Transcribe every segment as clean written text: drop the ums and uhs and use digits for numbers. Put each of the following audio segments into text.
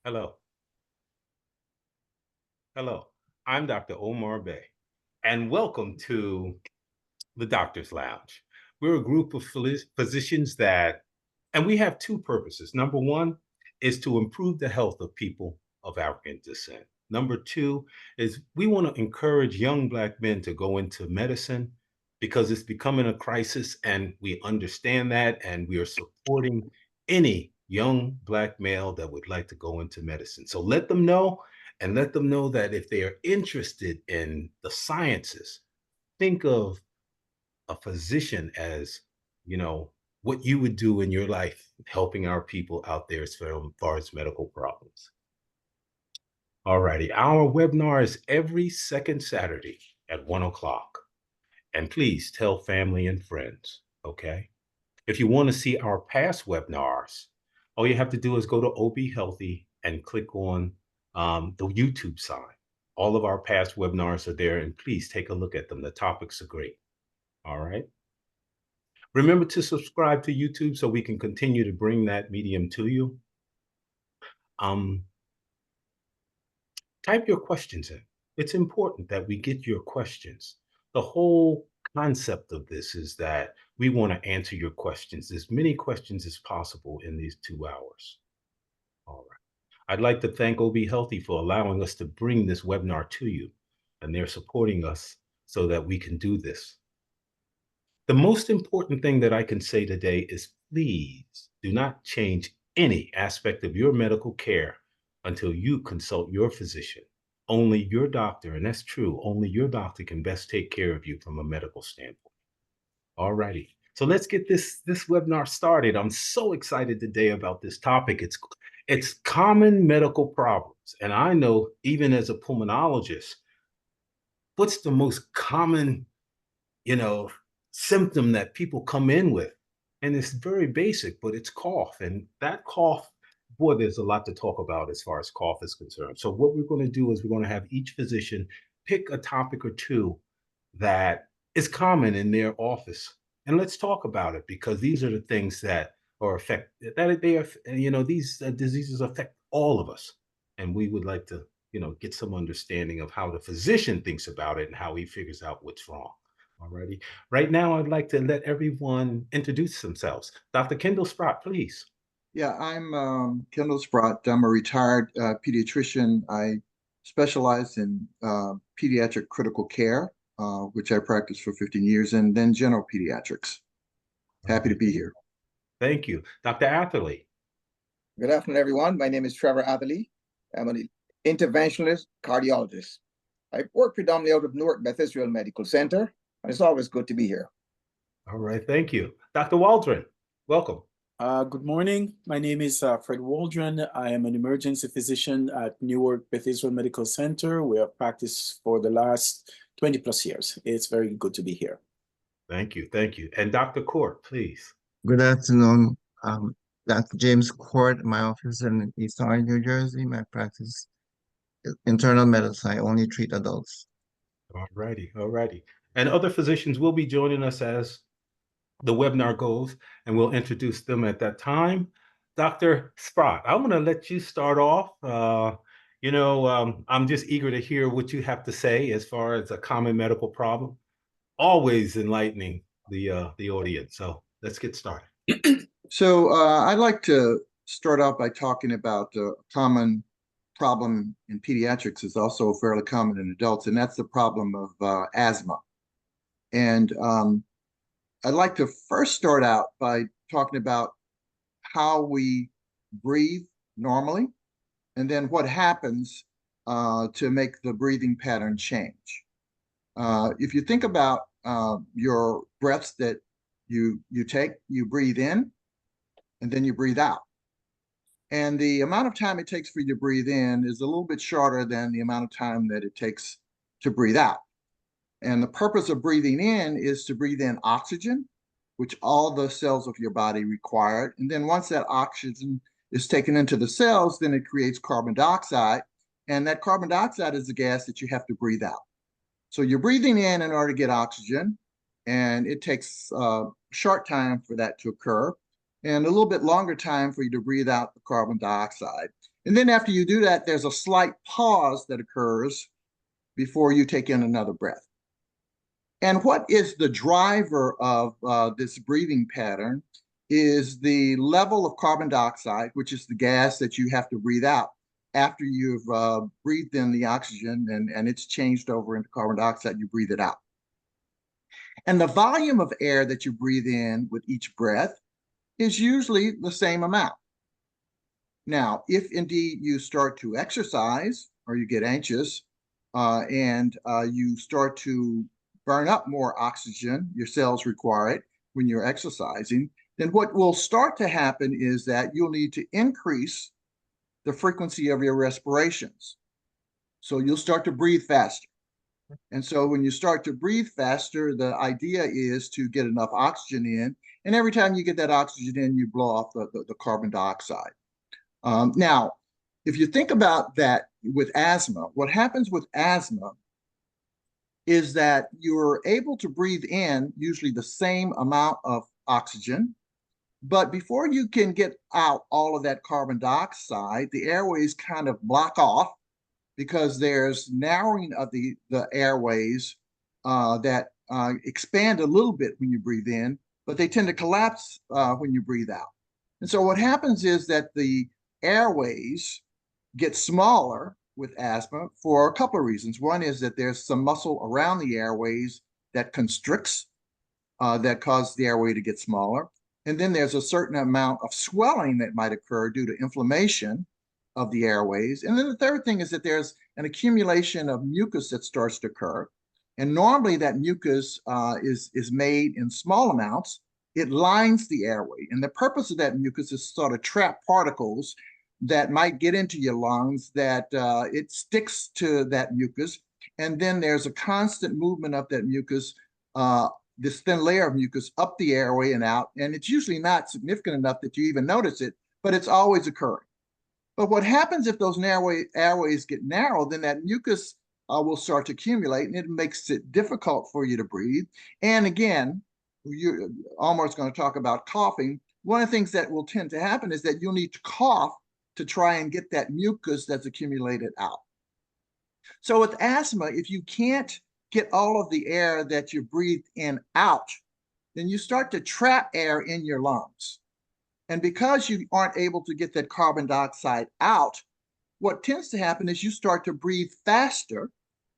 Hello. Hello. I'm Dr. Omar Bey, and welcome to the Doctor's Lounge. We're a group of physicians and we have two purposes. Number one is to improve the health of people of African descent. Number two is we want to encourage young Black men to go into medicine because it's becoming a crisis, and we understand that, and we are supporting any young Black male that would like to go into medicine. So let them know, and let them know that if they are interested in the sciences, think of a physician as, you know, what you would do in your life, helping our people out there as far as medical problems. All righty. Our webinar is every second Saturday at 1 o'clock. And please tell family and friends, okay? If you want to see our past webinars, all you have to do is go to OBHealthy and click on the YouTube sign. All of our past webinars are there, and please take a look at them. The topics are great. All right. Remember to subscribe to YouTube so we can continue to bring that medium to you. Um, Type your questions in. It's important that we get your questions. The whole concept of this is that we want to answer your questions, as many questions as possible in these 2 hours. All right. I'd like to thank OBHealthy for allowing us to bring this webinar to you, and they're supporting us so that we can do this. The most important thing that I can say today is please do not change any aspect of your medical care until you consult your physician. Only your doctor, and that's true, only your doctor can best take care of you from a medical standpoint. All righty. So let's get this webinar started. I'm so excited today about this topic. It's common medical problems. And I know, even as a pulmonologist, what's the most common, you know, symptom that people come in with? And it's very basic, but it's cough. And that cough, boy, there's a lot to talk about as far as cough is concerned. So what we're going to do is we're going to have each physician pick a topic or two that is common in their office. And let's talk about it, because these are the things that are these diseases affect all of us. And we would like to, get some understanding of how the physician thinks about it and how he figures out what's wrong. Alrighty. Right now, I'd like to let everyone introduce themselves. Dr. Kendall Sprott, please. Yeah, I'm Kendall Sprott. I'm a retired pediatrician. I specialize in pediatric critical care, which I practiced for 15 years, and then general pediatrics. Happy to be here. Thank you. Dr. Atherley. Good afternoon, everyone. My name is Trevor Atherley. I'm an interventionalist cardiologist. I work predominantly out of Newark Beth Israel Medical Center, and it's always good to be here. All right, thank you. Dr. Waldron, welcome. Good morning. My name is Fred Waldron. I am an emergency physician at Newark Beth Israel Medical Center. We have practiced for the last 20 plus years. It's very good to be here. Thank you. Thank you. And Dr. Court, please. Good afternoon. Dr. James Court. My office in East Orange, New Jersey. My practice is internal medicine. I only treat adults. All righty. All righty. And other physicians will be joining us as the webinar goes, and we'll introduce them at that time. Dr. Sprott, I want to let you start off. I'm just eager to hear what you have to say as far as a common medical problem. Always enlightening the audience. So let's get started. So I'd like to start out by talking about a common problem in pediatrics is also fairly common in adults, and that's the problem of asthma. And I'd like to first start out by talking about how we breathe normally, and then what happens to make the breathing pattern change. If you think about your breaths that you take, you breathe in, and then you breathe out. And the amount of time it takes for you to breathe in is a little bit shorter than the amount of time that it takes to breathe out. And the purpose of breathing in is to breathe in oxygen, which all the cells of your body require. And then once that oxygen is taken into the cells, then it creates carbon dioxide. And that carbon dioxide is the gas that you have to breathe out. So you're breathing in order to get oxygen, and it takes a short time for that to occur, and a little bit longer time for you to breathe out the carbon dioxide. And then after you do that, there's a slight pause that occurs before you take in another breath. And what is the driver of this breathing pattern is the level of carbon dioxide, which is the gas that you have to breathe out after you've breathed in the oxygen and it's changed over into carbon dioxide, you breathe it out. And the volume of air that you breathe in with each breath is usually the same amount. Now, if indeed you start to exercise or you get anxious and you start to burn up more oxygen, your cells require it when you're exercising, then what will start to happen is that you'll need to increase the frequency of your respirations. So you'll start to breathe faster. And so when you start to breathe faster, the idea is to get enough oxygen in. And every time you get that oxygen in, you blow off the carbon dioxide. Now, if you think about that with asthma, what happens with asthma is that you're able to breathe in usually the same amount of oxygen, but before you can get out all of that carbon dioxide, the airways kind of block off because there's narrowing of the airways that expand a little bit when you breathe in, but they tend to collapse when you breathe out. And so what happens is that the airways get smaller with asthma for a couple of reasons. One is that there's some muscle around the airways that constricts, that causes the airway to get smaller. And then there's a certain amount of swelling that might occur due to inflammation of the airways. And then the third thing is that there's an accumulation of mucus that starts to occur. And normally that mucus is made in small amounts. It lines the airway. And the purpose of that mucus is sort of trap particles that might get into your lungs, that it sticks to that mucus. And then there's a constant movement of that mucus, this thin layer of mucus up the airway and out. And it's usually not significant enough that you even notice it, but it's always occurring. But what happens if those airways get narrow, then that mucus will start to accumulate and it makes it difficult for you to breathe. And again, Omar's going to talk about coughing. One of the things that will tend to happen is that you'll need to cough to try and get that mucus that's accumulated out. So with asthma, if you can't get all of the air that you breathe in out, then you start to trap air in your lungs. And because you aren't able to get that carbon dioxide out, what tends to happen is you start to breathe faster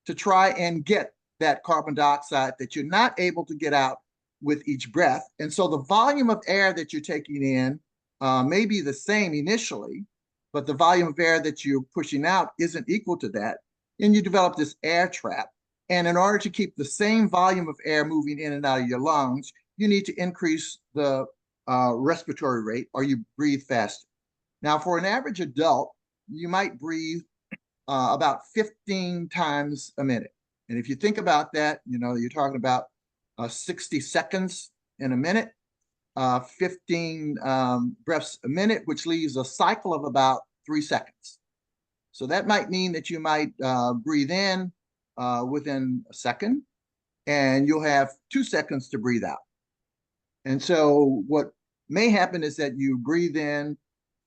to try and get that carbon dioxide that you're not able to get out with each breath. And so the volume of air that you're taking in may be the same initially, but the volume of air that you're pushing out isn't equal to that. And you develop this air trap. And in order to keep the same volume of air moving in and out of your lungs, you need to increase the respiratory rate, or you breathe faster. Now, for an average adult, you might breathe about 15 times a minute. And if you think about that, you're talking about 60 seconds in a minute, 15 breaths a minute, which leaves a cycle of about 3 seconds. So that might mean that you might breathe in within a second, and you'll have 2 seconds to breathe out. And so what may happen is that you breathe in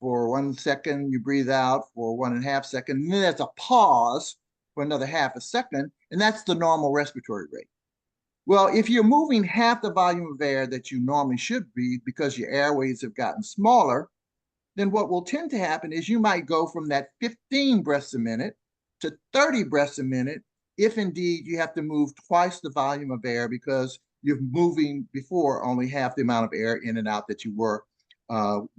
for 1 second, you breathe out for 1.5 seconds, and then there's a pause for another half a second, and that's the normal respiratory rate. Well, if you're moving half the volume of air that you normally should breathe because your airways have gotten smaller, then what will tend to happen is you might go from that 15 breaths a minute to 30 breaths a minute, if indeed you have to move twice the volume of air because you're moving before only half the amount of air in and out that you were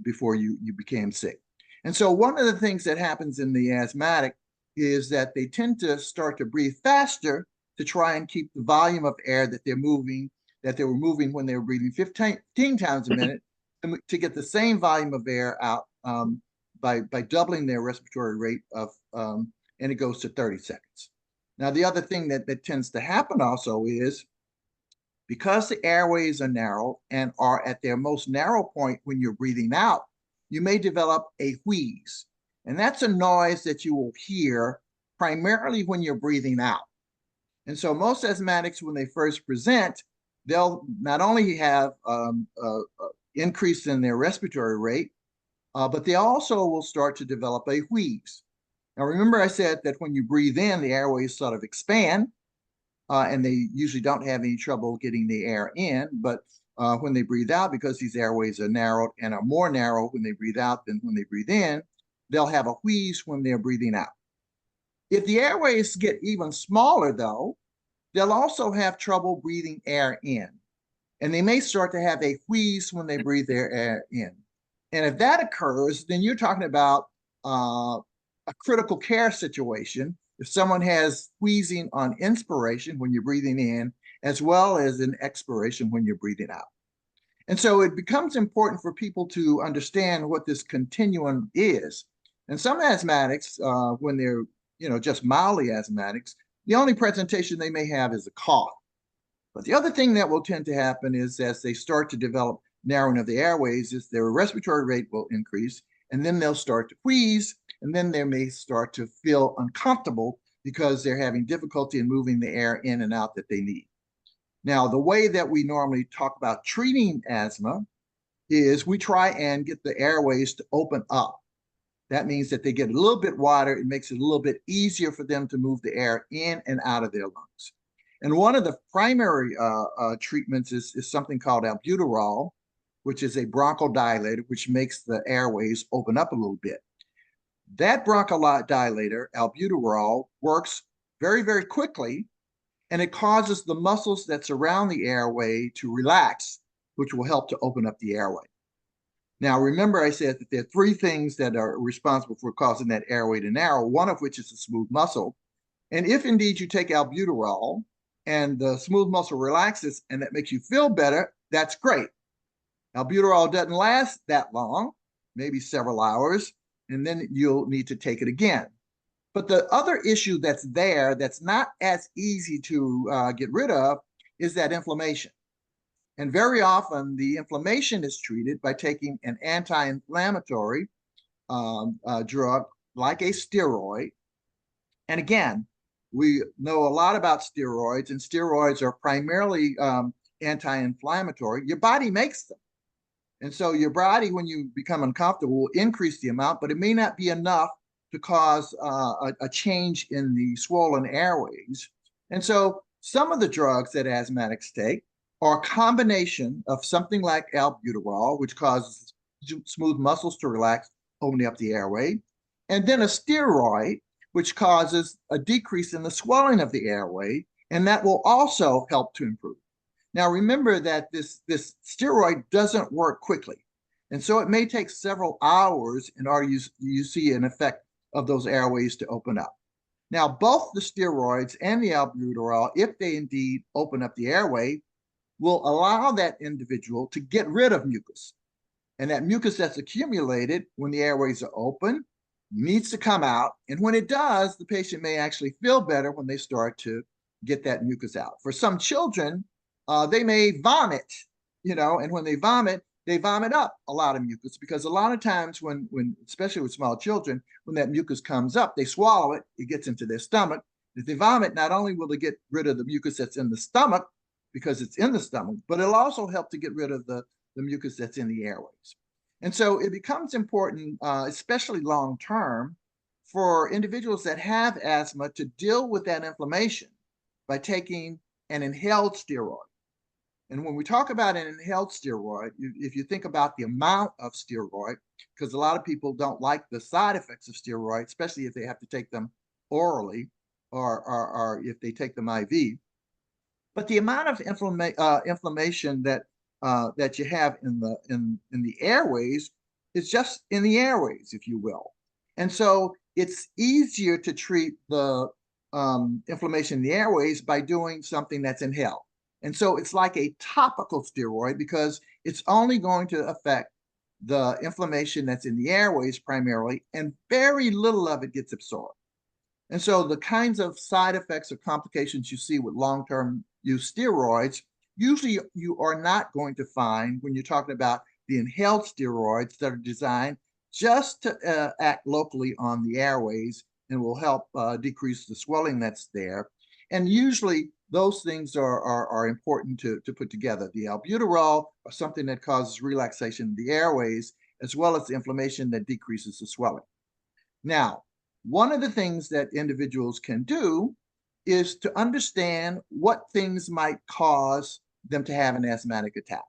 before you became sick. And so one of the things that happens in the asthmatic is that they tend to start to breathe faster to try and keep the volume of air that they were moving when they were breathing 15 times a minute to get the same volume of air out by doubling their respiratory rate and it goes to 30 seconds. Now, the other thing that tends to happen also is because the airways are narrow and are at their most narrow point when you're breathing out, you may develop a wheeze. And that's a noise that you will hear primarily when you're breathing out. And so most asthmatics, when they first present, they'll not only have increase in their respiratory rate, but they also will start to develop a wheeze. Now, remember I said that when you breathe in, the airways sort of expand, and they usually don't have any trouble getting the air in, but when they breathe out, because these airways are narrowed and are more narrow when they breathe out than when they breathe in, they'll have a wheeze when they're breathing out. If the airways get even smaller, though, they'll also have trouble breathing air in. And they may start to have a wheeze when they breathe their air in. And if that occurs, then you're talking about a critical care situation. If someone has wheezing on inspiration when you're breathing in, as well as an expiration when you're breathing out. And so it becomes important for people to understand what this continuum is. And some asthmatics, when they're just mildly asthmatics, the only presentation they may have is a cough. But the other thing that will tend to happen is as they start to develop narrowing of the airways is their respiratory rate will increase, and then they'll start to wheeze, and then they may start to feel uncomfortable because they're having difficulty in moving the air in and out that they need. Now, the way that we normally talk about treating asthma is we try and get the airways to open up. That means that they get a little bit wider. It makes it a little bit easier for them to move the air in and out of their lungs. And one of the primary treatments is something called albuterol, which is a bronchodilator, which makes the airways open up a little bit. That bronchodilator, albuterol, works very, very quickly, and it causes the muscles that surround the airway to relax, which will help to open up the airway. Now, remember I said that there are three things that are responsible for causing that airway to narrow, one of which is the smooth muscle. And if indeed you take albuterol and the smooth muscle relaxes and that makes you feel better, that's great. Albuterol doesn't last that long, maybe several hours, and then you'll need to take it again. But the other issue that's there that's not as easy to get rid of is that inflammation. And very often the inflammation is treated by taking an anti-inflammatory drug like a steroid. And again, we know a lot about steroids, and steroids are primarily anti-inflammatory. Your body makes them. And so your body, when you become uncomfortable, will increase the amount, but it may not be enough to cause a change in the swollen airways. And so some of the drugs that asthmatics take are a combination of something like albuterol, which causes smooth muscles to relax, opening up the airway, and then a steroid, which causes a decrease in the swelling of the airway, and that will also help to improve. Now, remember that this steroid doesn't work quickly, and so it may take several hours in order you see an effect of those airways to open up. Now, both the steroids and the albuterol, if they indeed open up the airway, will allow that individual to get rid of mucus. And that mucus that's accumulated when the airways are open needs to come out. And when it does, the patient may actually feel better when they start to get that mucus out. For some children, they may vomit, and when they vomit up a lot of mucus, because a lot of times when especially with small children, when that mucus comes up, they swallow it, it gets into their stomach. If they vomit, not only will they get rid of the mucus that's in the stomach, because it's in the stomach, but it'll also help to get rid of the mucus that's in the airways. And so it becomes important, especially long-term, for individuals that have asthma to deal with that inflammation by taking an inhaled steroid. And when we talk about an inhaled steroid, if you think about the amount of steroid, because a lot of people don't like the side effects of steroids, especially if they have to take them orally or if they take them IV. But the amount of inflammation that you have in the airways is just in the airways, if you will. And so it's easier to treat the inflammation in the airways by doing something that's inhaled. And so it's like a topical steroid because it's only going to affect the inflammation that's in the airways primarily, and very little of it gets absorbed. And so the kinds of side effects or complications you see with long-term use steroids, usually you are not going to find when you're talking about the inhaled steroids that are designed just to act locally on the airways and will help decrease the swelling that's there. And usually those things are important to put together. The albuterol are something that causes relaxation of the airways, as well as the inflammation that decreases the swelling. Now, one of the things that individuals can do is to understand what things might cause them to have an asthmatic attack.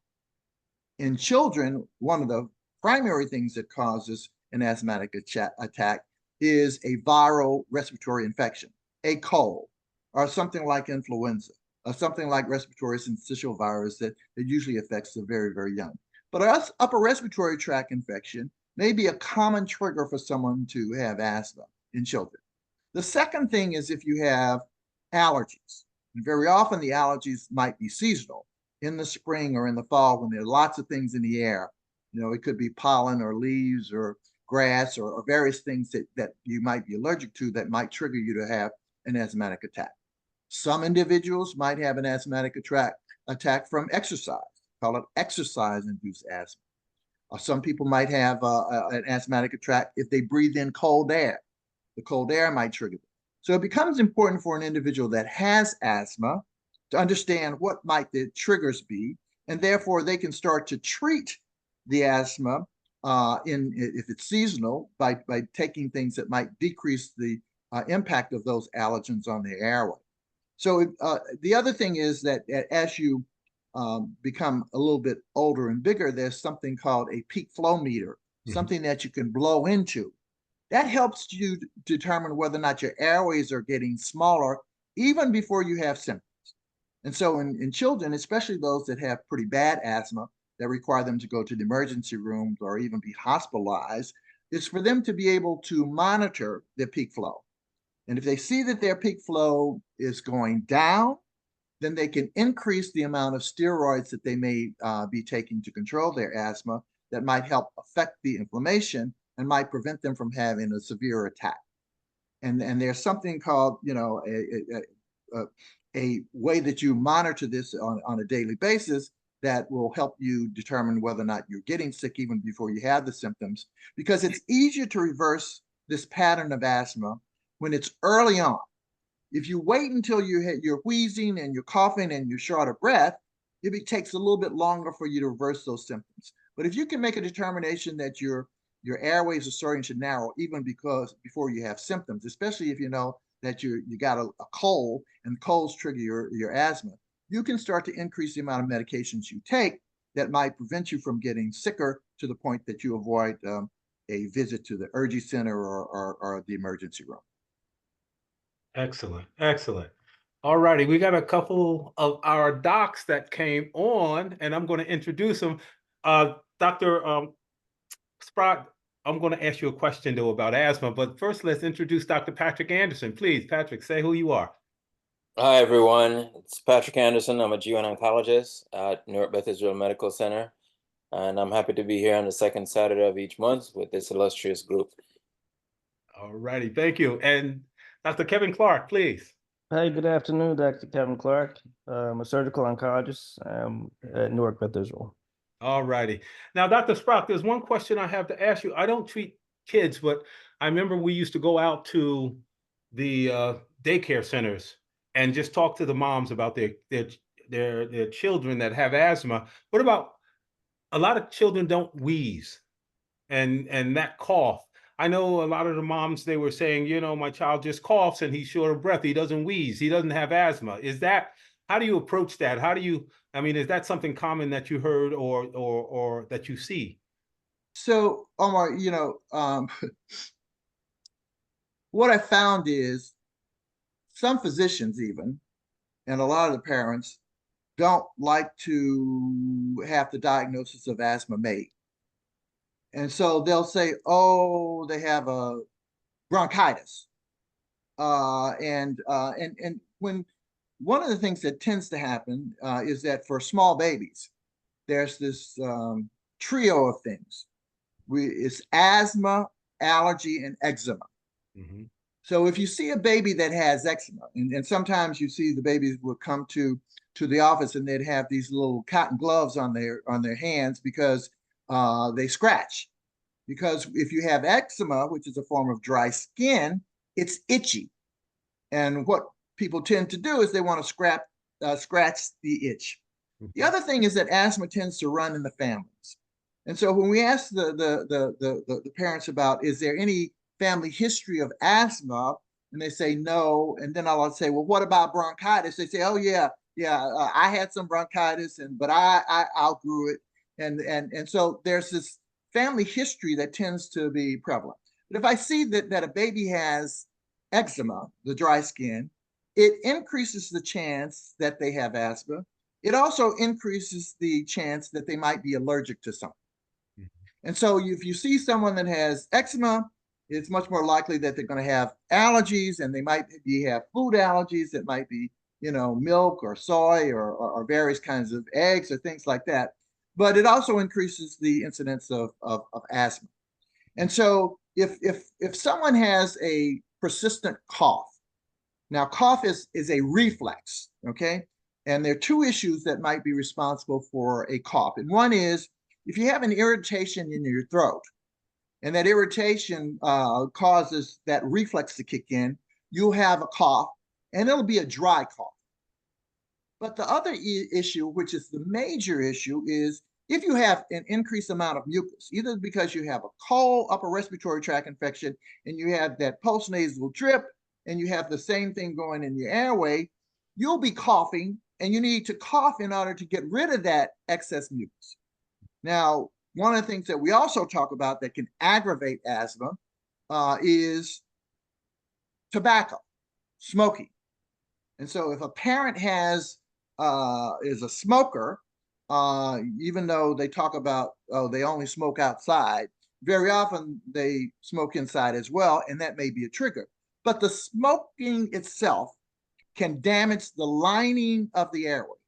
In children, one of the primary things that causes an asthmatic attack is a viral respiratory infection, a cold, or something like influenza, or something like respiratory syncytial virus that usually affects the very, very young. But an upper respiratory tract infection may be a common trigger for someone to have asthma in children. The second thing is if you have allergies. And very often the allergies might be seasonal in the spring or in the fall when there are lots of things in the air. You know, it could be pollen or leaves or grass or various things that you might be allergic to that might trigger you to have an asthmatic attack. Some individuals might have an asthmatic attack from exercise, call it exercise-induced asthma. Some people might have an asthmatic attack if they breathe in cold air. The cold air might trigger them. So it becomes important for an individual that has asthma to understand what might the triggers be, and therefore they can start to treat the asthma if it's seasonal by taking things that might decrease the impact of those allergens on the airway. So the other thing is that as you become a little bit older and bigger, there's something called a peak flow meter, something that you can blow into. That helps you determine whether or not your airways are getting smaller even before you have symptoms. And so in children, especially those that have pretty bad asthma that require them to go to the emergency rooms or even be hospitalized, is for them to be able to monitor their peak flow. And if they see that their peak flow is going down, then they can increase the amount of steroids that they may be taking to control their asthma that might help affect the inflammation and might prevent them from having a severe attack. And there's something called, you know, a way that you monitor this on a daily basis that will help you determine whether or not you're getting sick even before you have the symptoms, because it's easier to reverse this pattern of asthma when it's early on. If you wait until you're wheezing and you're coughing and you're short of breath, it takes a little bit longer for you to reverse those symptoms. But if you can make a determination that your airways are starting to narrow even before you have symptoms, especially if you know that you got a cold and colds trigger your asthma, you can start to increase the amount of medications you take that might prevent you from getting sicker to the point that you avoid a visit to the urgent center or the emergency room. Excellent, excellent. All righty, we got a couple of our docs that came on, and I'm going to introduce them. Dr. Sprott, I'm going to ask you a question, though, about asthma, but first let's introduce Dr. Patrick Anderson. Please, Patrick, say who you are. Hi, everyone. It's Patrick Anderson. I'm a GYN oncologist at Newark Beth Israel Medical Center, and I'm happy to be here on the second Saturday of each month with this illustrious group. All righty, thank you. And Dr. Kevin Clark, please. Hi, good afternoon, Dr. Kevin Clark. I'm a surgical oncologist at Newark Beth Israel. All righty. Now, Dr. Sprott, there's one question I have to ask you. I don't treat kids, but I remember we used to go out to the daycare centers and just talk to the moms about their children that have asthma. What about a lot of children don't wheeze and that cough? I know a lot of the moms, they were saying, you know, my child just coughs and he's short of breath. He doesn't wheeze. He doesn't have asthma. How do you approach that? Is that something common that you heard or that you see? So, Omar, you know, what I found is some physicians even, and a lot of the parents, don't like to have the diagnosis of asthma made. And so they'll say, oh, they have a bronchitis. And when one of the things that tends to happen is that for small babies, there's this trio of things. It's asthma, allergy, and eczema. Mm-hmm. So if you see a baby that has eczema, and sometimes you see the babies will come to the office and they'd have these little cotton gloves on their hands because they scratch. Because if you have eczema, which is a form of dry skin, it's itchy. And what people tend to do is they want to scratch the itch. Mm-hmm. The other thing is that asthma tends to run in the families. And so when we ask the parents about, is there any family history of asthma, and they say no, and then I'll say, well, what about bronchitis? They say, oh yeah, I had some bronchitis, but I outgrew it, and so there's this family history that tends to be prevalent. But if I see that a baby has eczema, the dry skin, it increases the chance that they have asthma. It also increases the chance that they might be allergic to something. And so if you see someone that has eczema, it's much more likely that they're going to have allergies, and they might have food allergies that might be, milk or soy or various kinds of eggs or things like that. But it also increases the incidence of asthma. And so if someone has a persistent cough, now cough is a reflex, okay? And there are two issues that might be responsible for a cough. And one is if you have an irritation in your throat, and that irritation causes that reflex to kick in, you'll have a cough, and it'll be a dry cough. But the other issue, which is the major issue, is if you have an increased amount of mucus, either because you have a cold upper respiratory tract infection and you have that postnasal drip, and you have the same thing going in your airway, you'll be coughing, and you need to cough in order to get rid of that excess mucus. Now, one of the things that we also talk about that can aggravate asthma is tobacco, smoking. And so if a parent is a smoker, even though they talk about, they only smoke outside, very often they smoke inside as well, and that may be a trigger. But the smoking itself can damage the lining of the airways.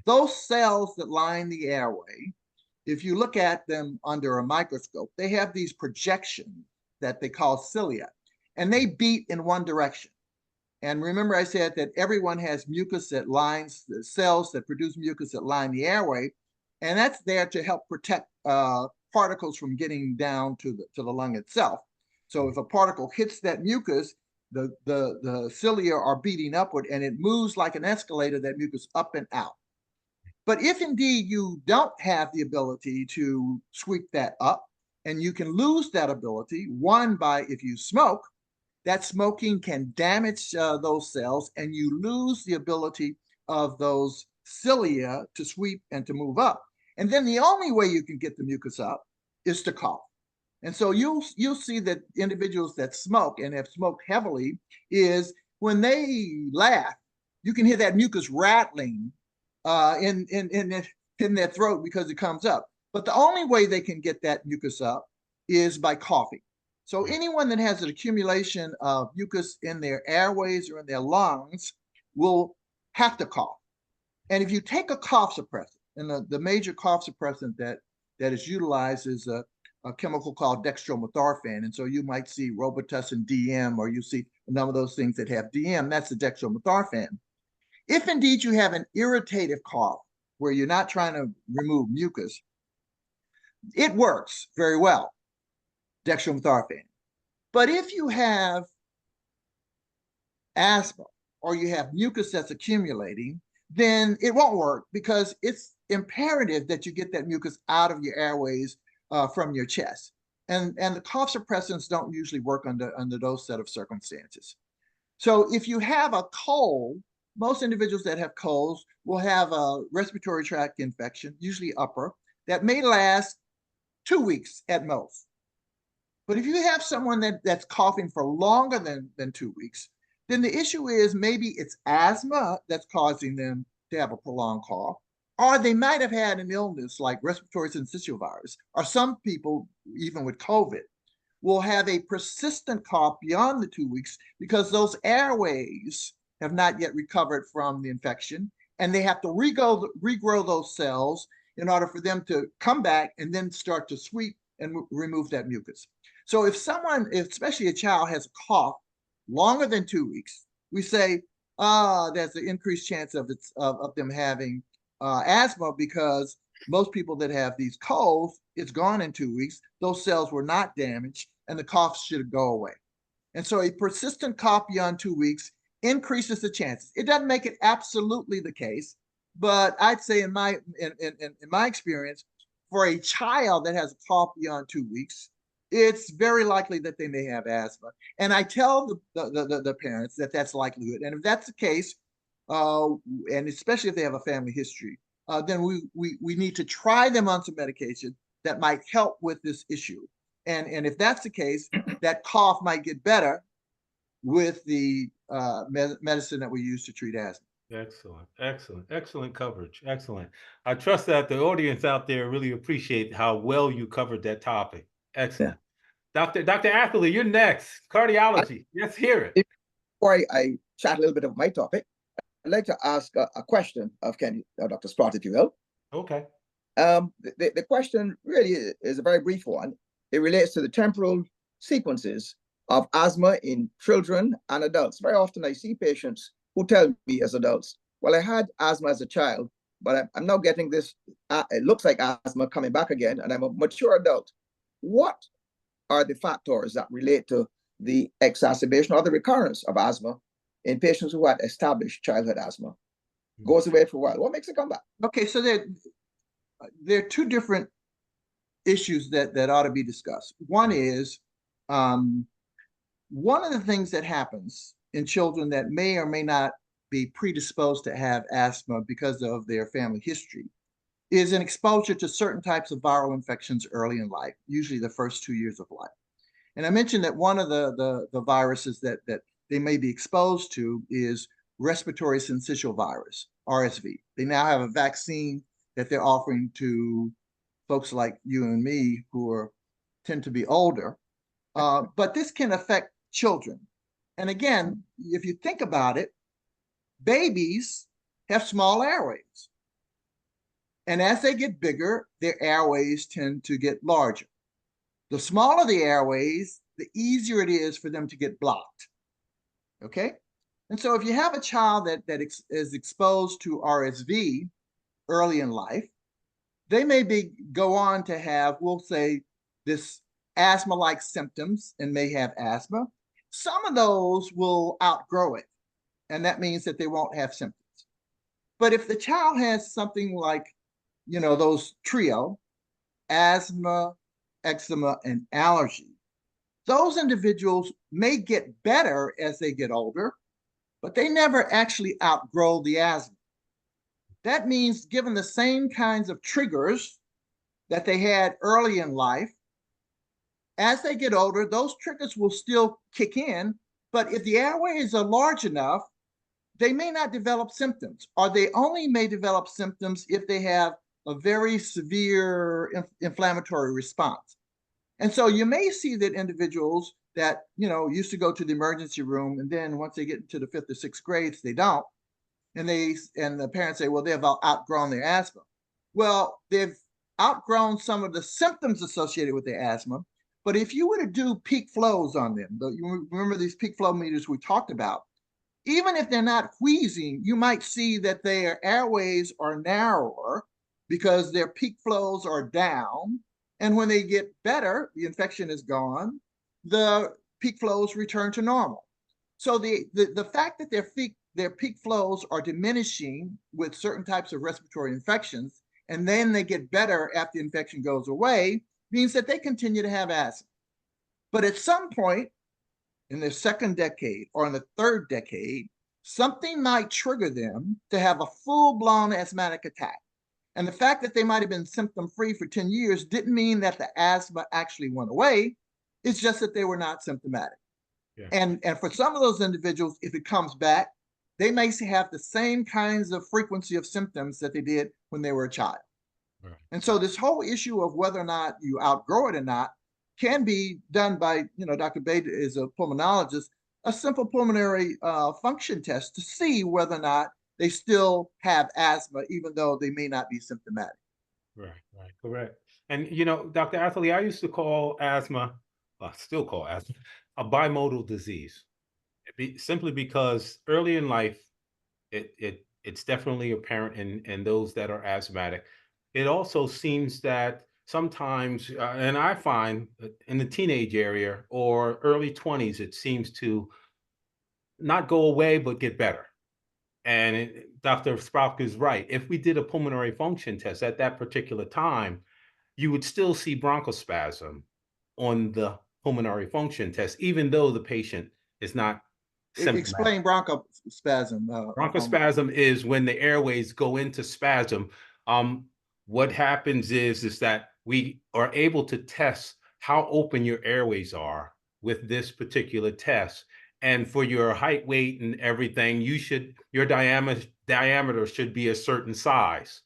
Those cells that line the airway, if you look at them under a microscope, they have these projections that they call cilia, and they beat in one direction. And remember, I said that everyone has mucus that lines the cells that produce mucus that line the airway, and that's there to help protect particles from getting down to the lung itself. So if a particle hits that mucus, the cilia are beating upward, and it moves like an escalator, that mucus up and out. But if indeed you don't have the ability to sweep that up, and you can lose that ability, one, by if you smoke, that smoking can damage those cells, and you lose the ability of those cilia to sweep and to move up. And then the only way you can get the mucus up is to cough. And so you'll see that individuals that smoke and have smoked heavily, is when they laugh, you can hear that mucus rattling in their throat because it comes up. But the only way they can get that mucus up is by coughing. So anyone that has an accumulation of mucus in their airways or in their lungs will have to cough. And if you take a cough suppressant, and the major cough suppressant that is utilized is a chemical called dextromethorphan. And so you might see Robitussin DM, or you see a number of those things that have DM, that's the dextromethorphan. If indeed you have an irritative cough where you're not trying to remove mucus, it works very well, dextromethorphan. But if you have asthma, or you have mucus that's accumulating, then it won't work, because it's imperative that you get that mucus out of your airways from your chest. And the cough suppressants don't usually work under those set of circumstances. So if you have a cold, most individuals that have colds will have a respiratory tract infection, usually upper, that may last 2 weeks at most. But if you have someone that's coughing for longer than 2 weeks, then the issue is maybe it's asthma that's causing them to have a prolonged cough, or they might have had an illness like respiratory syncytial virus, or some people, even with COVID, will have a persistent cough beyond the 2 weeks because those airways have not yet recovered from the infection, and they have to regrow those cells in order for them to come back and then start to sweep and remove that mucus. So if someone, especially a child, has a cough longer than 2 weeks, we say, there's an increased chance of them having asthma, because most people that have these colds, it's gone in 2 weeks. Those cells were not damaged, and the cough should go away. And so a persistent cough beyond 2 weeks increases the chances. It doesn't make it absolutely the case, but I'd say in my experience, for a child that has a cough beyond 2 weeks, it's very likely that they may have asthma. And I tell the parents that that's likelihood. And if that's the case, and especially if they have a family history, then we need to try them on some medication that might help with this issue. And if that's the case, that cough might get better with the medicine that we use to treat asthma. Excellent, excellent, excellent coverage. Excellent. I trust that the audience out there really appreciate how well you covered that topic. Excellent. Dr. Atherley, you're next. Cardiology. Let's hear it. Before I chat a little bit of my topic, I'd like to ask a question of Dr. Sprott, if you will. Okay. The question really is a very brief one. It relates to the temporal sequences of asthma in children and adults. Very often I see patients who tell me as adults, well, I had asthma as a child, but I'm now getting this, it looks like asthma coming back again, and I'm a mature adult. What are the factors that relate to the exacerbation or the recurrence of asthma in patients who had established childhood asthma? Goes away for a while. What makes it come back? Okay, so there are two different issues that ought to be discussed. One is one of the things that happens in children that may or may not be predisposed to have asthma because of their family history is an exposure to certain types of viral infections early in life, usually the first 2 years of life. And I mentioned that one of the viruses that they may be exposed to is respiratory syncytial virus, RSV. They now have a vaccine that they're offering to folks like you and me who tend to be older. But this can affect children. And again, if you think about it, babies have small airways. And as they get bigger, their airways tend to get larger. The smaller the airways, the easier it is for them to get blocked. Okay? And so if you have a child that is exposed to RSV early in life, they may go on to have, we'll say, this asthma-like symptoms and may have asthma. Some of those will outgrow it, and that means that they won't have symptoms. But if the child has something like, those trio, asthma, eczema, and allergy, those individuals may get better as they get older, but they never actually outgrow the asthma. That means given the same kinds of triggers that they had early in life, as they get older, those triggers will still kick in, but if the airways are large enough, they may not develop symptoms, or they only may develop symptoms if they have a very severe inflammatory response. And so you may see that individuals that, used to go to the emergency room, and then once they get into the 5th or 6th grades, they don't. And the parents say, well, they've outgrown their asthma. Well, they've outgrown some of the symptoms associated with their asthma. But if you were to do peak flows on them, you remember these peak flow meters we talked about, even if they're not wheezing, you might see that their airways are narrower because their peak flows are down. And when they get better, the infection is gone, the peak flows return to normal. So the fact that their peak flows are diminishing with certain types of respiratory infections, and then they get better after the infection goes away, means that they continue to have asthma. But at some point in their second decade or in the third decade, something might trigger them to have a full-blown asthmatic attack. And the fact that they might have been symptom-free for 10 years didn't mean that the asthma actually went away. It's just that they were not symptomatic. Yeah. And for some of those individuals, if it comes back, they may have the same kinds of frequency of symptoms that they did when they were a child. Right. And so this whole issue of whether or not you outgrow it or not can be done by, Dr. Bade is a pulmonologist, a simple pulmonary function test to see whether or not they still have asthma, even though they may not be symptomatic. Right, correct. And, Dr. Atherley, I used to call asthma, still call asthma, a bimodal disease, simply because early in life, it's definitely apparent in those that are asthmatic. It also seems that sometimes, and I find in the teenage area or early 20s, it seems to not go away, but get better. And Dr. Sprott is right. If we did a pulmonary function test at that particular time, you would still see bronchospasm on the pulmonary function test, even though the patient is not symptomatic. Explain bronchospasm. Omar. Bronchospasm is when the airways go into spasm. What happens is that we are able to test how open your airways are with this particular test. And for your height, weight, and everything, your diameter should be a certain size.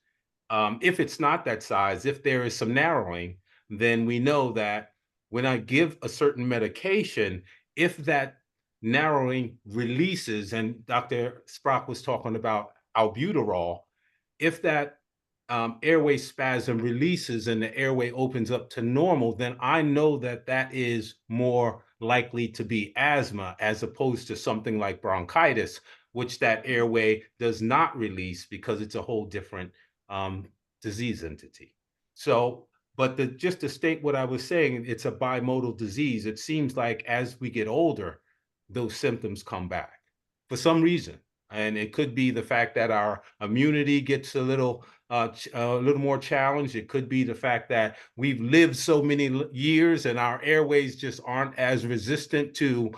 If it's not that size, if there is some narrowing, then we know that when I give a certain medication, if that narrowing releases, and Dr. Sprock was talking about albuterol, if that airway spasm releases and the airway opens up to normal, then I know that that is more likely to be asthma as opposed to something like bronchitis, which that airway does not release because it's a whole different disease entity. So, but just to state what I was saying, it's a bimodal disease. It seems like as we get older, those symptoms come back for some reason. And it could be the fact that our immunity gets a little more challenged. It could be the fact that we've lived so many years and our airways just aren't as resistant to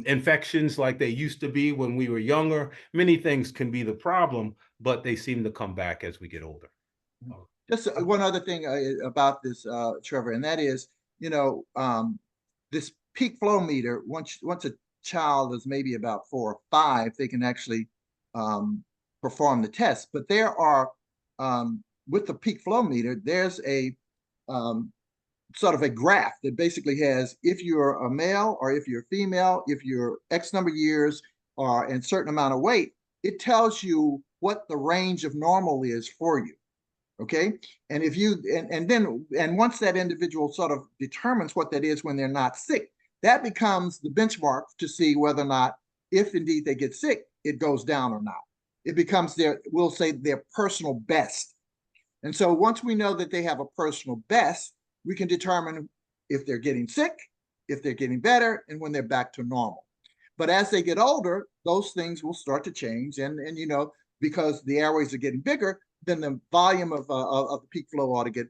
infections like they used to be when we were younger. Many things can be the problem, but they seem to come back as we get older. Just one other thing about this, Trevor, and that is, this peak flow meter, once a child is maybe about 4 or 5, they can actually perform the test. But there are, with the peak flow meter, there's a sort of a graph that basically has, if you're a male or if you're female, if you're X number of years or a certain amount of weight, it tells you what the range of normal is for you. Okay. And if you, and once that individual sort of determines what that is when they're not sick, that becomes the benchmark to see whether or not, if indeed they get sick, it goes down or not. It becomes we'll say their personal best. And so once we know that they have a personal best, we can determine if they're getting sick, if they're getting better, and when they're back to normal. But as they get older, those things will start to change. And because the airways are getting bigger, then the volume of the peak flow ought to get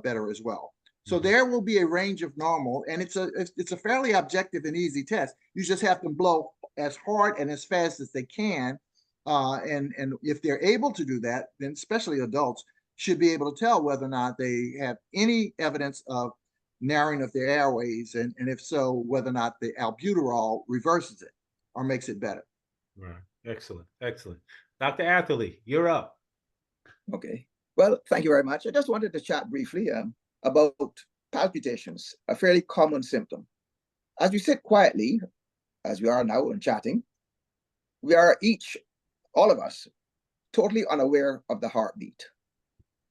better as well. So there will be a range of normal, and it's a fairly objective and easy test. You just have to blow as hard and as fast as they can, and if they're able to do that, then especially adults should be able to tell whether or not they have any evidence of narrowing of their airways, and if so, whether or not the albuterol reverses it or makes it better. Right. Excellent. Excellent. Dr. Atherley, you're up. Okay. Well, thank you very much. I just wanted to chat briefly about palpitations, a fairly common symptom. As we sit quietly, as we are now and chatting, we are all of us, totally unaware of the heartbeat.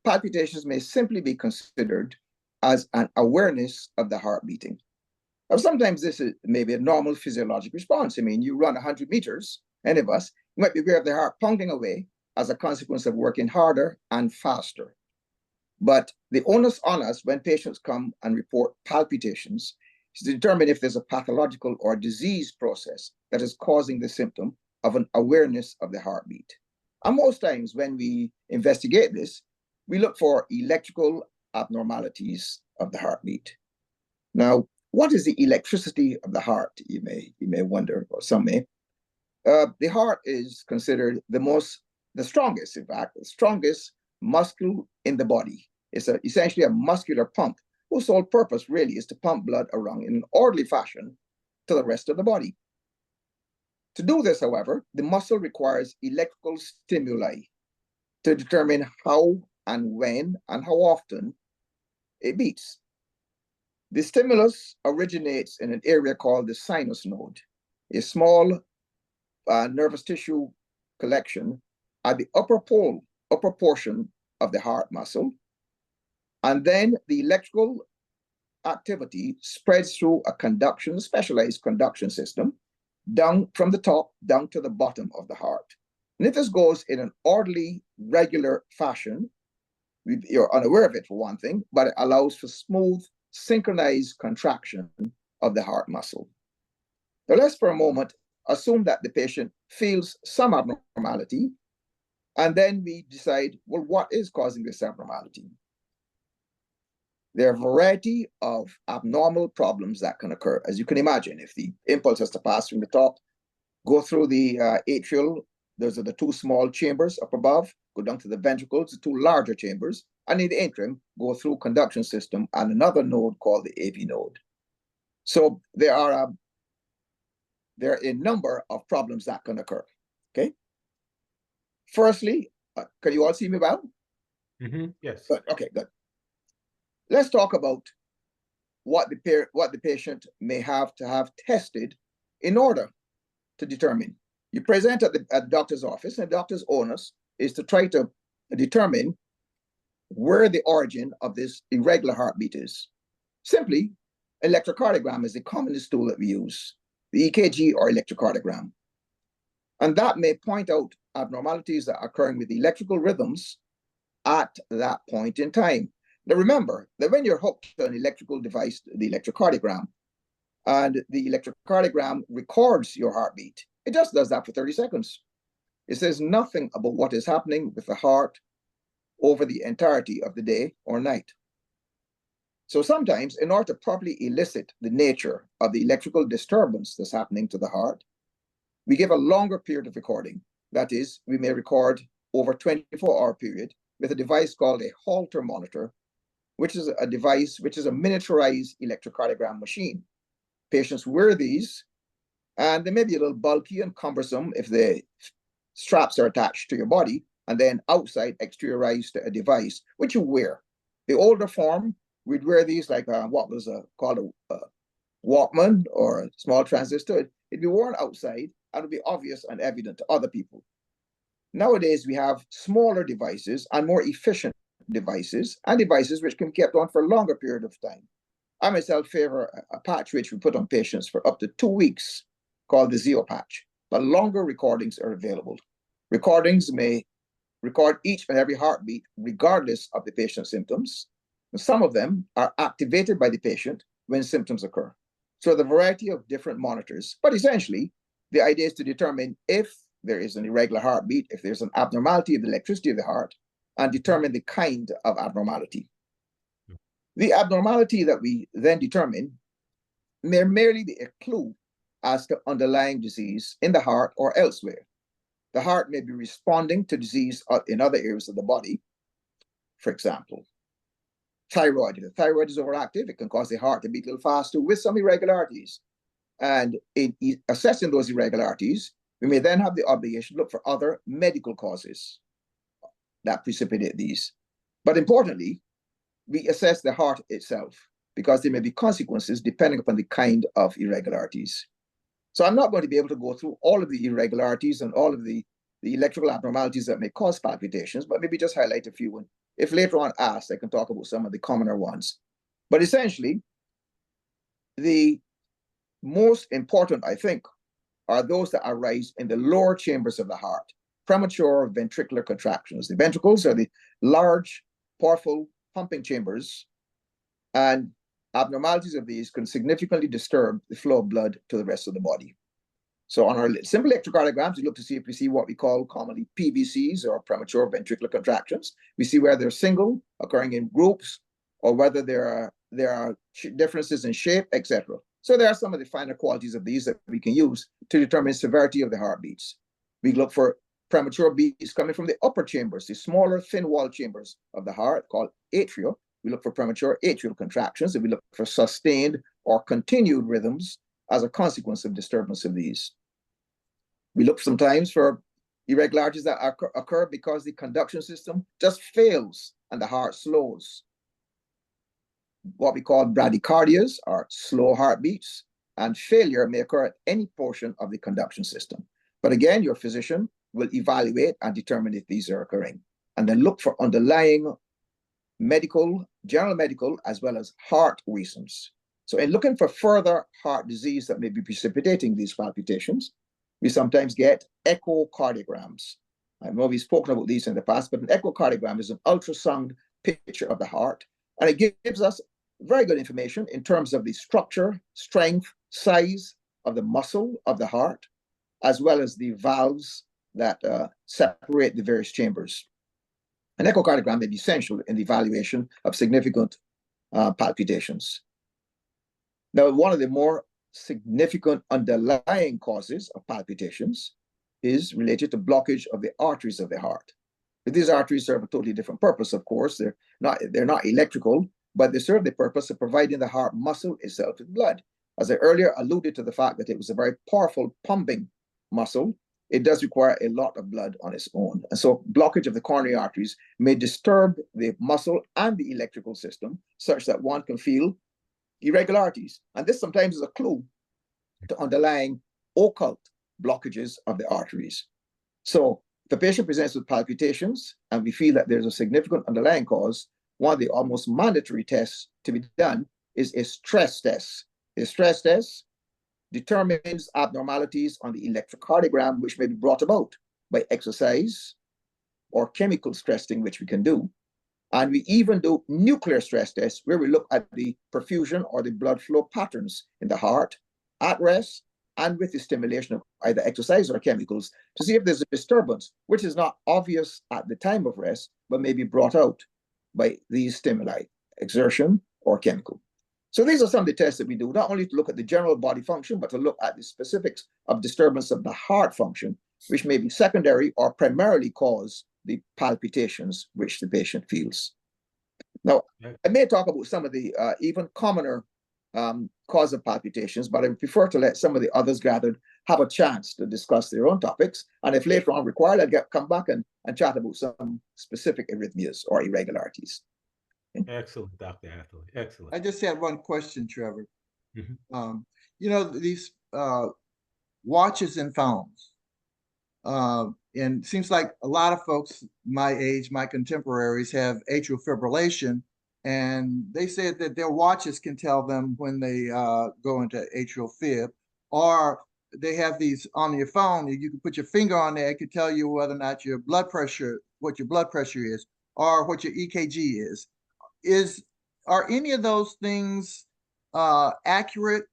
Palpitations may simply be considered as an awareness of the heart beating. Or sometimes this is maybe a normal physiologic response. I mean, you run 100 meters, any of us, you might be aware of the heart pounding away as a consequence of working harder and faster. But the onus on us when patients come and report palpitations is to determine if there's a pathological or disease process that is causing the symptom of an awareness of the heartbeat. And most times when we investigate this, we look for electrical abnormalities of the heartbeat. Now, what is the electricity of the heart? You may wonder, or some may. The heart is considered the strongest, in fact, the strongest muscle in the body. It's essentially a muscular pump whose sole purpose really is to pump blood around in an orderly fashion to the rest of the body. To do this, however, the muscle requires electrical stimuli to determine how and when and how often it beats. The stimulus originates in an area called the sinus node, a small nervous tissue collection at the upper portion of the heart muscle. And then the electrical activity spreads through a specialized conduction system, down from the top down to the bottom of the heart. And if this goes in an orderly, regular fashion, you're unaware of it for one thing, but it allows for smooth, synchronized contraction of the heart muscle. Now let's for a moment assume that the patient feels some abnormality, and then we decide, well, what is causing this abnormality? There are a variety of abnormal problems that can occur. As you can imagine, if the impulse has to pass from the top, go through the atrial, those are the two small chambers up above, go down to the ventricles, the two larger chambers, and in the interim, go through conduction system and another node called the AV node. So there are a number of problems that can occur, okay? Firstly, can you all see me well? Yes. Good, okay, good. Let's talk about what the patient may have to have tested in order to determine. You present at the doctor's office, and the doctor's onus is to try to determine where the origin of this irregular heartbeat is. Simply, electrocardiogram is the commonest tool that we use, the EKG or electrocardiogram. And that may point out abnormalities that are occurring with the electrical rhythms at that point in time. Now remember that when you're hooked to an electrical device, the electrocardiogram, and the electrocardiogram records your heartbeat, it just does that for 30 seconds. It says nothing about what is happening with the heart over the entirety of the day or night. So sometimes, in order to properly elicit the nature of the electrical disturbance that's happening to the heart, we give a longer period of recording. That is, we may record over a 24-hour period with a device called a Holter monitor, which is a device which is a miniaturized electrocardiogram machine. Patients wear these, and they may be a little bulky and cumbersome if the straps are attached to your body and then outside exteriorized to a device, which you wear. The older form, we'd wear these like what was called a Walkman or a small transistor. It'd be worn outside and it'd be obvious and evident to other people. Nowadays, we have smaller devices and more efficient devices, and devices which can be kept on for a longer period of time. I myself favor a patch which we put on patients for up to 2 weeks called the Zeo patch, but longer recordings are available. Recordings may record each and every heartbeat regardless of the patient's symptoms. And some of them are activated by the patient when symptoms occur. So the variety of different monitors, but essentially the idea is to determine if there is an irregular heartbeat, if there's an abnormality of the electricity of the heart, and determine the kind of abnormality. The abnormality that we then determine may merely be a clue as to underlying disease in the heart or elsewhere. The heart may be responding to disease in other areas of the body. For example, thyroid. If the thyroid is overactive, it can cause the heart to beat a little faster with some irregularities. And in assessing those irregularities, we may then have the obligation to look for other medical causes that precipitate these. But importantly, we assess the heart itself because there may be consequences depending upon the kind of irregularities. So I'm not going to be able to go through all of the irregularities and all of the electrical abnormalities that may cause palpitations, but maybe just highlight a few. And if later on asked, I can talk about some of the commoner ones. But essentially, the most important, I think, are those that arise in the lower chambers of the heart, premature ventricular contractions. The ventricles are the large, powerful pumping chambers, and abnormalities of these can significantly disturb the flow of blood to the rest of the body. So on our simple electrocardiograms, we look to see if we see what we call commonly PVCs or premature ventricular contractions. We see whether they're single, occurring in groups, or whether there are differences in shape, etc. So there are some of the finer qualities of these that we can use to determine severity of the heartbeats. We look for premature beats coming from the upper chambers, the smaller thin wall chambers of the heart called atria. We look for premature atrial contractions, and we look for sustained or continued rhythms as a consequence of disturbance of these. We look sometimes for irregularities that occur because the conduction system just fails and the heart slows. What we call bradycardias are slow heartbeats, and failure may occur at any portion of the conduction system. But again, your physician will evaluate and determine if these are occurring, and then look for underlying medical, general medical, as well as heart reasons. So in looking for further heart disease that may be precipitating these palpitations, we sometimes get echocardiograms. I know we've spoken about these in the past, but an echocardiogram is an ultrasound picture of the heart, and it gives us very good information in terms of the structure, strength, size of the muscle of the heart, as well as the valves that separate the various chambers. An echocardiogram may be essential in the evaluation of significant palpitations. Now, one of the more significant underlying causes of palpitations is related to blockage of the arteries of the heart. But these arteries serve a totally different purpose, of course. They're not electrical, but they serve the purpose of providing the heart muscle itself with blood. As I earlier alluded to the fact that it was a very powerful pumping muscle, it does require a lot of blood on its own. And so blockage of the coronary arteries may disturb the muscle and the electrical system such that one can feel irregularities. And this sometimes is a clue to underlying occult blockages of the arteries. So if the patient presents with palpitations and we feel that there's a significant underlying cause, one of the almost mandatory tests to be done is a stress test. A stress test determines abnormalities on the electrocardiogram, which may be brought about by exercise or chemical stressing, which we can do. And we even do nuclear stress tests where we look at the perfusion or the blood flow patterns in the heart at rest and with the stimulation of either exercise or chemicals to see if there's a disturbance, which is not obvious at the time of rest, but may be brought out by these stimuli, exertion or chemical. So these are some of the tests that we do, not only to look at the general body function, but to look at the specifics of disturbance of the heart function, which may be secondary or primarily cause the palpitations which the patient feels. Now, I may talk about some of the even commoner cause of palpitations, but I would prefer to let some of the others gathered have a chance to discuss their own topics. And if later on required, I'll come back and chat about some specific arrhythmias or irregularities. Excellent, Dr. Atherley. Excellent. I just had one question, Trevor. Mm-hmm. You know, these watches and phones, and it seems like a lot of folks my age, my contemporaries, have atrial fibrillation, and they said that their watches can tell them when they go into atrial fib, or they have these on your phone. You can put your finger on there; it could tell you whether or not your blood pressure, what your blood pressure is, or what your EKG is. Are any of those things accurate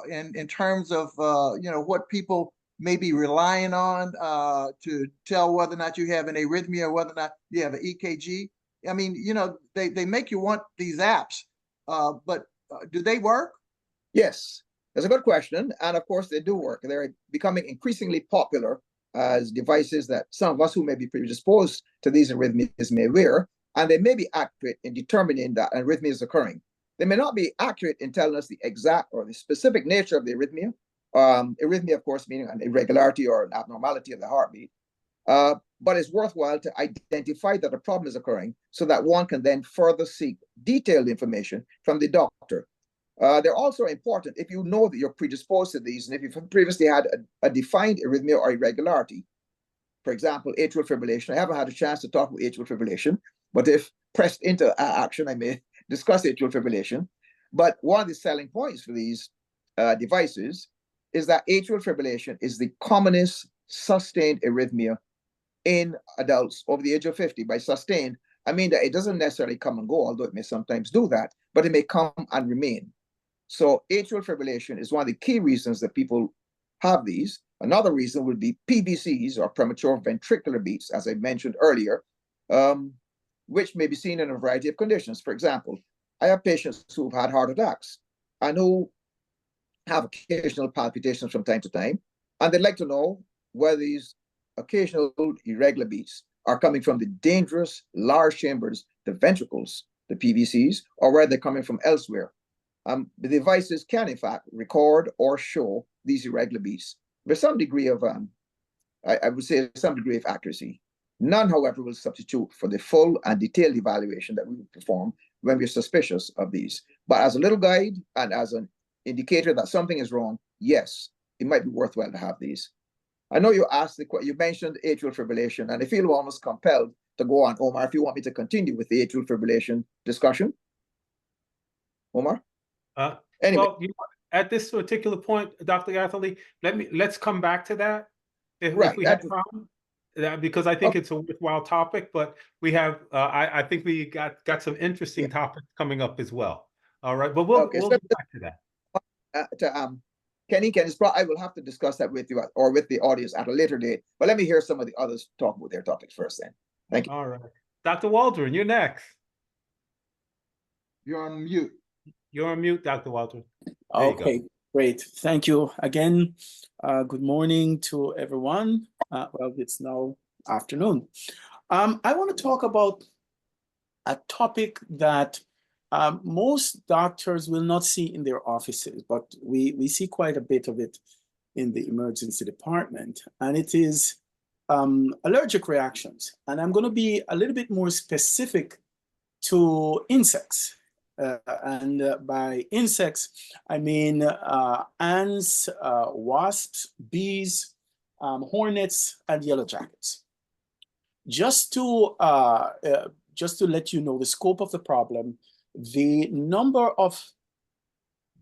in terms of you know, what people may be relying on to tell whether or not you have an arrhythmia or whether or not you have an EKG? I mean, you know, they make you want these apps, but do they work? Yes, that's a good question. And of course, they do work. They're becoming increasingly popular as devices that some of us who may be predisposed to these arrhythmias may wear. And they may be accurate in determining that an arrhythmia is occurring. They may not be accurate in telling us the exact or the specific nature of the arrhythmia. Arrhythmia, of course, meaning an irregularity or an abnormality of the heartbeat. But it's worthwhile to identify that a problem is occurring so that one can then further seek detailed information from the doctor. They're also important if you know that you're predisposed to these and if you've previously had a defined arrhythmia or irregularity. For example, atrial fibrillation. I haven't had a chance to talk about atrial fibrillation, but if pressed into action, I may discuss atrial fibrillation. But one of the selling points for these devices is that atrial fibrillation is the commonest sustained arrhythmia in adults over the age of 50. By sustained, I mean that it doesn't necessarily come and go, although it may sometimes do that, but it may come and remain. So atrial fibrillation is one of the key reasons that people have these. Another reason would be PVCs, or premature ventricular beats, as I mentioned earlier, which may be seen in a variety of conditions. For example, I have patients who've had heart attacks and who have occasional palpitations from time to time, and they'd like to know whether these occasional irregular beats are coming from the dangerous large chambers, the ventricles, the PVCs, or where they're coming from elsewhere. The devices can, in fact, record or show these irregular beats with some degree of, I would say, some degree of accuracy. None, however, will substitute for the full and detailed evaluation that we would perform when we're suspicious of these. But as a little guide and as an indicator that something is wrong, yes, it might be worthwhile to have these. I know you asked you mentioned atrial fibrillation, and I feel almost compelled to go on, Omar, if you want me to continue with the atrial fibrillation discussion. Omar? Anyway. Well, at this particular point, Dr. Atherley, let's come back to that if we have time, because I think it's a worthwhile topic. But we have, I think we got some interesting topics coming up as well. All right, but we'll get back to that. Kenny, I will have to discuss that with you or with the audience at a later date. But let me hear some of the others talk about their topics first. Then, thank you. All right, Dr. Waldron, you're next. You're on mute. You're on mute, Dr. Walter. There you go. Okay, great. Thank you again. Good morning to everyone. Well, it's now afternoon. I want to talk about a topic that most doctors will not see in their offices, but we see quite a bit of it in the emergency department, and it is allergic reactions. And I'm going to be a little bit more specific to insects. By insects, I mean ants, wasps, bees, hornets, and yellow jackets. Just to let you know the scope of the problem, the number of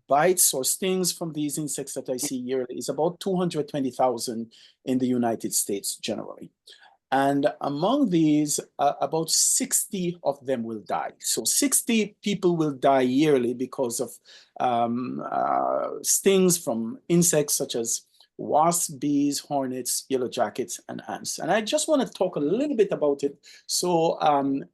bites or stings from these insects that I see yearly is about 220,000 in the United States generally. And among these, about 60 of them will die. So 60 people will die yearly because of stings from insects such as wasps, bees, hornets, yellow jackets, and ants. And I just want to talk a little bit about it. So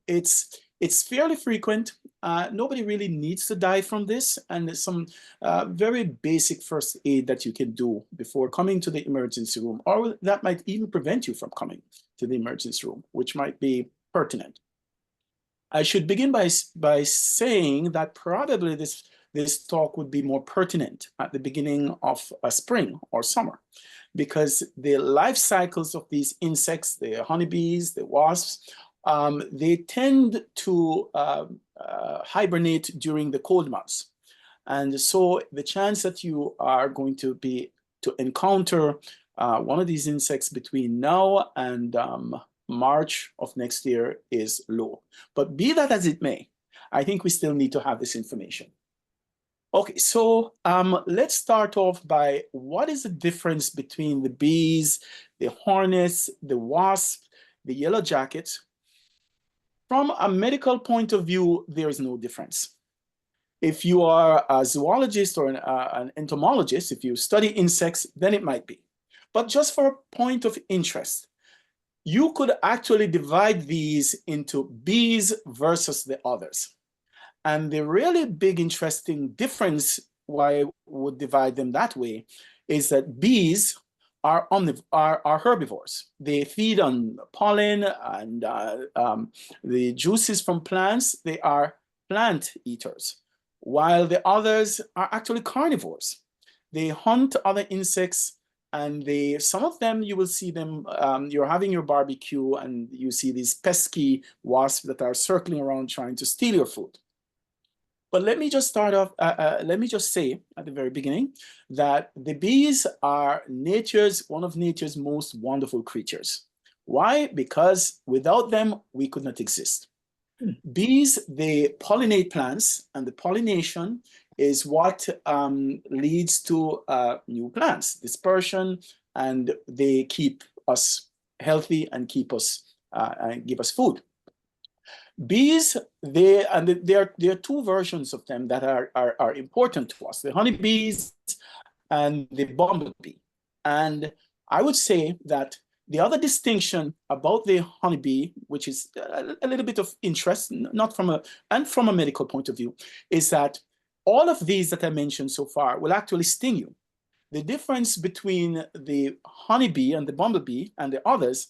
it's fairly frequent. Nobody really needs to die from this. And there's some very basic first aid that you can do before coming to the emergency room, or that might even prevent you from coming to the emergency room, which might be pertinent. I should begin by saying that probably this talk would be more pertinent at the beginning of a spring or summer, because the life cycles of these insects, the honeybees, the wasps, they tend to hibernate during the cold months. And so the chance that you are going to encounter one of these insects between now and March of next year is low. But be that as it may, I think we still need to have this information. Okay, so let's start off by what is the difference between the bees, the hornets, the wasp, the yellow jackets. From a medical point of view, there is no difference. If you are a zoologist or an entomologist, if you study insects, then it might be. But just for a point of interest, you could actually divide these into bees versus the others. And the really big interesting difference why I would divide them that way is that bees are herbivores. They feed on pollen and the juices from plants. They are plant eaters, while the others are actually carnivores. They hunt other insects, and some of them, you will see them, you're having your barbecue and you see these pesky wasps that are circling around trying to steal your food. But let me just start off, let me just say at the very beginning that the bees are one of nature's most wonderful creatures. Why? Because without them, we could not exist. Bees, they pollinate plants, and the pollination is what leads to new plants, dispersion, and they keep us healthy and keep us and give us food. Bees, there are two versions of them that are important to us: the honeybees and the bumblebee. And I would say that the other distinction about the honeybee, which is a little bit of interest, not from a medical point of view, is that all of these that I mentioned so far will actually sting you. The difference between the honeybee and the bumblebee and the others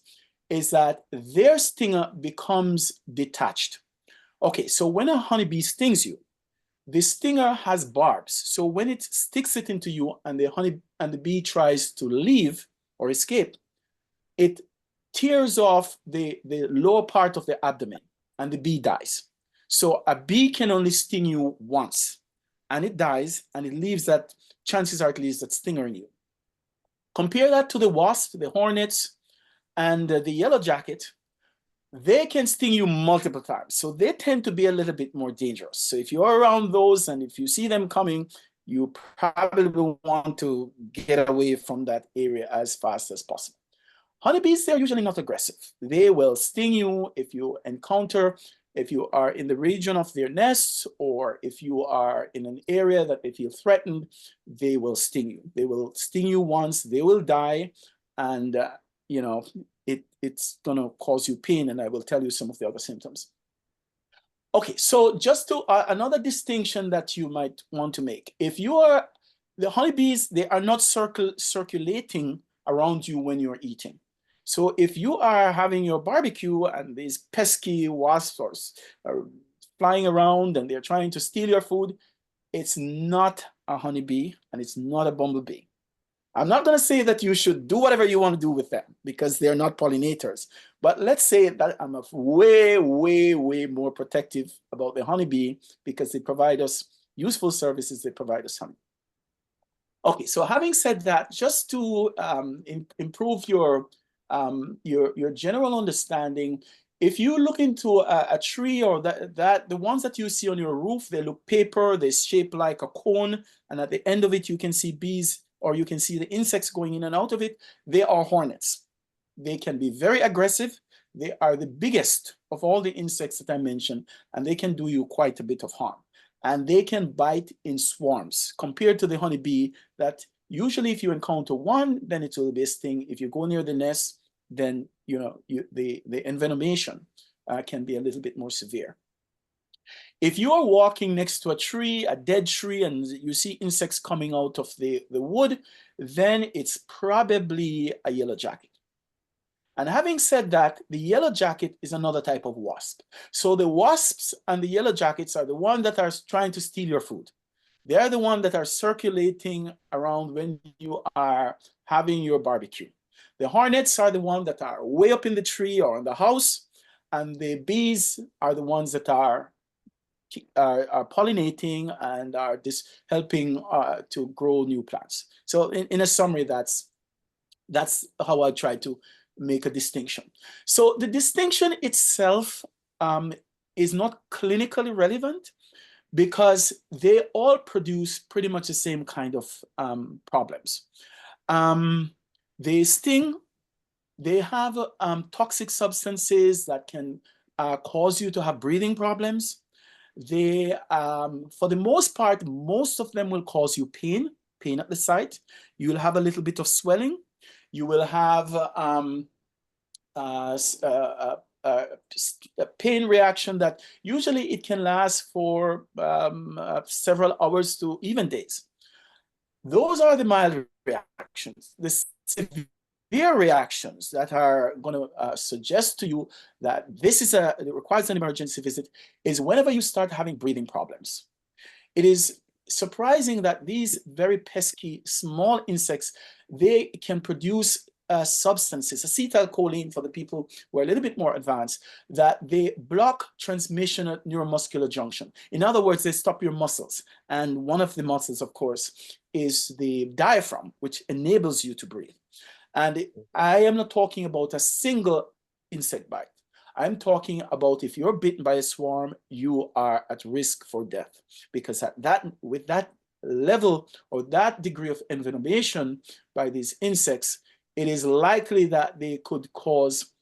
is that their stinger becomes detached. Okay, so when a honeybee stings you, the stinger has barbs. So when it sticks it into you and the bee tries to leave or escape, it tears off the lower part of the abdomen and the bee dies. So a bee can only sting you once and it dies, and it leaves that, chances are at least, that stinger in you. Compare that to the wasp, the hornets, and the yellow jacket. They can sting you multiple times. So they tend to be a little bit more dangerous. So if you're around those and if you see them coming, you probably will want to get away from that area as fast as possible. Honeybees, they're usually not aggressive. They will sting you if you are in the region of their nests, or if you are in an area that they feel threatened, they will sting you. They will sting you once, they will die, and it's gonna cause you pain, and I will tell you some of the other symptoms. Okay, so just to another distinction that you might want to make. If you are, the honeybees, they are not circulating around you when you're eating. So if you are having your barbecue and these pesky wasps are flying around and they're trying to steal your food, it's not a honeybee and it's not a bumblebee. I'm not going to say that you should do whatever you want to do with them because they're not pollinators. But let's say that I'm way, way, way more protective about the honeybee because they provide us useful services. They provide us honey. Okay, so having said that, just to improve your general understanding, if you look into a tree or the ones that you see on your roof, they look paper, they're shaped like a cone, and at the end of it, you can see bees or you can see the insects going in and out of it. They are hornets. They can be very aggressive. They are the biggest of all the insects that I mentioned, and they can do you quite a bit of harm. And they can bite in swarms compared to the honeybee that usually if you encounter one, then it will be a sting. If you go near the nest, then the envenomation can be a little bit more severe. If you are walking next to a tree, a dead tree, and you see insects coming out of the wood, then it's probably a yellow jacket. And having said that, the yellow jacket is another type of wasp. So the wasps and the yellow jackets are the ones that are trying to steal your food. They are the ones that are circulating around when you are having your barbecue. The hornets are the ones that are way up in the tree or in the house, and the bees are the ones that are pollinating and are just helping to grow new plants. So in a summary, that's how I try to make a distinction. So the distinction itself is not clinically relevant because they all produce pretty much the same kind of problems. They sting, they have toxic substances that can cause you to have breathing problems. They, for the most part, most of them will cause you pain at the site. You'll have a little bit of swelling. You will have a pain reaction that usually it can last for several hours to even days. Those are the mild reactions. The severe reactions that are going to suggest to you that it requires an emergency visit is whenever you start having breathing problems. It is surprising that these very pesky small insects, they can produce substances, acetylcholine for the people who are a little bit more advanced, that they block transmission at neuromuscular junction. In other words, they stop your muscles. And one of the muscles, of course, is the diaphragm, which enables you to breathe. And I am not talking about a single insect bite. I'm talking about if you're bitten by a swarm, you are at risk for death, because with that level or that degree of envenomation by these insects, it is likely that they could cause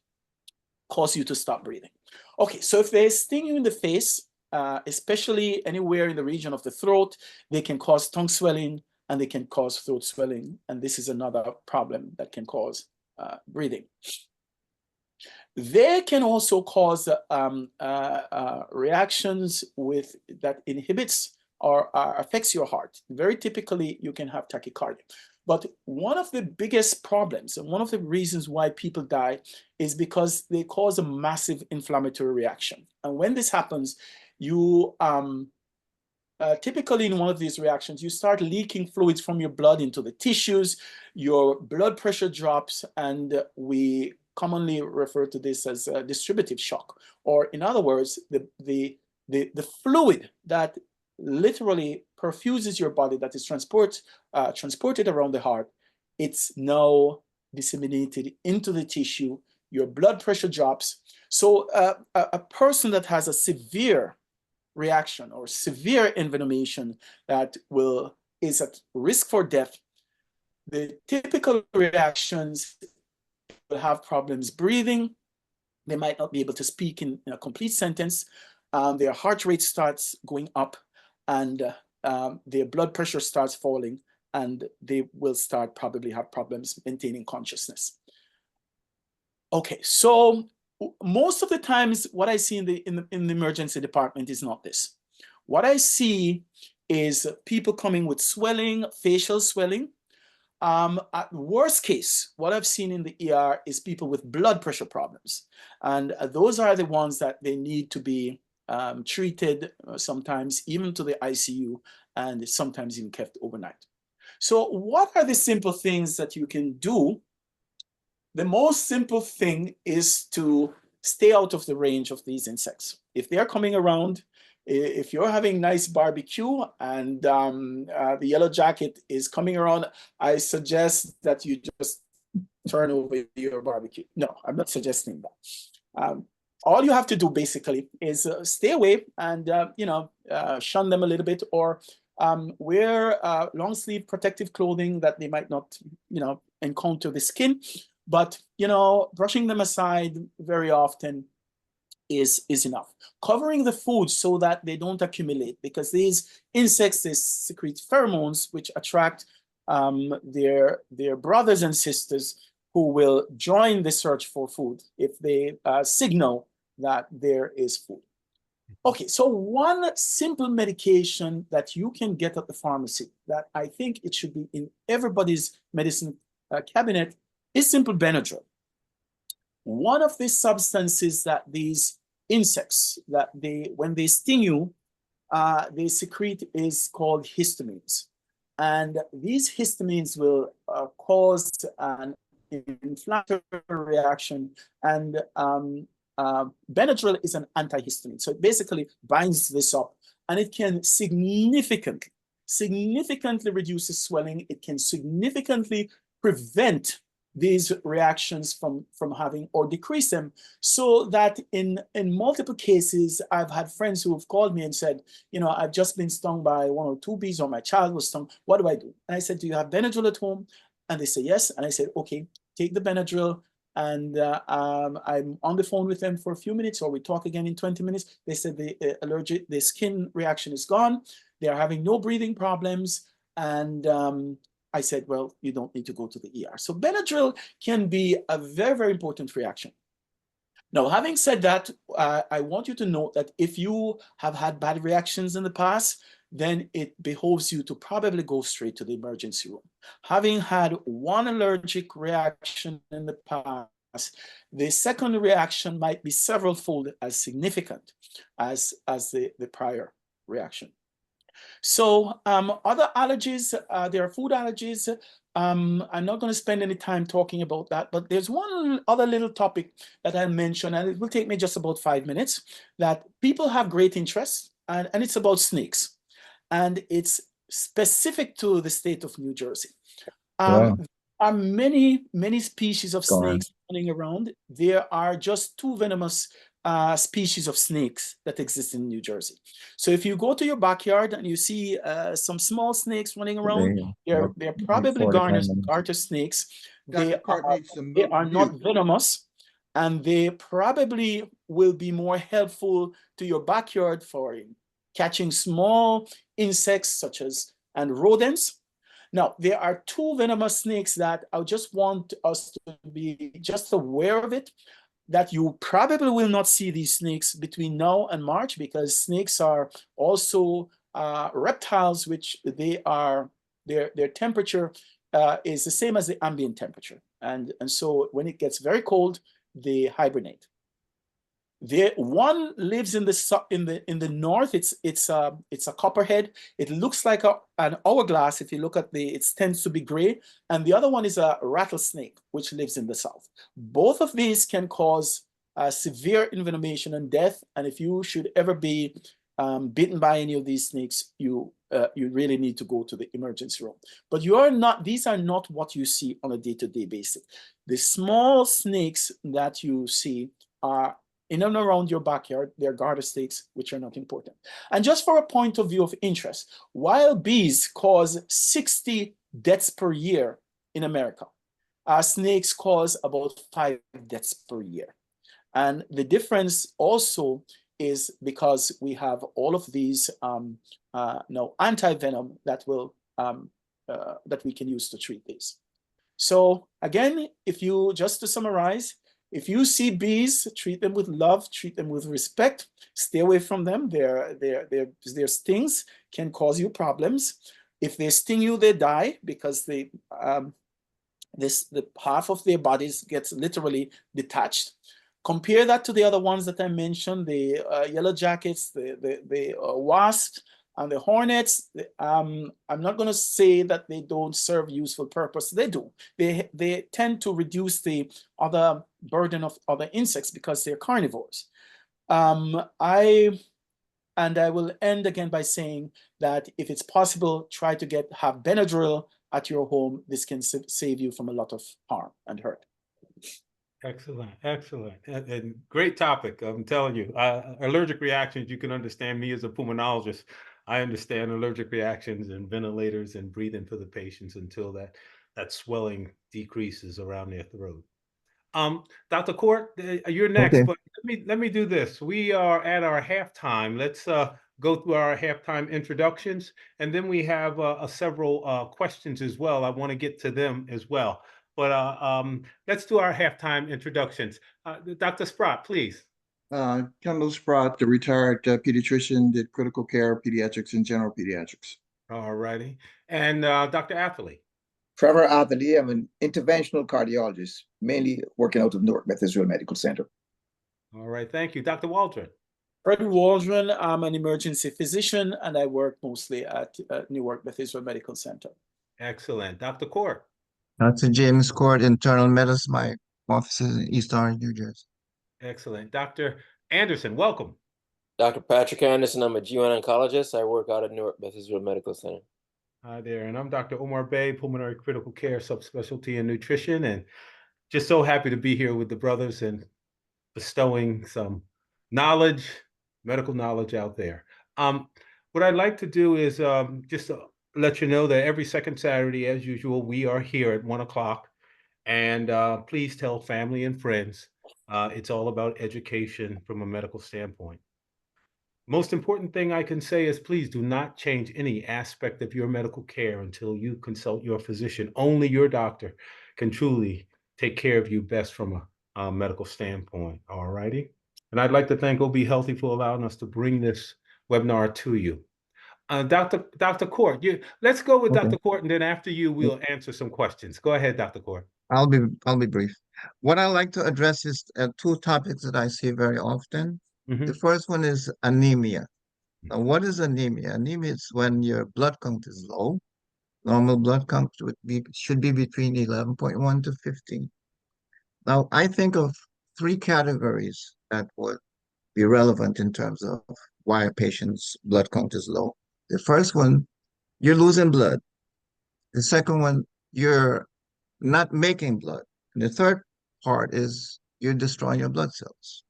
you to stop breathing. Okay, so if they sting you in the face, especially anywhere in the region of the throat, they can cause tongue swelling and they can cause throat swelling. And this is another problem that can cause breathing. They can also cause reactions that inhibits or affects your heart. Very typically, you can have tachycardia. But one of the biggest problems and one of the reasons why people die is because they cause a massive inflammatory reaction. And when this happens, you typically in one of these reactions, you start leaking fluids from your blood into the tissues, your blood pressure drops, and we commonly refer to this as a distributive shock. Or in other words, the fluid that literally perfuses your body, that is transported around the heart, it's now disseminated into the tissue, your blood pressure drops. So a person that has a severe reaction or severe envenomation that is at risk for death, the typical reactions will have problems breathing. They might not be able to speak in a complete sentence. Their heart rate starts going up, and their blood pressure starts falling, and they will probably have problems maintaining consciousness. Okay, so most of the times what I see in the emergency department is not this. What I see is people coming with swelling, facial swelling. At worst case, what I've seen in the ER is people with blood pressure problems. And those are the ones that they need to be treated, sometimes even to the ICU, and sometimes even kept overnight. So what are the simple things that you can do? The most simple thing is to stay out of the range of these insects. If they're coming around, if you're having nice barbecue and the yellow jacket is coming around, I suggest that you just turn over your barbecue. No, I'm not suggesting that. All you have to do basically is stay away and shun them a little bit, or wear long sleeve protective clothing that they might not encounter the skin. But brushing them aside very often is enough. Covering the food so that they don't accumulate, because these insects, they secrete pheromones which attract their brothers and sisters who will join the search for food if they signal that there is food. Okay, so one simple medication that you can get at the pharmacy that I think it should be in everybody's medicine cabinet is simple Benadryl. One of the substances that these insects, that when they sting you, they secrete is called histamines. And these histamines will cause an inflammatory reaction. And Benadryl is an antihistamine. So it basically binds this up, and it can significantly reduce the swelling. It can significantly prevent these reactions from having, or decrease them, so that in multiple cases, I've had friends who have called me and said, I've just been stung by 1 or 2 bees, or my child was stung. What do I do? And I said, do you have Benadryl at home? And they say yes. And I said, okay, take the Benadryl. And I'm on the phone with them for a few minutes, or we talk again in 20 minutes. They said the skin reaction is gone. They are having no breathing problems. And I said, well, you don't need to go to the ER. So Benadryl can be a very, very important reaction. Now, having said that, I want you to note that if you have had bad reactions in the past, then it behoves you to probably go straight to the emergency room. Having had one allergic reaction in the past, the second reaction might be several-fold as significant as the prior reaction. So other allergies, there are food allergies. I'm not going to spend any time talking about that, but there's one other little topic that I'll mention, and it will take me just about 5 minutes, that people have great interest, and it's about snakes. And it's specific to the state of New Jersey. There are many, many species of snakes running around. There are just 2 venomous species of snakes that exist in New Jersey. So if you go to your backyard and you see some small snakes running around, they're probably garter snakes. They are not venomous, and they probably will be more helpful to your backyard for catching small insects such as rodents. Now, there are 2 venomous snakes that I just want us to be just aware of it, that you probably will not see these snakes between now and March, because snakes are also reptiles, which their temperature is the same as the ambient temperature. And so when it gets very cold, they hibernate. One lives in the north. It's a copperhead. It looks like an hourglass. If you look at it tends to be gray. And the other one is a rattlesnake, which lives in the south. Both of these can cause severe envenomation and death. And if you should ever be bitten by any of these snakes, you really need to go to the emergency room. But these are not what you see on a day-to-day basis. The small snakes that you see are in and around your backyard. They're garter snakes, which are not important. And just for a point of view of interest, wild bees cause 60 deaths per year in America. Snakes cause about 5 deaths per year. And the difference also is because we have all of these anti-venom that we can use to treat these. So again, just to summarize, If you see bees, treat them with love, treat them with respect, stay away from them. Their stings can cause you problems. If they sting you, they die because the half of their bodies gets literally detached. Compare that to the other ones that I mentioned, the yellow jackets, the wasps, and the hornets. I'm not going to say that they don't serve useful purpose. They do. They tend to reduce the other burden of other insects because they're carnivores. I will end again by saying that if it's possible, try to have Benadryl at your home. This can save you from a lot of harm and hurt. Excellent, excellent, and great topic. I'm telling you, allergic reactions. You can understand me as a pulmonologist. I understand allergic reactions and ventilators and breathing for the patients until that swelling decreases around their throat. Dr. Court, you're next, Okay. but let me do this. We are at our halftime. Let's go through our halftime introductions, and then we have several questions as well. I want to get to them as well. But let's do our halftime introductions. Dr. Sprott, please. Kendall Sprott, the retired pediatrician, did critical care, pediatrics, and general pediatrics. All righty. And Dr. Atherley. Trevor Atherley, I'm an interventional cardiologist, mainly working out of Newark Beth Israel Medical Center. All right, thank you. Dr. Waldron. Fred Waldron, I'm an emergency physician, and I work mostly at Newark Beth Israel Medical Center. Excellent. Dr. Court. Dr. James Court, internal medicine. My office is in East Orange, New Jersey. Excellent. Dr. Anderson, welcome. Dr. Patrick Anderson, I'm a GYN oncologist. I work out at Newark Beth Israel Medical Center. Hi there, and I'm Dr. Omar Bey, pulmonary critical care subspecialty in nutrition, and just so happy to be here with the brothers and bestowing some knowledge, medical knowledge out there. What I'd like to do is just let you know that every second Saturday, as usual, we are here at 1 o'clock, and please tell family and friends. It's all about education from a medical standpoint. Most important thing I can say is please do not change any aspect of your medical care until you consult your physician. Only your doctor can truly take care of you best from a medical standpoint. All righty. And I'd like to thank OBHealthy for allowing us to bring this webinar to you. Dr. Court, let's go with Okay. Dr. Court, and then after you, we'll answer some questions. Go ahead, Dr. Court. I'll be brief. What I like to address is two topics that I see very often. The first one is anemia. Now, what is anemia? Anemia is when your blood count is low. Normal blood count should be between 11.1 to 15. Now, I think of three categories that would be relevant in terms of why a patient's blood count is low. The first one, you're losing blood. The second one, you're not making blood. And the third part is you're destroying your blood cells.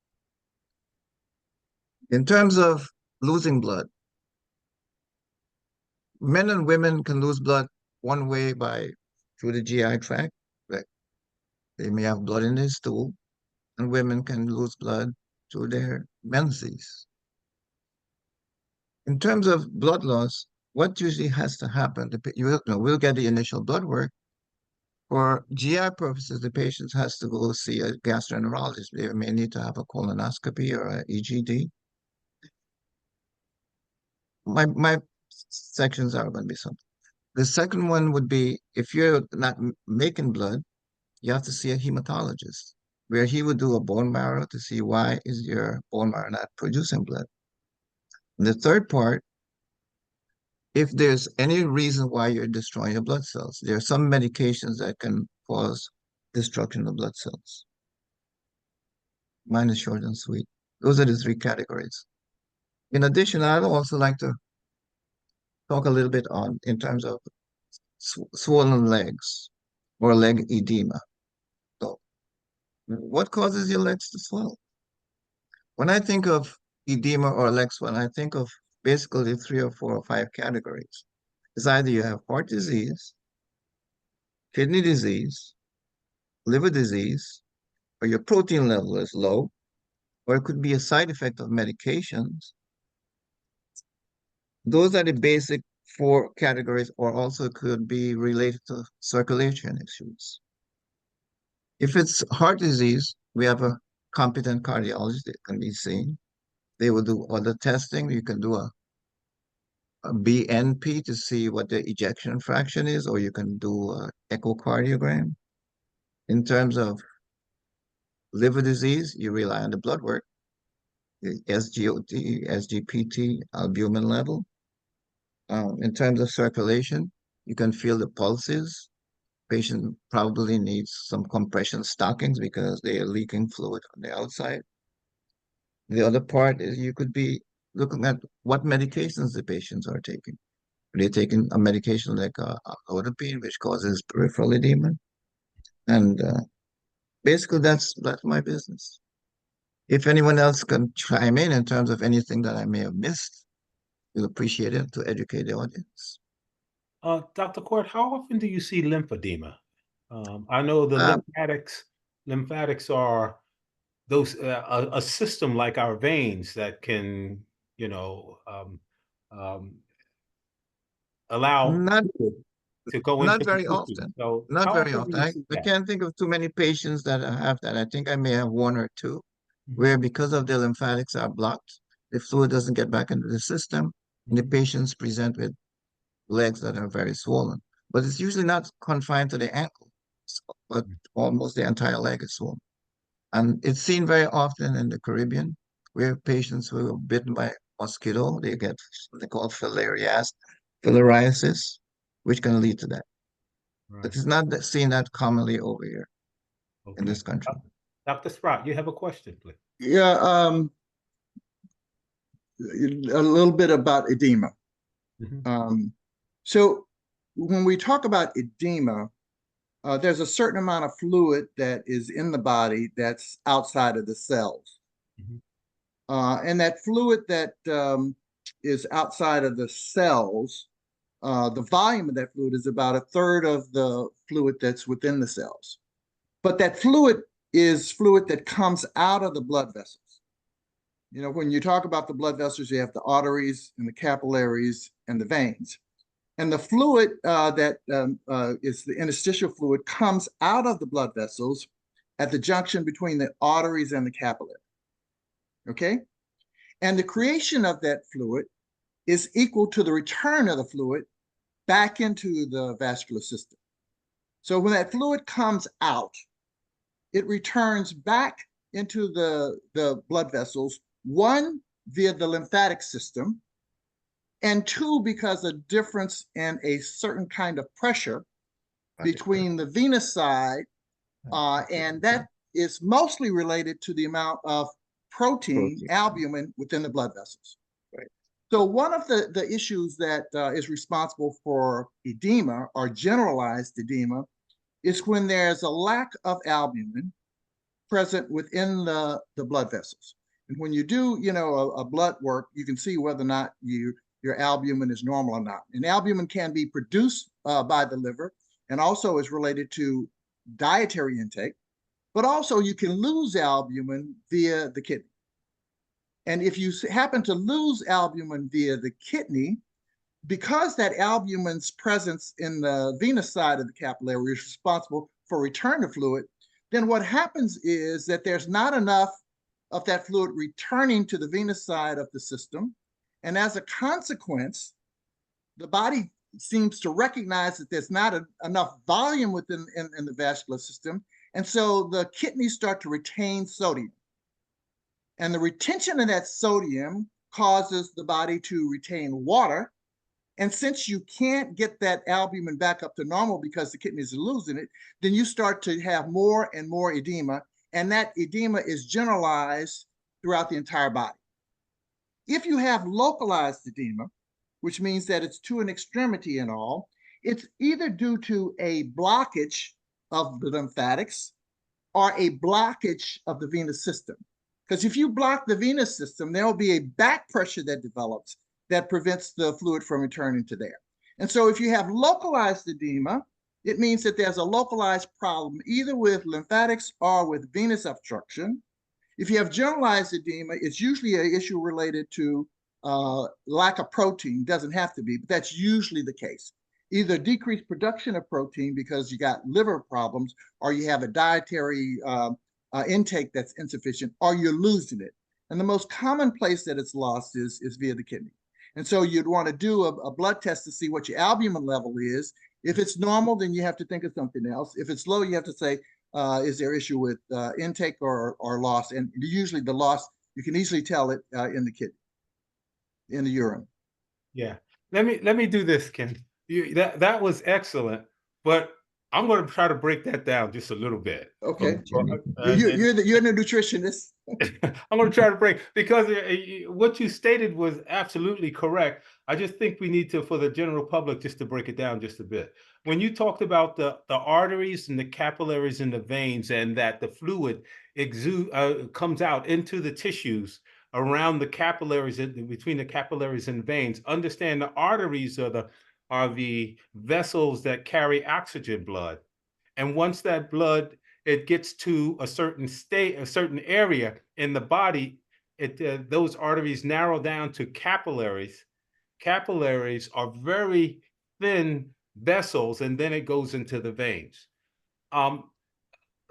In terms of losing blood, men and women can lose blood one way through the GI tract. Like they may have blood in their stool, and women can lose blood through their menses. In terms of blood loss, what usually has to happen, we'll get the initial blood work. For GI purposes, the patient has to go see a gastroenterologist. They may need to have a colonoscopy or an EGD. My sections are going to be something. The second one would be if you're not making blood, you have to see a hematologist, where he would do a bone marrow to see why is your bone marrow not producing blood. And the third part, if there's any reason why you're destroying your blood cells, there are some medications that can cause destruction of blood cells. Mine is short and sweet. Those are the three categories. In addition, I'd also like to talk a little bit in terms of swollen legs or leg edema. So, what causes your legs to swell? When I think of edema or leg swelling, I think of basically 3 or 4 or 5 categories. It's either you have heart disease, kidney disease, liver disease, or your protein level is low, or it could be a side effect of medications. Those are the basic 4 categories, or also could be related to circulation issues. If it's heart disease, We have a competent cardiologist that can be seen. They will do other testing. You can do a BNP to see what the ejection fraction is, or you can do an echocardiogram. In terms of liver disease, you rely on the blood work, the SGOT, SGPT, albumin level. In terms of circulation, you can feel the pulses. Patient probably needs some compression stockings because they are leaking fluid on the outside. The other part is you could be looking at what medications the patients are taking. Are they taking a medication like amlodipine, which causes peripheral edema? And basically, that's my business. If anyone else can chime in terms of anything that I may have missed, we'll appreciate it to educate the audience. Dr. Court, how often do you see lymphedema? I know the Um, lymphatics are those a system like our veins that can, you know, allow not fluid to go not into the very tissue. often. So Not how very often do often. you I, see I that? can't think of too many patients that have that. I think I may have one or two Mhm, where because of their lymphatics are blocked, the fluid doesn't get back into the system, and the mhm. patients present with legs that are very swollen. But it's usually not confined to the ankle, but almost the entire leg is swollen. And it's seen very often in the Caribbean, where patients who are bitten by mosquito, they get what they call filariasis, which can lead to that. But Right. it's not seen that commonly over here in Okay. this country. Dr. Sprott, you have a question, please. Yeah, a little bit about edema. Mhm, So when we talk about edema, there's a certain amount of fluid that is in the body that's outside of the cells. mhm, And that fluid that is outside of the cells, the volume of that fluid is about a third of the fluid that's within the cells. But that fluid is fluid that comes out of the blood vessels. You know, when you talk about the blood vessels, you have the arteries and the capillaries and the veins. And the fluid that is the interstitial fluid comes out of the blood vessels at the junction between the arteries and the capillary. Okay? And the creation of that fluid is equal to the return of the fluid back into the vascular system. So when that fluid comes out, it returns back into the blood vessels, one, via the lymphatic system, and two, because of difference in a certain kind of pressure between the venous side, and that is mostly related to the amount of protein, albumin, within the blood vessels. Right. So one of the issues that is responsible for edema or generalized edema is when there's a lack of albumin present within the blood vessels. And when you do, you know, a blood work, you can see whether or not your albumin is normal or not. And albumin can be produced by the liver and also is related to dietary intake, but also you can lose albumin via the kidney. And if you happen to lose albumin via the kidney, because that albumin's presence in the venous side of the capillary is responsible for return of fluid, then what happens is that there's not enough of that fluid returning to the venous side of the system. And as a consequence, the body seems to recognize that there's not enough volume within in the vascular system. And so the kidneys start to retain sodium. And the retention of that sodium causes the body to retain water. And since you can't get that albumin back up to normal because the kidneys are losing it, then you start to have more and more edema. And that edema is generalized throughout the entire body. If you have localized edema, which means that it's to an extremity and all, it's either due to a blockage of the lymphatics or a blockage of the venous system. Because if you block the venous system, there will be a back pressure that develops that prevents the fluid from returning to there. And so if you have localized edema, it means that there's a localized problem either with lymphatics or with venous obstruction. If you have generalized edema, it's usually an issue related to lack of protein. Doesn't have to be, but that's usually the case. Either decreased production of protein because you got liver problems, or you have a dietary intake that's insufficient, or you're losing it. And the most common place that it's lost is via the kidney. And so you'd want to do a blood test to see what your albumin level is. If it's normal, then you have to think of something else. If it's low, you have to say, is there issue with intake or loss? And usually the loss, you can easily tell it in the kidney, in the urine. Yeah. Let me do this, Ken. That was excellent, but I'm going to try to break that down just a little bit. Okay. You're the nutritionist. I'm going to try to break, because what you stated was absolutely correct. I just think we need to, for the general public, just to break it down just a bit. When you talked about the arteries and the capillaries and the veins, and that the fluid comes out into the tissues around the capillaries, between the capillaries and veins, understand the arteries are the vessels that carry oxygen blood. And once that blood, it gets to a certain state, a certain area in the body, those arteries narrow down to capillaries. Capillaries are very thin vessels, and then it goes into the veins.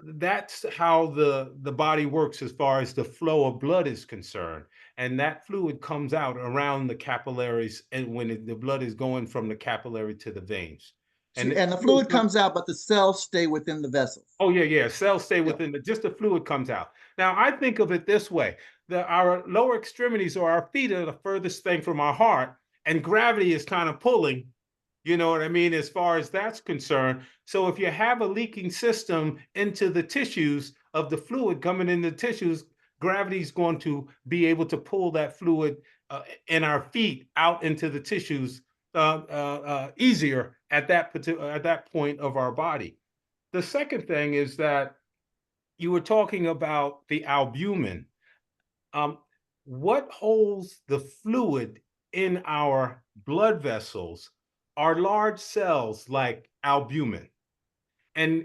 That's how the body works as far as the flow of blood is concerned. And that fluid comes out around the capillaries, and when the blood is going from the capillary to the veins. And the fluid comes out, but the cells stay within the vessels. Oh, yeah. Cells stay within just the fluid comes out. Now, I think of it this way. Our lower extremities, or our feet, are the furthest thing from our heart, and gravity is kind of pulling, you know what I mean, as far as that's concerned. So if you have a leaking system into the tissues of the fluid coming in the tissues, gravity is going to be able to pull that fluid in our feet out into the tissues easier at that point of our body. The second thing is that you were talking about the albumin. What holds the fluid in our blood vessels are large cells like albumin. And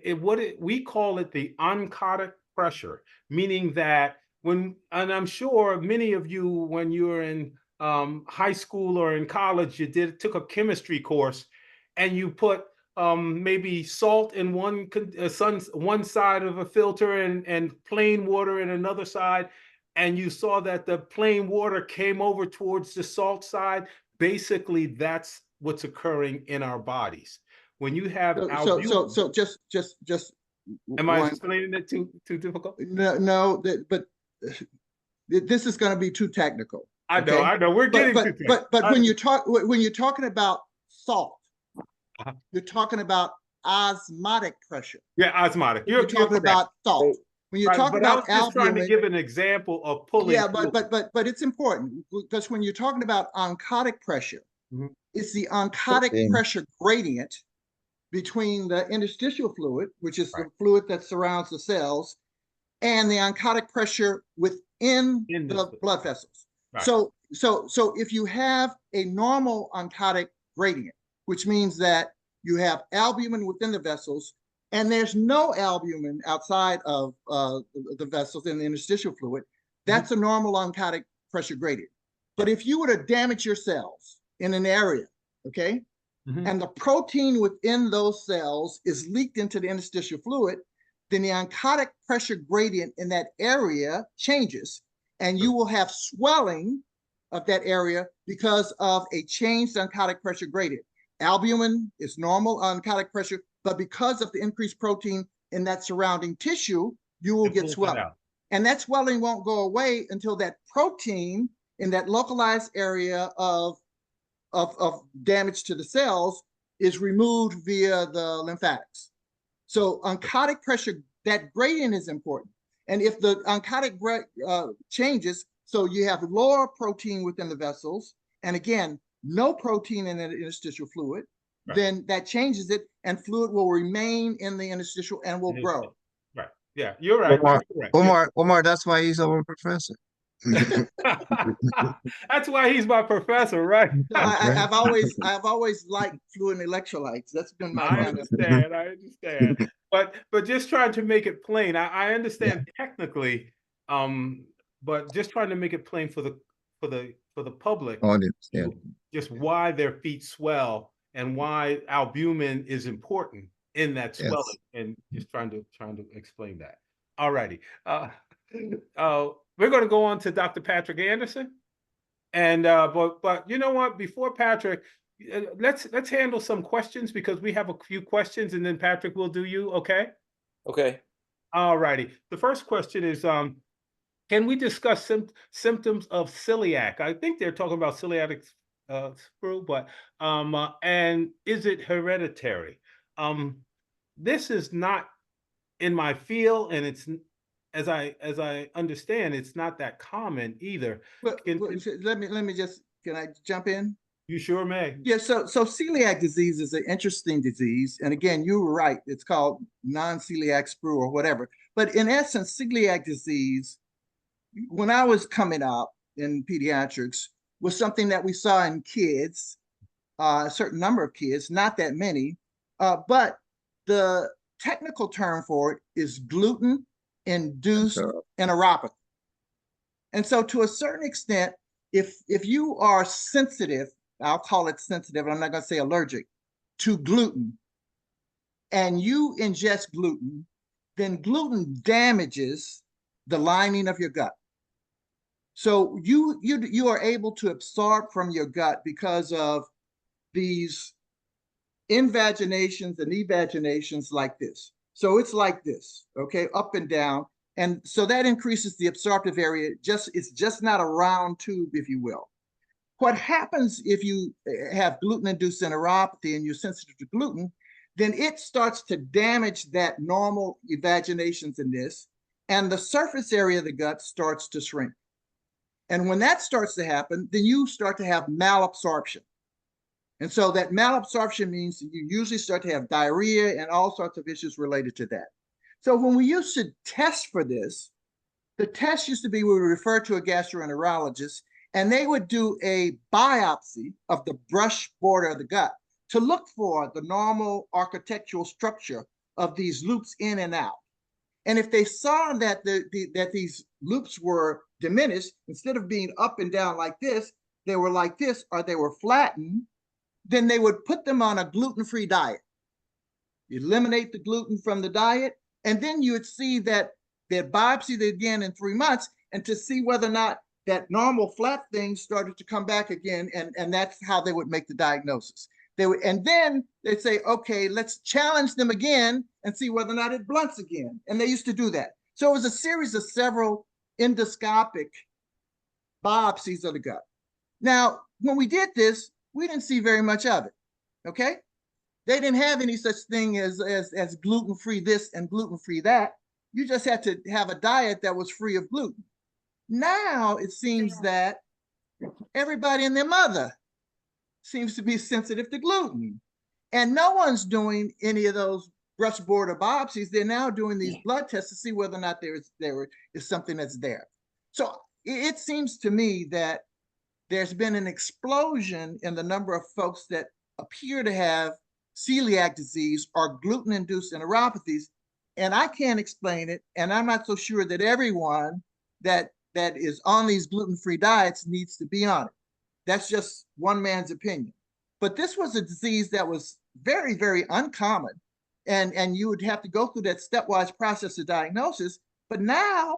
we call it the oncotic pressure, meaning that and I'm sure many of you, when you were in high school or in college, you took a chemistry course, and you put maybe salt in one side of a filter, and plain water in another side, and you saw that the plain water came over towards the salt side. Basically, that's what's occurring in our bodies. When you have albumin, so just am I explaining it too difficult? No, but this is going to be too technical. I know. We're getting to that. But when you're talking about salt, you're talking about osmotic pressure. Yeah, osmotic. You're talking about salt. When you're talking about albumin, trying to give an example of pulling. Yeah, but it's important, because when you're talking about oncotic pressure, it's the oncotic pressure gradient between the interstitial fluid, which is the fluid that surrounds the cells, and the oncotic pressure within the blood vessels. Right. So if you have a normal oncotic gradient, which means that you have albumin within the vessels, and there's no albumin outside of the vessels in the interstitial fluid, that's a normal oncotic pressure gradient. But if you were to damage your cells in an area, okay, and the protein within those cells is leaked into the interstitial fluid, then the oncotic pressure gradient in that area changes, and you will have swelling of that area because of a changed oncotic pressure gradient. Albumin is normal oncotic pressure, but because of the increased protein in that surrounding tissue, you will get swelling. And that swelling won't go away until that protein in that localized area of damage to the cells is removed via the lymphatics. So oncotic pressure, that gradient is important. And if the oncotic changes, so you have lower protein within the vessels, and again, no protein in the interstitial fluid, then that changes it, and fluid will remain in the interstitial and will grow. Right. Yeah, you're right. Omar, that's why he's our professor. That's why he's my professor, right? So I've always liked fluid and electrolytes. That's been my I understand. But just trying to make it plain. I understand technically, but just trying to make it plain for the public audience, just why their feet swell and why albumin is important in that swelling, and just trying to explain that. All righty. We're going to go on to Dr. Patrick Anderson. And but you know what? Before Patrick, let's handle some questions because we have a few questions, and then Patrick will do you. Okay. Okay. All righty. The first question is, can we discuss symptoms of celiac? I think they're talking about celiac sprue, but and is it hereditary? Um, this is not in my field, and it's as I understand, it's not that common either. Well, Can, well, can let me just, can I jump in? you sure may? Yeah, so celiac disease is an interesting disease. And again, you were right. It's called non-celiac sprue or whatever. But in essence, celiac disease, when I was coming up in pediatrics, was something that we saw in kids, a certain number of kids, not that many. But the technical term for it is gluten-induced enteropathy. And so to a certain extent, if you are sensitive, I'll call it sensitive, I'm not going to say allergic, to gluten, and you ingest gluten, then gluten damages the lining of your gut. So you are able to absorb from your gut because of these invaginations and evaginations like this. So it's like this, okay, up and down. And so that increases the absorptive area. It's just not a round tube, if you will. What happens if you have gluten-induced enteropathy and you're sensitive to gluten, then it starts to damage that normal evaginations in this, and the surface area of the gut starts to shrink. And when that starts to happen, then you start to have malabsorption. And so that malabsorption means you usually start to have diarrhea and all sorts of issues related to that. So when we used to test for this, the test used to be we would refer to a gastroenterologist, and they would do a biopsy of the brush border of the gut to look for the normal architectural structure of these loops in and out. And if they saw that that these loops were diminished, instead of being up and down like this, they were like this, or they were flattened, then they would put them on a gluten-free diet. Eliminate the gluten from the diet, and then you would see that they'd biopsy it again in 3 months, and to see whether or not that normal flat thing started to come back again, and that's how they would make the diagnosis. And then they'd say, okay, let's challenge them again and see whether or not it blunts again. And they used to do that. So it was a series of several endoscopic biopsies of the gut. Now, when we did this, we didn't see very much of it, okay? They didn't have any such thing as gluten-free this and gluten-free that. You just had to have a diet that was free of gluten. Now it seems that everybody and their mother seems to be sensitive to gluten. And no one's doing any of those brush border biopsies. They're now doing these blood tests to see whether or not there is something that's there. So it seems to me that there's been an explosion in the number of folks that appear to have celiac disease or gluten-induced enteropathies, and I can't explain it, and I'm not so sure that everyone that is on these gluten-free diets needs to be on it. That's just one man's opinion. But this was a disease that was very, very uncommon, and you would have to go through that stepwise process of diagnosis. But now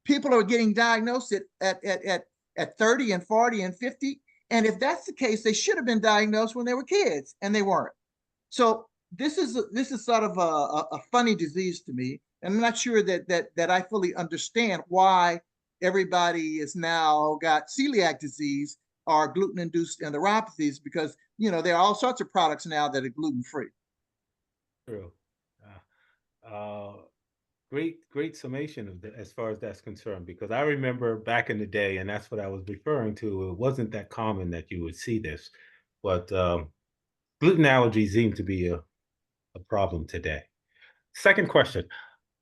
people are getting diagnosed at 30 and 40 and 50. And if that's the case, they should have been diagnosed when they were kids, and they weren't. So this is sort of a funny disease to me. And I'm not sure that I fully understand why everybody is now got celiac disease or gluten-induced enteropathies, because, you know, there are all sorts of products now that are gluten-free. True. Great summation of as far as that's concerned, because I remember back in the day, and that's what I was referring to. It wasn't that common that you would see this, but gluten allergies seem to be a problem today. Second question.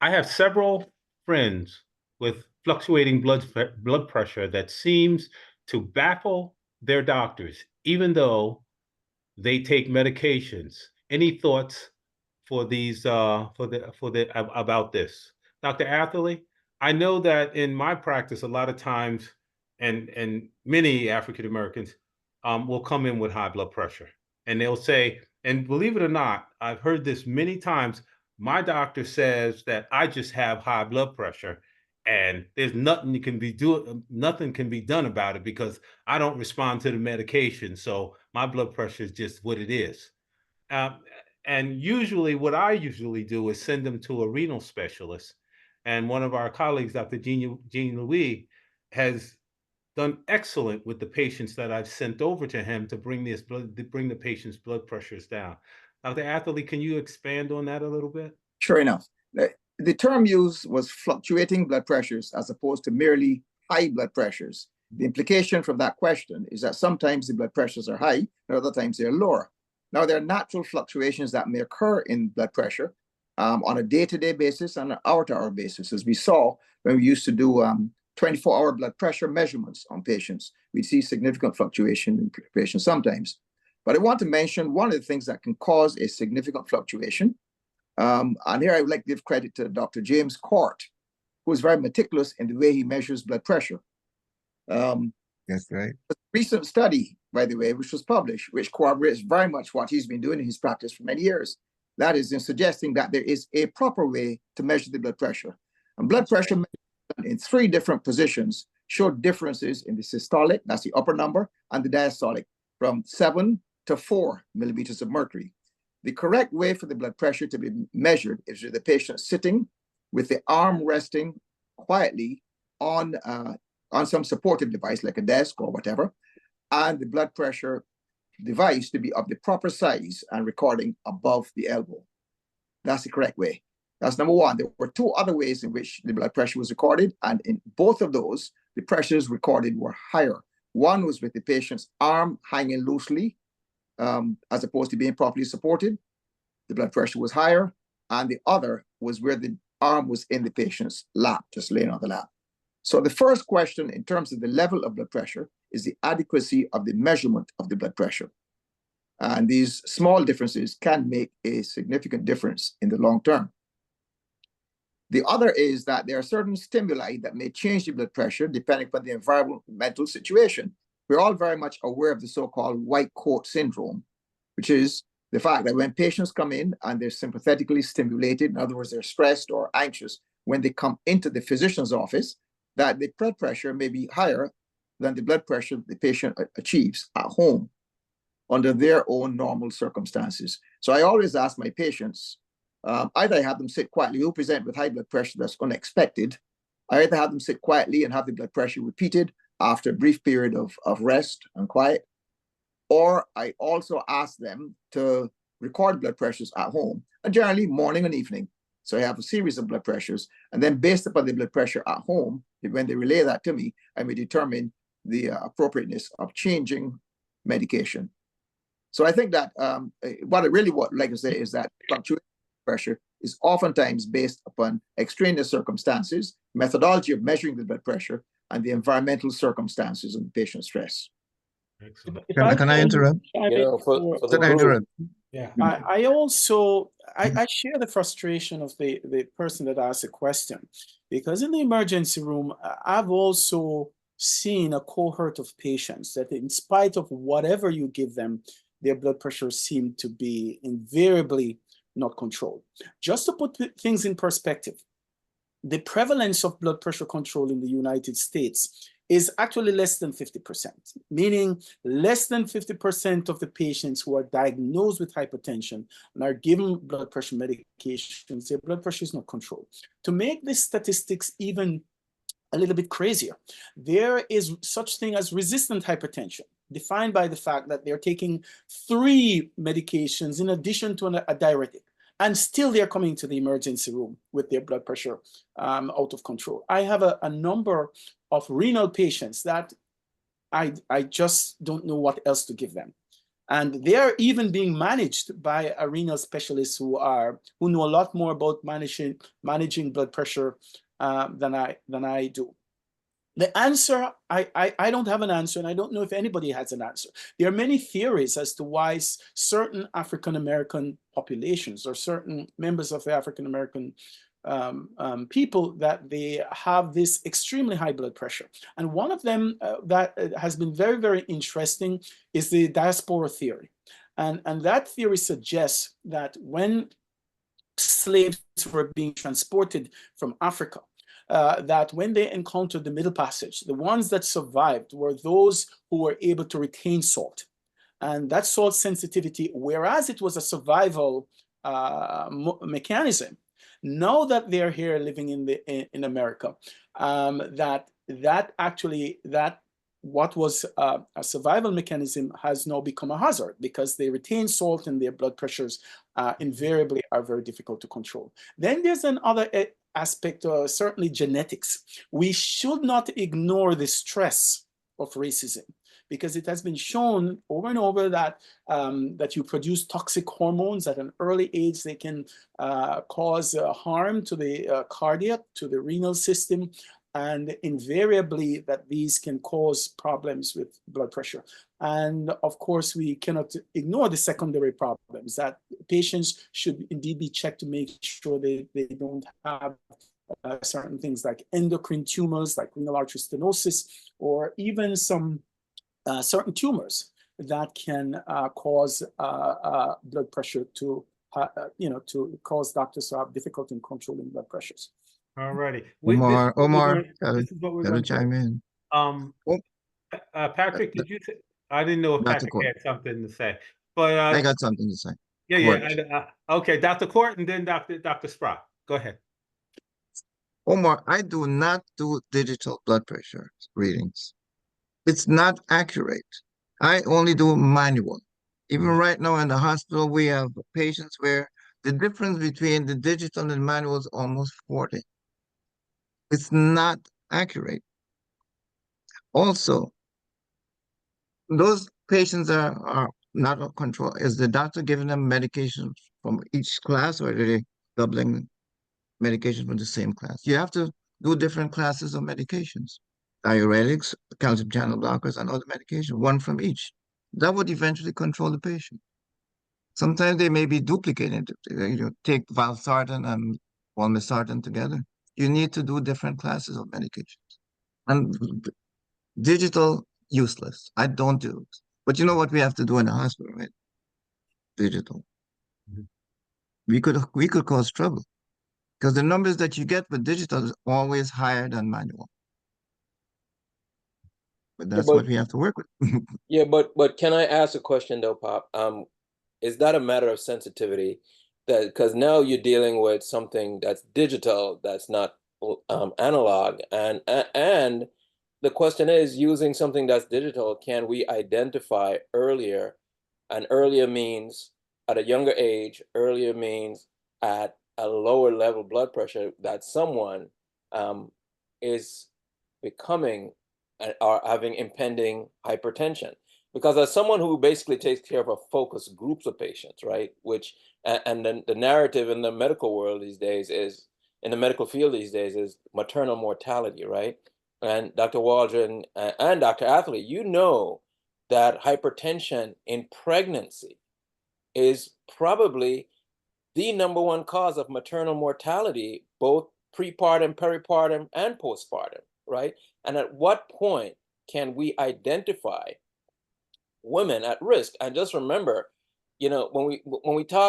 I have several friends with fluctuating blood pressure that seems to baffle their doctors, even though they take medications. Any thoughts for these about this, Dr. Atherley? I know that in my practice, a lot of times, and many African Americans will come in with high blood pressure, and they'll say, and believe it or not, I've heard this many times, my doctor says that I just have high blood pressure and there's nothing can be done about it because I don't respond to the medication. So my blood pressure is just what it is. Um, and usually what I usually do is send them to a renal specialist. And one of our colleagues, Dr. Jean Louis, has done excellent with the patients that I've sent over to him to bring the patient's blood pressures down. Dr. Atherley, can you expand on that a little bit? Sure enough. The term used was fluctuating blood pressures as opposed to merely high blood pressures. The implication from that question is that sometimes the blood pressures are high and other times they're lower. Now, there are natural fluctuations that may occur in blood pressure on a day-to-day basis and an hour-to-hour basis, as we saw when we used to do 24-hour blood pressure measurements on patients. We'd see significant fluctuation in patients sometimes. But I want to mention one of the things that can cause a significant fluctuation. And here I would like to give credit to Dr. James Court, who is very meticulous in the way he measures blood pressure. That's right. A recent study, by the way, which was published, which corroborates very much what he's been doing in his practice for many years. That is in suggesting that there is a proper way to measure the blood pressure. And blood pressure in 3 different positions showed differences in the systolic, that's the upper number, and the diastolic from 7 to 4 millimeters of mercury. The correct way for the blood pressure to be measured is with the patient sitting with the arm resting quietly on some supportive device like a desk or whatever, and the blood pressure device to be of the proper size and recording above the elbow. That's the correct way. That's number one. There were 2 other ways in which the blood pressure was recorded, and in both of those, the pressures recorded were higher. One was with the patient's arm hanging loosely, as opposed to being properly supported. The blood pressure was higher, and the other was where the arm was in the patient's lap, just laying on the lap. So the first question in terms of the level of blood pressure is the adequacy of the measurement of the blood pressure. And these small differences can make a significant difference in the long term. The other is that there are certain stimuli that may change the blood pressure depending upon the environmental situation. We're all very much aware of the so-called white coat syndrome, which is the fact that when patients come in and they're sympathetically stimulated, in other words, they're stressed or anxious, when they come into the physician's office, that the blood pressure may be higher than the blood pressure the patient achieves at home under their own normal circumstances. So I always ask my patients, either I have them sit quietly, who present with high blood pressure that's unexpected. I either have them sit quietly and have the blood pressure repeated after a brief period of rest and quiet, or I also ask them to record blood pressures at home, and generally morning and evening. So I have a series of blood pressures, and then based upon the blood pressure at home, when they relay that to me, I may determine the appropriateness of changing medication. So I think that what I really would like to say is that fluctuation pressure is oftentimes based upon extraneous circumstances, methodology of measuring the blood pressure, and the environmental circumstances and patient stress. Excellent. Can I interrupt? For the Can I group, interrupt? Yeah. I also I share the frustration of the person that asked the question, because in the emergency room, I've also seen a cohort of patients that in spite of whatever you give them, their blood pressure seemed to be invariably not controlled. Just to put things in perspective, the prevalence of blood pressure control in the United States is actually less than 50%, meaning less than 50% of the patients who are diagnosed with hypertension and are given blood pressure medications, their blood pressure is not controlled. To make these statistics even a little bit crazier, there is such thing as resistant hypertension, defined by the fact that they're taking 3 medications in addition to a diuretic, and still they're coming to the emergency room with their blood pressure out of control. I have a number of renal patients that I just don't know what else to give them. And they are even being managed by a renal specialist who know a lot more about managing blood pressure than I do. The answer, I don't have an answer, and I don't know if anybody has an answer. There are many theories as to why certain African-American populations or certain members of the African-American people, that they have this extremely high blood pressure. And one of them that has been very, very interesting is the diaspora theory. And that theory suggests that when slaves were being transported from Africa, that when they encountered the Middle Passage, the ones that survived were those who were able to retain salt. And that salt sensitivity, whereas it was a survival mechanism, now that they're here living in America, that what was a survival mechanism has now become a hazard, because they retain salt and their blood pressures invariably are very difficult to control. Then there's another aspect, certainly genetics. We should not ignore the stress of racism, because it has been shown over and over that that you produce toxic hormones at an early age. They can cause harm to the cardiac, to the renal system, and invariably that these can cause problems with blood pressure. And of course, we cannot ignore the secondary problems, that patients should indeed be checked to make sure they don't have certain things like endocrine tumors, like renal artery stenosis, or even some certain tumors that can cause blood pressure to, to cause doctors to have difficulty in controlling blood pressures. All righty. Omar, This is what we're gotta going to do. chime in. Patrick, did you say? I didn't know if Dr. Patrick Court. had something to say, but I got something to say. yeah. Okay, Dr. Court, and then Dr. Sprott. Go ahead. Omar, I do not do digital blood pressure readings. It's not accurate. I only do manual. Even right now in the hospital, we have patients where the difference between the digital and manual is almost 40. It's not accurate. Also, those patients are not on control. Is the doctor giving them medication from each class, or are they doubling medication from the same class? You have to do different classes of medications. Diuretics, calcium channel blockers, and other medication, one from each. That would eventually control the patient. Sometimes they may be duplicated. Take valsartan and olmesartan together. You need to do different classes of medications. And digital, useless. I don't do it. But you know what we have to do in the hospital, right? Digital. Mhm. We could cause trouble, because the numbers that you get with digital is always higher than manual. But that's what we have to work with. Yeah, but can I ask a question though, Pop? Is that a matter of sensitivity? That because now you're dealing with something that's digital, that's not analog, and the question is, using something that's digital, can we identify earlier? And earlier means at a younger age. Earlier means at a lower level blood pressure that someone is becoming or having impending hypertension. Because as someone who basically takes care of a focused groups of patients, right? Which and then the narrative in the medical world these days is, in the medical field these days, is maternal mortality, right? And Dr. Waldron and Dr. Athley, you know that hypertension in pregnancy is probably the #1 cause of maternal mortality, both prepartum, peripartum, and postpartum, right? And at what point can we identify women at risk? And just remember, when we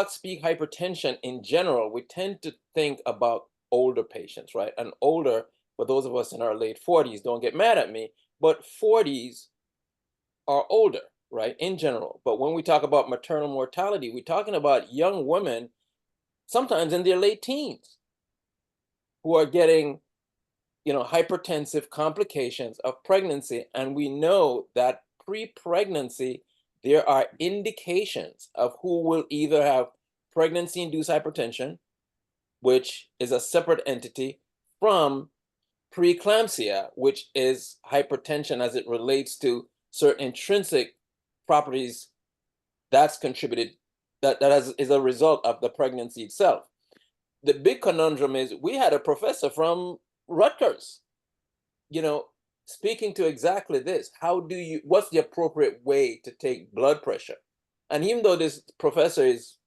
speak hypertension in general, we tend to think about older patients, right? And older, for those of us in our late 40s, don't get mad at me, but 40s are older, right, in general. But when we talk about maternal mortality, we're talking about young women, sometimes in their late teens, who are getting, hypertensive complications of pregnancy. And we know that pre-pregnancy, there are indications of who will either have pregnancy-induced hypertension, which is a separate entity from preeclampsia, which is hypertension as it relates to certain intrinsic properties that's contributed, is a result of the pregnancy itself. The big conundrum is, we had a professor from Rutgers, speaking to exactly this. What's the appropriate way to take blood pressure? And even though this professor is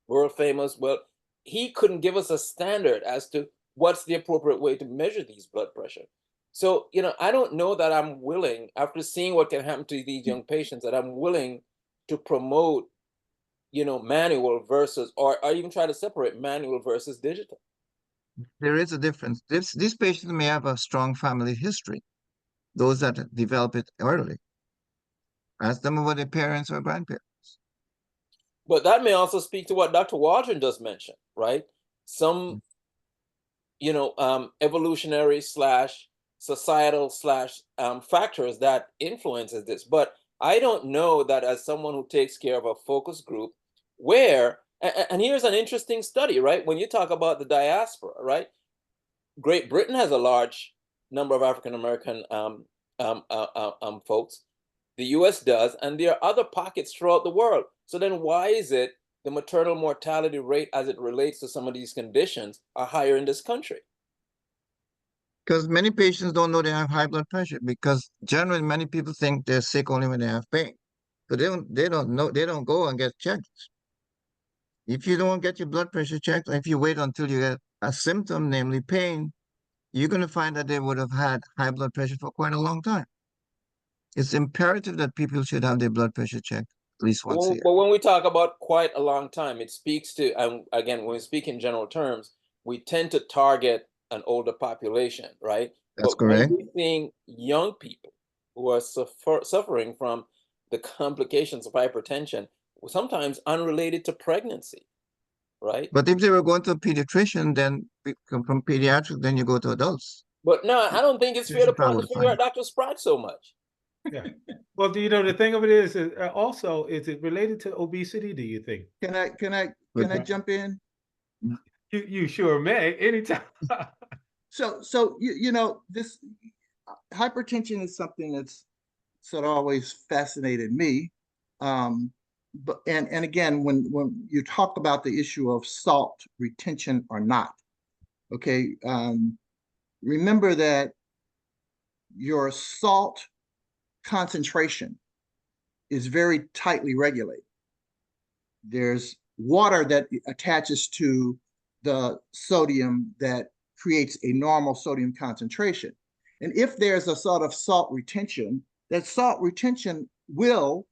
world famous, well, he couldn't give us a standard as to what's the appropriate way to measure these blood pressure. So, I don't know that I'm willing, after seeing what can happen to these young patients, that I'm willing to promote, manual versus, or even try to separate manual versus digital? There is a difference. These patients may have a strong family history, those that develop it early. Ask them about their parents or grandparents. But that may also speak to what Dr. Waldron just mentioned, right? Some, evolutionary slash societal slash factors that influences this. But I don't know that as someone who takes care of a focus group where, and here's an interesting study, right? When you talk about the diaspora, right? Great Britain has a large number of African-American folks. The US does, and there are other pockets throughout the world. So then why is it the maternal mortality rate as it relates to some of these conditions are higher in this country? Because many patients don't know they have high blood pressure, because generally many people think they're sick only when they have pain. So they don't know, they don't go and get checked. If you don't get your blood pressure checked, if you wait until you get a symptom, namely pain, you're going to find that they would have had high blood pressure for quite a long time. It's imperative that people should have their blood pressure checked at least once a year. But when we talk about quite a long time, it speaks to, again, when we speak in general terms, we tend to target an older population, right? That's But when correct. we're seeing young people who are suffering from the complications of hypertension, sometimes unrelated to pregnancy, right? But if they were going to a pediatrician, then from pediatric, then you go to adults. But no, I don't think it's fair to point the finger at Dr. Spratt so much. Yeah. Well, the thing of it is also, is it related to obesity, do you think? Can I jump in? You sure may, anytime. So this hypertension is something that's sort of always fascinated me. But again, when you talk about the issue of salt retention or not, okay, remember that your salt concentration is very tightly regulated. There's water that attaches to the sodium that creates a normal sodium concentration. And if there's a sort of salt retention, that salt retention will,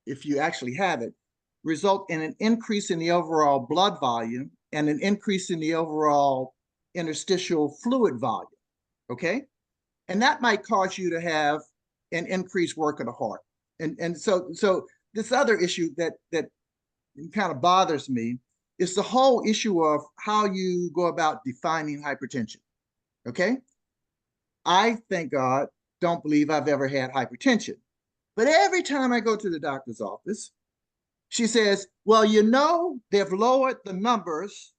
if you actually have it, result in an increase in the overall blood volume and an increase in the overall interstitial fluid volume, okay? And that might cause you to have an increased work of the heart. And so this other issue that kind of bothers me is the whole issue of how you go about defining hypertension, okay? I, thank God, don't believe I've ever had hypertension. But every time I go to the doctor's office, she says, well, they've lowered the numbers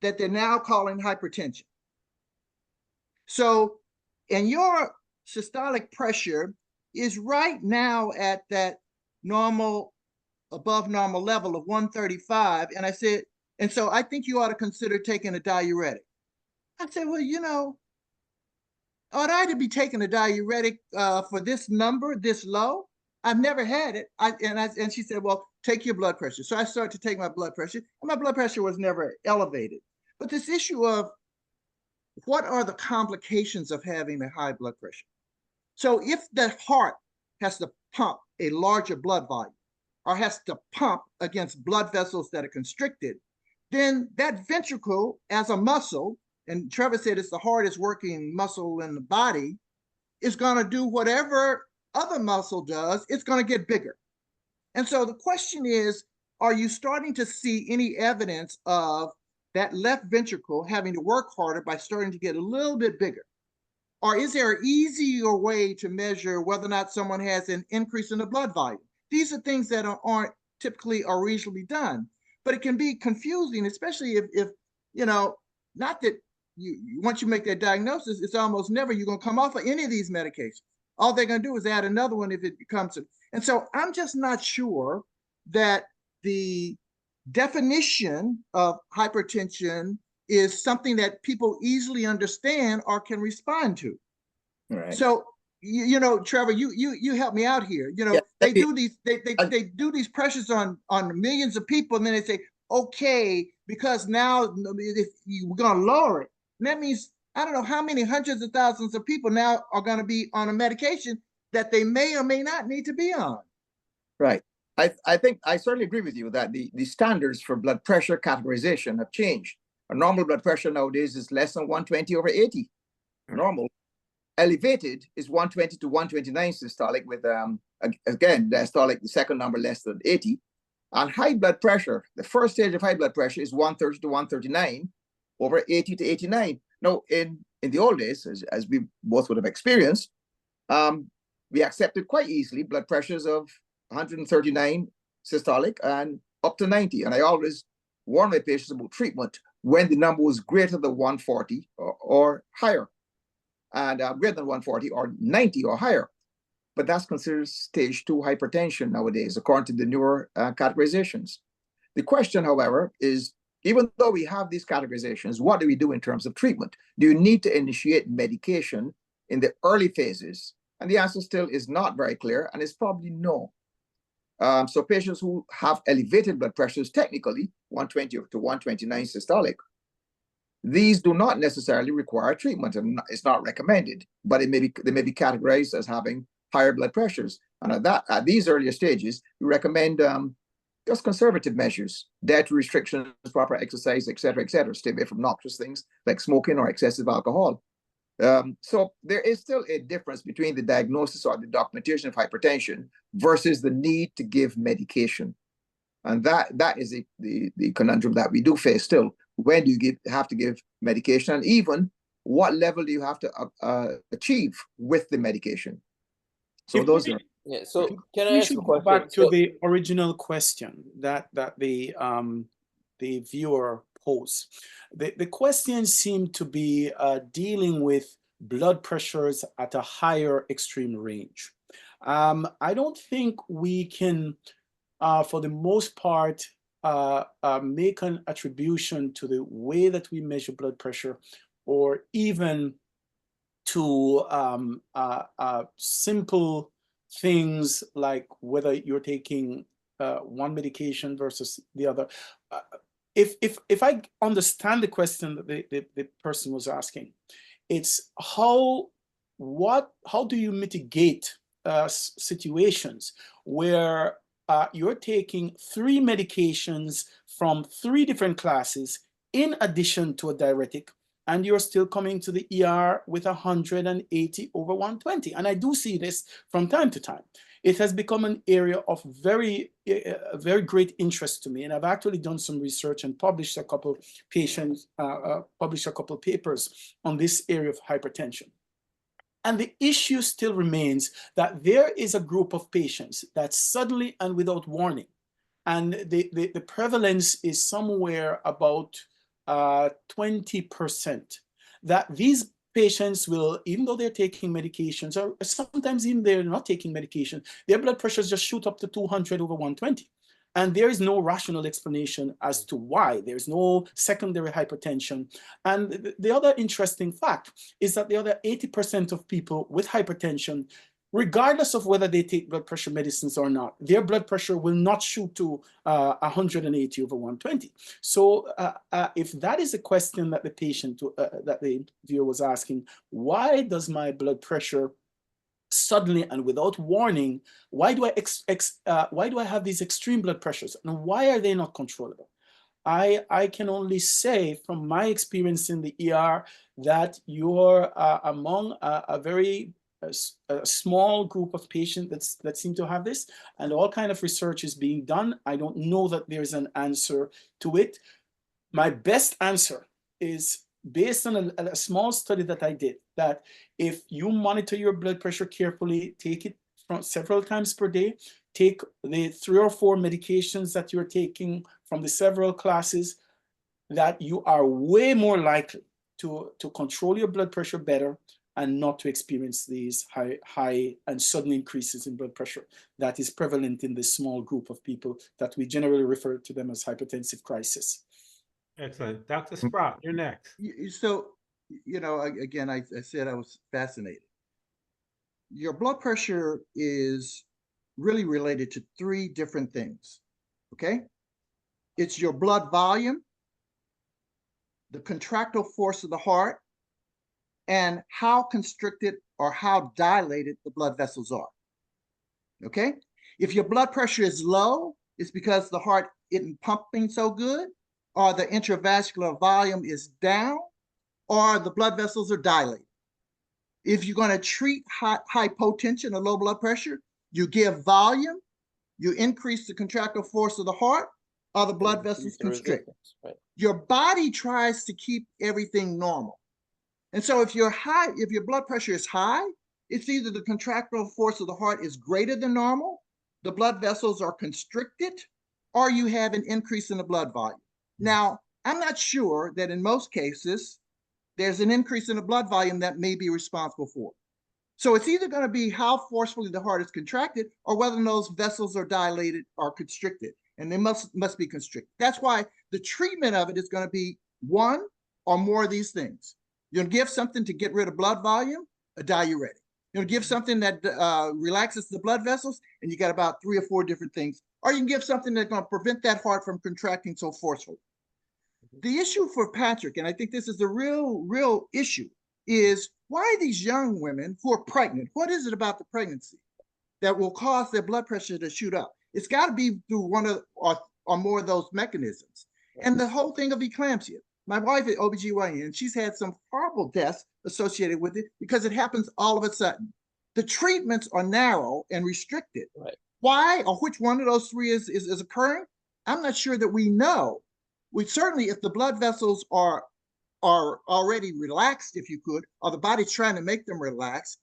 that they're now calling hypertension. So, and your systolic pressure is right now at that above normal level of 135. And I said, and so I think you ought to consider taking a diuretic. I said, well, ought I to be taking a diuretic for this number, this low? I've never had it. And she said, well, take your blood pressure. So I started to take my blood pressure, and my blood pressure was never elevated. But this issue of what are the complications of having a high blood pressure? So if the heart has to pump a larger blood volume or has to pump against blood vessels that are constricted, then that ventricle as a muscle, and Trevor said it's the hardest working muscle in the body, is going to do whatever other muscle does, it's going to get bigger. And so the question is, are you starting to see any evidence of that left ventricle having to work harder by starting to get a little bit bigger? Or is there an easier way to measure whether or not someone has an increase in the blood volume? These are things that aren't typically or easily done, but it can be confusing, especially if not that once you make that diagnosis, it's almost never you're going to come off of any of these medications. All they're going to do is add another one if it becomes and so I'm just not sure that the definition of hypertension is something that people easily understand or can respond to. Right. So Trevor, you help me out here. They do these pressures on millions of people, and then they say, okay, because now we're going to lower it. And that means I don't know how many hundreds of thousands of people now are going to be on a medication that they may or may not need to be on. Right. I think I certainly agree with you that the standards for blood pressure categorization have changed. A normal blood pressure nowadays is less than 120/80. Normal. Elevated is 120 to 129 systolic with, again, diastolic, the second number less than 80. And high blood pressure, the first stage of high blood pressure is 130 to 139 over 80 to 89. Now, in the old days, as we both would have experienced, we accepted quite easily blood pressures of 139 systolic and up to 90. And I always warn my patients about treatment when the number was greater than 140 or higher, and greater than 140 or 90 or higher. But that's considered stage 2 hypertension nowadays, according to the newer categorizations. The question, however, is even though we have these categorizations, what do we do in terms of treatment? Do you need to initiate medication in the early phases? And the answer still is not very clear, and it's probably no. So patients who have elevated blood pressures, technically 120 to 129 systolic, these do not necessarily require treatment, and it's not recommended, but they may be categorized as having higher blood pressures. And at these earlier stages, we recommend just conservative measures, dietary restrictions, proper exercise, et cetera, stay away from noxious things like smoking or excessive alcohol. So there is still a difference between the diagnosis or the documentation of hypertension versus the need to give medication. And that is the conundrum that we do face still. When do you have to give medication, and even what level do you have to achieve with the medication? So those are. Yeah. So can I We ask a should go question? back to the original question that the viewer posed. The question seemed to be dealing with blood pressures at a higher extreme range. I don't think we can, for the most part, make an attribution to the way that we measure blood pressure, or even to simple things like whether you're taking one medication versus the other. If I understand the question that the person was asking, it's how do you mitigate situations where you're taking 3 medications from 3 different classes in addition to a diuretic, and you're still coming to the ER with 180/120. And I do see this from time to time. It has become an area of very great interest to me. And I've actually done some research and published a couple papers on this area of hypertension. And the issue still remains that there is a group of patients that suddenly and without warning, and the prevalence is somewhere about 20%, that these patients will, even though they're taking medications, or sometimes even they're not taking medication, their blood pressures just shoot up to 200/120. And there is no rational explanation as to why. There's no secondary hypertension. And the other interesting fact is that the other 80% of people with hypertension, regardless of whether they take blood pressure medicines or not, their blood pressure will not shoot to 180/120. So if that is a question that the patient, that the viewer was asking, why does my blood pressure suddenly and without warning, why do I have these extreme blood pressures, and why are they not controllable? I can only say from my experience in the ER that you're among a very small group of patients that seem to have this, and all kind of research is being done. I don't know that there's an answer to it. My best answer is based on a small study that I did, that if you monitor your blood pressure carefully, take it from several times per day, take the 3 or 4 medications that you're taking from the several classes, that you are way more likely to control your blood pressure better and not to experience these high and sudden increases in blood pressure that is prevalent in this small group of people that we generally refer to them as hypertensive crisis. Excellent. Dr. Sprott, you're next. So, again, I said I was fascinated. Your blood pressure is really related to 3 different things, okay? It's your blood volume, the contractile force of the heart, and how constricted or how dilated the blood vessels are, okay? If your blood pressure is low, it's because the heart isn't pumping so good, or the intravascular volume is down, or the blood vessels are dilated. If you're going to treat hypotension or low blood pressure, you give volume, you increase the contractile force of the heart, or the blood vessels constrict. Right. Your body tries to keep everything normal. And so if your blood pressure is high, it's either the contractile force of the heart is greater than normal, the blood vessels are constricted, or you have an increase in the blood volume. Now, I'm not sure that in most cases, there's an increase in the blood volume that may be responsible for it. So it's either going to be how forcefully the heart is contracted or whether those vessels are dilated or constricted, and they must be constricted. That's why the treatment of it is going to be one or more of these things. You're going to give something to get rid of blood volume, a diuretic. You're going to give something that relaxes the blood vessels, and you got about 3 or 4 different things. Or you can give something that's going to prevent that heart from contracting so forcefully. The issue for Patrick, and I think this is the real issue, is why these young women who are pregnant, what is it about the pregnancy that will cause their blood pressure to shoot up? It's got to be through one of or more of those mechanisms. And the whole thing of eclampsia. My wife is OBGYN, and she's had some horrible deaths associated with it because it happens all of a sudden. The treatments are narrow and restricted. Right. Why or which one of those 3 is occurring? I'm not sure that we know. We certainly, if the blood vessels are already relaxed, if you could, or the body's trying to make them relax,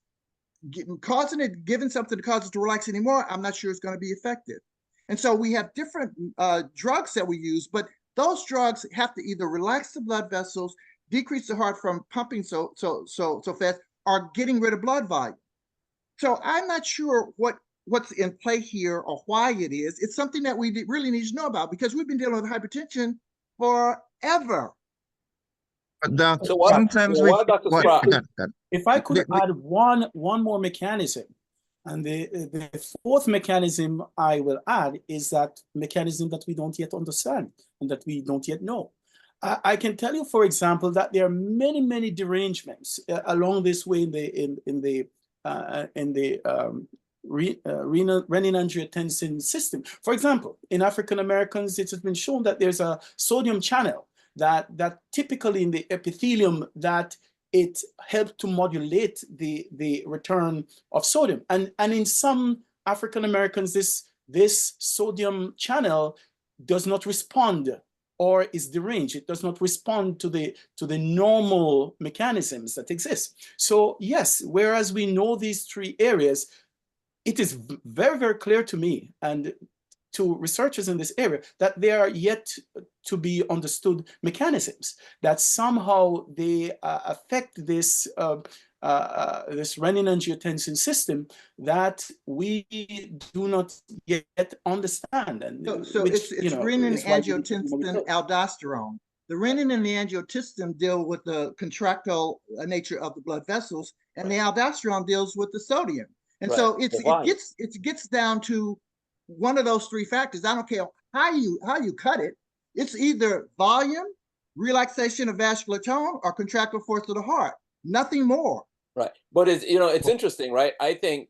giving something to cause it to relax anymore, I'm not sure it's going to be effective. And so we have different drugs that we use, but those drugs have to either relax the blood vessels, decrease the heart from pumping so fast, or getting rid of blood volume. So I'm not sure what's in play here or why it is. It's something that we really need to know about because we've been dealing with hypertension forever. But Doc, So what, sometimes so we what, Dr. Spratt? If I could add one more mechanism, and the 4th mechanism I will add is that mechanism that we don't yet understand and that we don't yet know. I can tell you, for example, that there are many derangements along this way in the renin-angiotensin system. For example, in African Americans, it has been shown that there's a sodium channel that typically in the epithelium that it helped to modulate the return of sodium. And in some African Americans, this sodium channel does not respond or is deranged. It does not respond to the normal mechanisms that exist. So yes, whereas we know these 3 areas, it is very clear to me and to researchers in this area that they are yet to be understood mechanisms that somehow they affect this this renin-angiotensin system that we do not yet understand. And so it's renin, angiotensin, aldosterone. The renin and the angiotensin deal with the contractile nature of the blood vessels, and the aldosterone deals with the sodium. And so it gets down to one of those 3 factors. I don't care how you cut it. It's either volume, relaxation of vascular tone, or contractile force of the heart. Nothing more. Right. But it's interesting, right? I think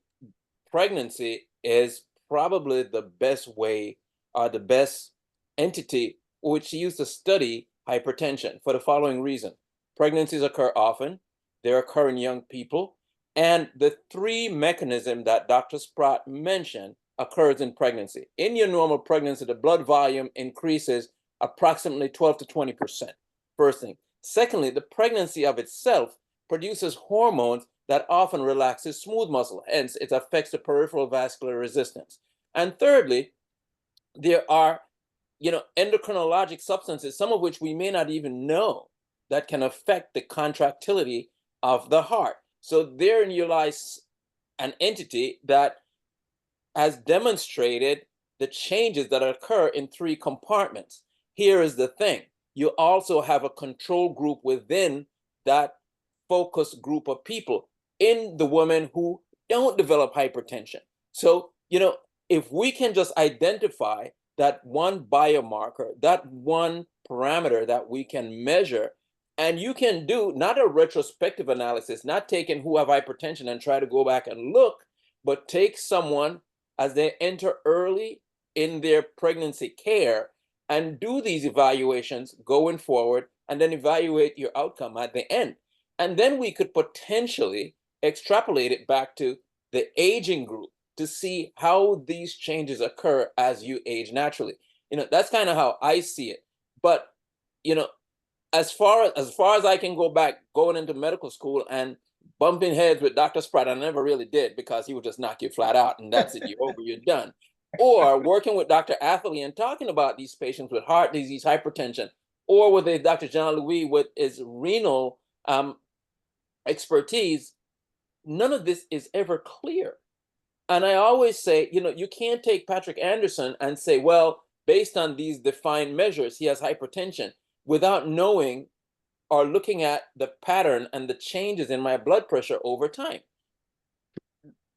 pregnancy is probably the best way, the best entity which used to study hypertension for the following reason. Pregnancies occur often. They occur in young people. And the 3 mechanisms that Dr. Spratt mentioned occurs in pregnancy. In your normal pregnancy, the blood volume increases approximately 12 to 20%. First thing. Secondly, the pregnancy of itself produces hormones that often relaxes smooth muscle. Hence, it affects the peripheral vascular resistance. And thirdly, there are, endocrinologic substances, some of which we may not even know, that can affect the contractility of the heart. So therein lies an entity that has demonstrated the changes that occur in 3 compartments. Here is the thing. You also have a control group within that focus group of people in the women who don't develop hypertension. So, if we can just identify that one biomarker, that one parameter that we can measure, and you can do not a retrospective analysis, not taking who have hypertension and try to go back and look, but take someone as they enter early in their pregnancy care and do these evaluations going forward, and then evaluate your outcome at the end. And then we could potentially extrapolate it back to the aging group to see how these changes occur as you age naturally. That's kind of how I see it. But, as far as I can go back, going into medical school and bumping heads with Dr. Spratt, I never really did, because he would just knock you flat out and that's it, you're over, you're done. Or working with Dr. Atherley and talking about these patients with heart disease, hypertension, or with Dr. Jean-Louis with his renal expertise, none of this is ever clear. And I always say, you can't take Patrick Anderson and say, well, based on these defined measures, he has hypertension, without knowing or looking at the pattern and the changes in my blood pressure over time.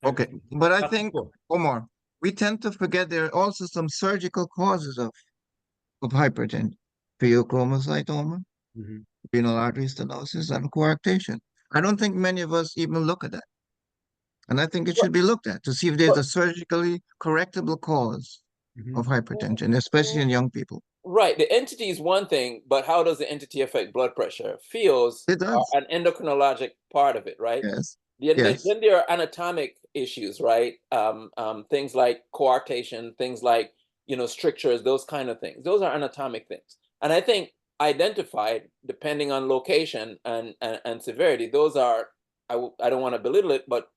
Okay, but I think, Omar, we tend to forget there are also some surgical causes of hypertension: pheochromocytoma, renal artery stenosis, and coarctation. I don't think many of us even look at that. And I think it should be looked at to see if there's a surgically correctable cause of hypertension, especially in young people. Right. The entity is one thing, but how does the entity affect blood pressure? Feels It does. an endocrinologic part of it, right? Yes. Then there are anatomic issues, right? Things like coarctation, things like, strictures, those kind of things. Those are anatomic things. And I think identified, depending on location and severity, those are, I don't want to belittle it, but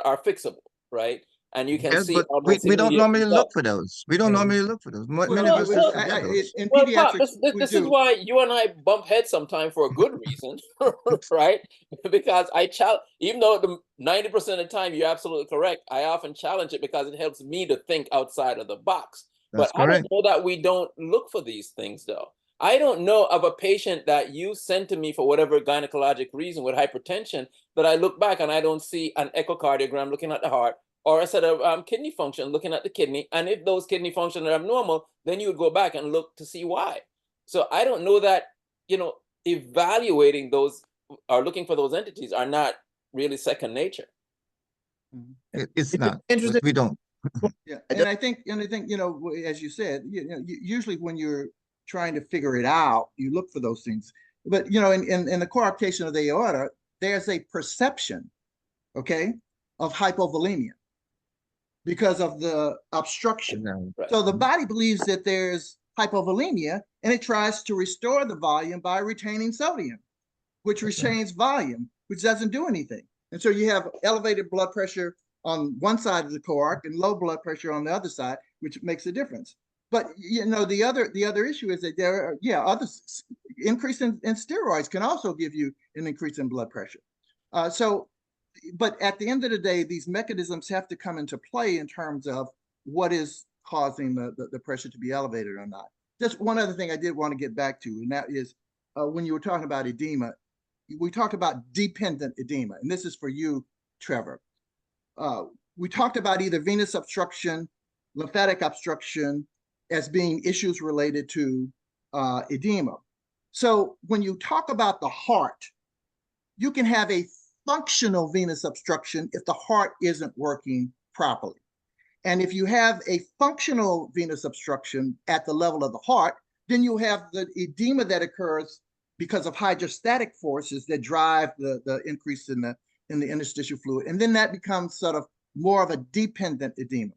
are fixable, right? And you can see but we don't normally look for those. We don't normally look for those. Many of us forget those. In Well, pediatrics, this is why you and I bump heads sometimes for a good reason, right? Because even though the 90% of the time you're absolutely correct, I often challenge it because it helps me to think outside of the box. That's But I don't know that we don't look for these things, though. I don't know of a patient that you sent to me for whatever gynecologic reason with hypertension that I look back and I don't see an echocardiogram looking at the heart, or a set of kidney function looking at the kidney. And if those kidney functions are abnormal, then you would go back and look to see why. So I don't know that, evaluating those or looking for those entities are not really second nature. It's not. We don't. Yeah, and I think, as you said, usually when you're trying to figure it out, you look for those things. But in the coarctation of the aorta, there's a perception, okay, of hypovolemia because of the obstruction. Right. So the body believes that there's hypovolemia, and it tries to restore the volume by retaining sodium, which retains volume, which doesn't do anything. And so you have elevated blood pressure on one side of the coarc and low blood pressure on the other side, which makes a difference. But the other issue is that there are other increase in steroids can also give you an increase in blood pressure. But at the end of the day, these mechanisms have to come into play in terms of what is causing the pressure to be elevated or not. Just one other thing I did want to get back to, and that is when you were talking about edema, we talked about dependent edema, and this is for you, Trevor. We talked about either venous obstruction, lymphatic obstruction as being issues related to edema. So when you talk about the heart, you can have a functional venous obstruction if the heart isn't working properly. And if you have a functional venous obstruction at the level of the heart, then you have the edema that occurs because of hydrostatic forces that drive the increase in the interstitial fluid. And then that becomes sort of more of a dependent edema.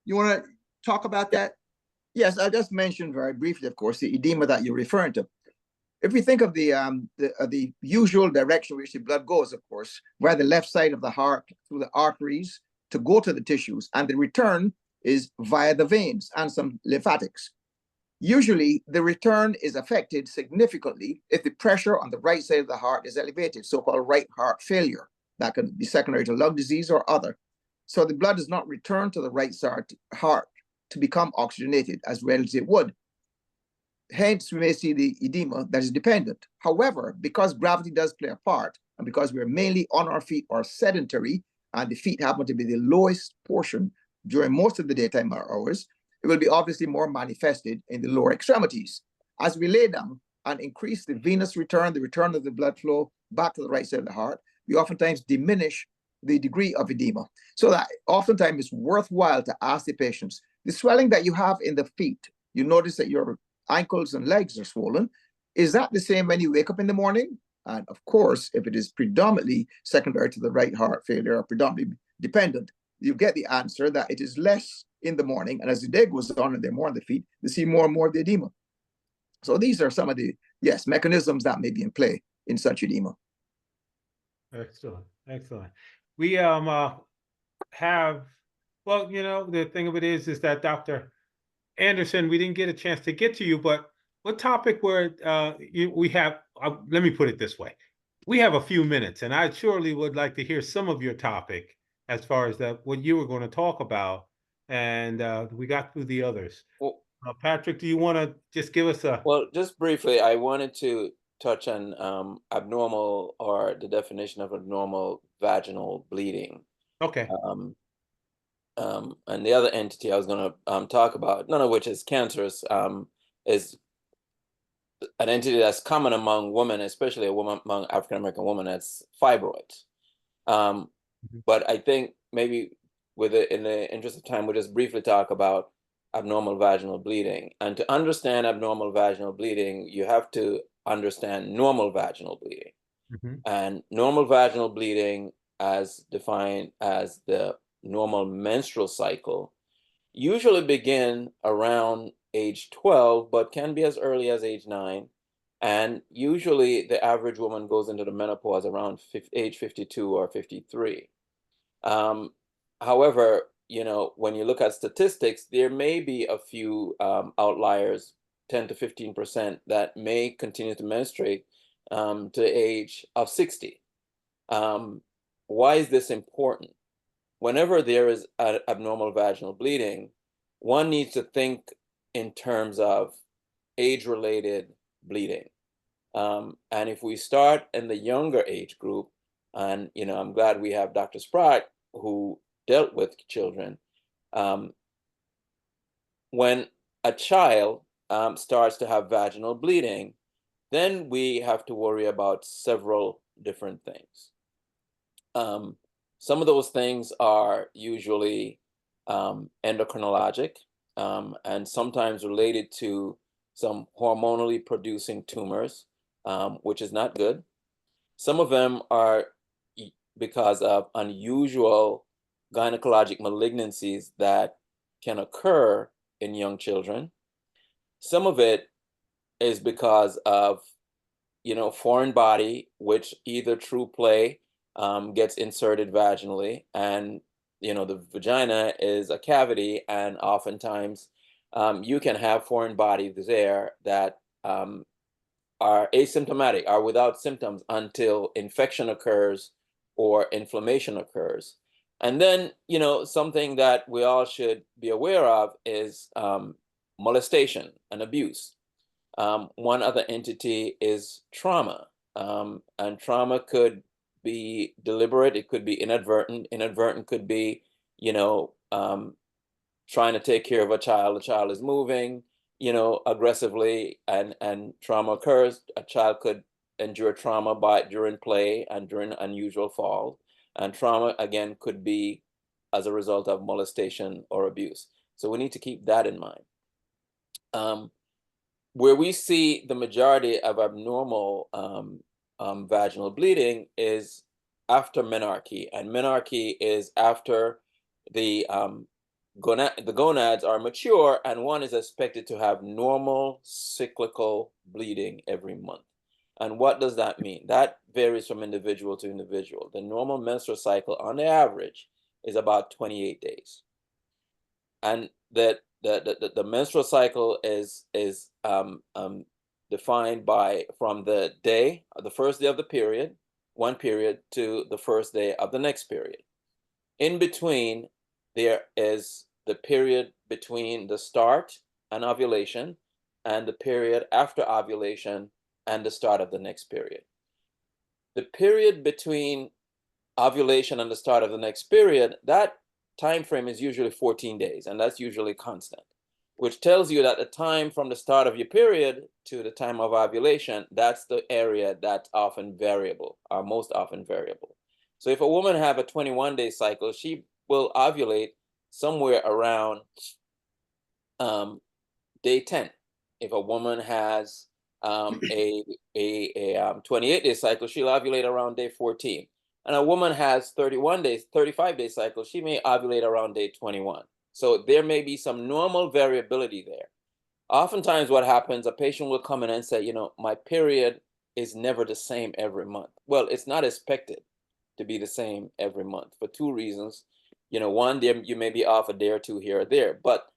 You want to talk about that? Yes, I just mentioned very briefly, of course, the edema that you're referring to. If we think of the usual direction which the blood goes, of course, via the left side of the heart through the arteries to go to the tissues, and the return is via the veins and some lymphatics. Usually, the return is affected significantly if the pressure on the right side of the heart is elevated, so-called right heart failure. That could be secondary to lung disease or other. So the blood does not return to the right side heart to become oxygenated as well as it would. Hence, we may see the edema that is dependent. However, because gravity does play a part, and because we're mainly on our feet or sedentary, and the feet happen to be the lowest portion during most of the daytime hours, it will be obviously more manifested in the lower extremities. As we lay down and increase the venous return, the return of the blood flow back to the right side of the heart, we oftentimes diminish the degree of edema. So that oftentimes it's worthwhile to ask the patients, the swelling that you have in the feet, you notice that your ankles and legs are swollen. Is that the same when you wake up in the morning? And of course, if it is predominantly secondary to the right heart failure or predominantly dependent, you get the answer that it is less in the morning. And as the day goes on and they're more on the feet, they see more and more of the edema. So these are some of the, yes, mechanisms that may be in play in such edema. Excellent, excellent. We have, well, you know, the thing of it is that Dr. Anderson, we didn't get a chance to get to you, but what topic where we have, let me put it this way. We have a few minutes, and I surely would like to hear some of your topic as far as that, what you were going to talk about, and we got through the others. Well, Patrick, do you want to just give us a... well, just briefly, I wanted to touch on abnormal, or the definition of abnormal vaginal bleeding. Okay. And the other entity I was going to talk about, none of which is cancerous, is an entity that's common among women, especially among African-American women, that's fibroids. But I think maybe in the interest of time, we'll just briefly talk about abnormal vaginal bleeding. And to understand abnormal vaginal bleeding, you have to understand normal vaginal bleeding. And normal vaginal bleeding, as defined as the normal menstrual cycle, usually begin around age 12, but can be as early as age 9. And usually the average woman goes into the menopause around age 52 or 53. However, you know, when you look at statistics, there may be a few outliers, 10 to 15%, that may continue to menstruate to the age of 60. Why is this important? Whenever there is abnormal vaginal bleeding, one needs to think in terms of age-related bleeding. And if we start in the younger age group, and you know, I'm glad we have Dr. Spratt, who dealt with children. When a child starts to have vaginal bleeding, then we have to worry about several different things. Some of those things are usually endocrinologic, and sometimes related to some hormonally producing tumors, which is not good. Some of them are because of unusual gynecologic malignancies that can occur in young children. Some of it is because of, you know, foreign body, which either through play gets inserted vaginally, and you know, the vagina is a cavity, and oftentimes you can have foreign bodies there that are asymptomatic, are without symptoms until infection occurs or inflammation occurs. And then, you know, something that we all should be aware of is molestation and abuse. One other entity is trauma, and trauma could be deliberate, it could be inadvertent. Inadvertent could be, you know, trying to take care of a child. The child is moving, you know, aggressively, and trauma occurs. A child could endure trauma during play and during unusual fall. And trauma, again, could be as a result of molestation or abuse. So we need to keep that in mind. Where we see the majority of abnormal vaginal bleeding is after menarche, and menarche is after the gonads are mature, and one is expected to have normal cyclical bleeding every month. And what does that mean? That varies from individual to individual. The normal menstrual cycle, on the average, is about 28 days, and that the menstrual cycle is defined from the day, the first day of the period, one period, to the first day of the next period. In between, there is the period between the start and ovulation, and the period after ovulation and the start of the next period. The period between ovulation and the start of the next period, that time frame is usually 14 days, and that's usually constant, which tells you that the time from the start of your period to the time of ovulation, that's the area that's often variable, or most often variable. So if a woman have a 21-day cycle, she will ovulate somewhere around day 10. If a woman has a 28-day cycle, she'll ovulate around day 14. And a woman has 31 days, 35-day cycle, she may ovulate around day 21. So there may be some normal variability there. Oftentimes what happens, a patient will come in and say, my period is never the same every month. Well, it's not expected to be the same every month for two reasons. One, you may be off a day or two here or there, but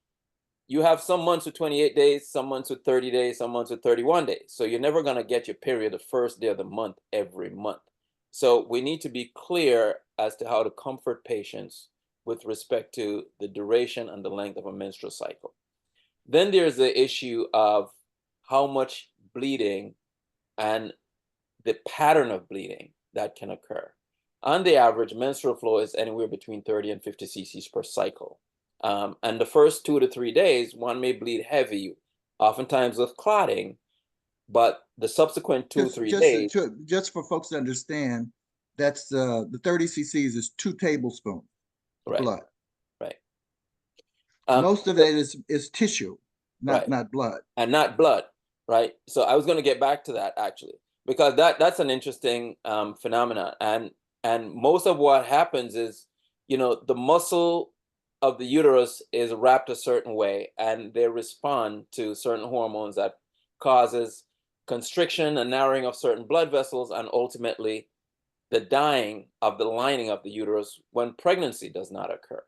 you have some months with 28 days, some months with 30 days, some months with 31 days. So you're never going to get your period the first day of the month every month. So we need to be clear as to how to comfort patients with respect to the duration and the length of a menstrual cycle. Then there's the issue of how much bleeding and the pattern of bleeding that can occur. On the average, menstrual flow is anywhere between 30 and 50 cc's per cycle. And the first 2 to 3 days, one may bleed heavy, oftentimes with clotting, but the subsequent 2-3 days. Just for folks to understand, that's the 30 cc's is 2 tablespoons of Right. blood. Right. Most of it is tissue, not blood. And not blood, right? So I was going to get back to that actually, because that's an interesting phenomenon. And most of what happens is, the muscle of the uterus is wrapped a certain way, and they respond to certain hormones that causes constriction and narrowing of certain blood vessels, and ultimately the dying of the lining of the uterus when pregnancy does not occur.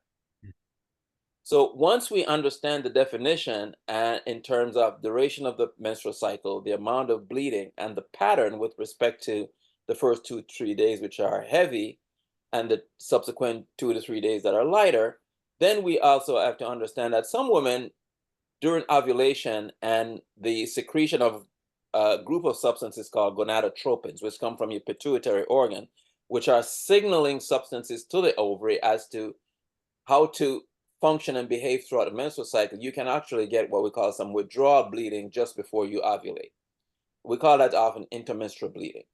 So once we understand the definition and in terms of duration of the menstrual cycle, the amount of bleeding and the pattern with respect to the first 2-3 days, which are heavy, and the subsequent 2 to 3 days that are lighter, then we also have to understand that some women during ovulation and the secretion of a group of substances called gonadotropins, which come from your pituitary organ, which are signaling substances to the ovary as to how to function and behave throughout the menstrual cycle, you can actually get what we call some withdrawal bleeding just before you ovulate. We call that often intermenstrual bleeding.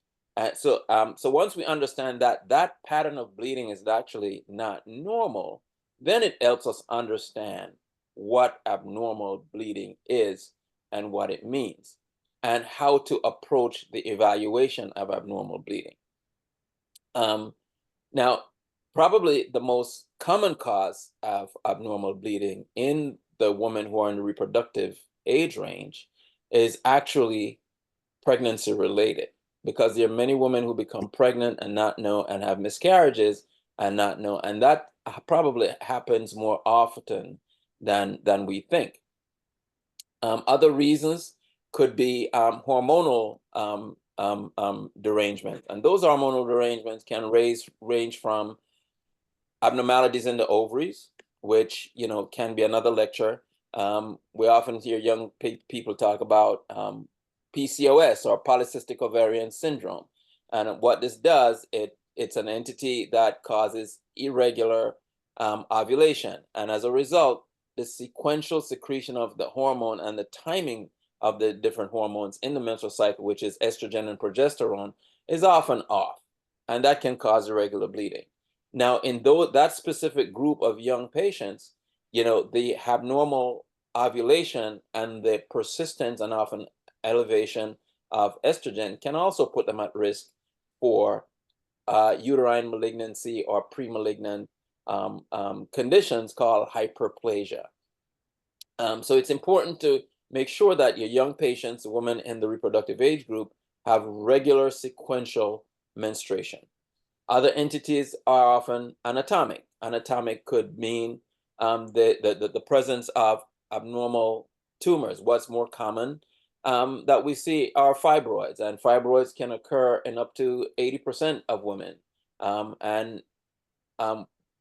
So once we understand that that pattern of bleeding is actually not normal, then it helps us understand what abnormal bleeding is and what it means, and how to approach the evaluation of abnormal bleeding. Now, probably the most common cause of abnormal bleeding in the women who are in the reproductive age range is actually pregnancy related, because there are many women who become pregnant and not know, and have miscarriages and not know, and that probably happens more often than we think. Other reasons could be hormonal derangement, and those hormonal derangements can range from abnormalities in the ovaries, which can be another lecture. We often hear young people talk about PCOS, or polycystic ovarian syndrome, and what this does, it's an entity that causes irregular ovulation, and as a result, the sequential secretion of the hormone and the timing of the different hormones in the menstrual cycle, which is estrogen and progesterone, is often off, and that can cause irregular bleeding. Now, in that specific group of young patients, the abnormal ovulation and the persistence and often elevation of estrogen can also put them at risk for uterine malignancy or pre-malignant conditions called hyperplasia. So it's important to make sure that your young patients, women in the reproductive age group, have regular sequential menstruation. Other entities are often anatomic. Anatomic could mean the presence of abnormal tumors. What's more common that we see are fibroids, and fibroids can occur in up to 80% of women.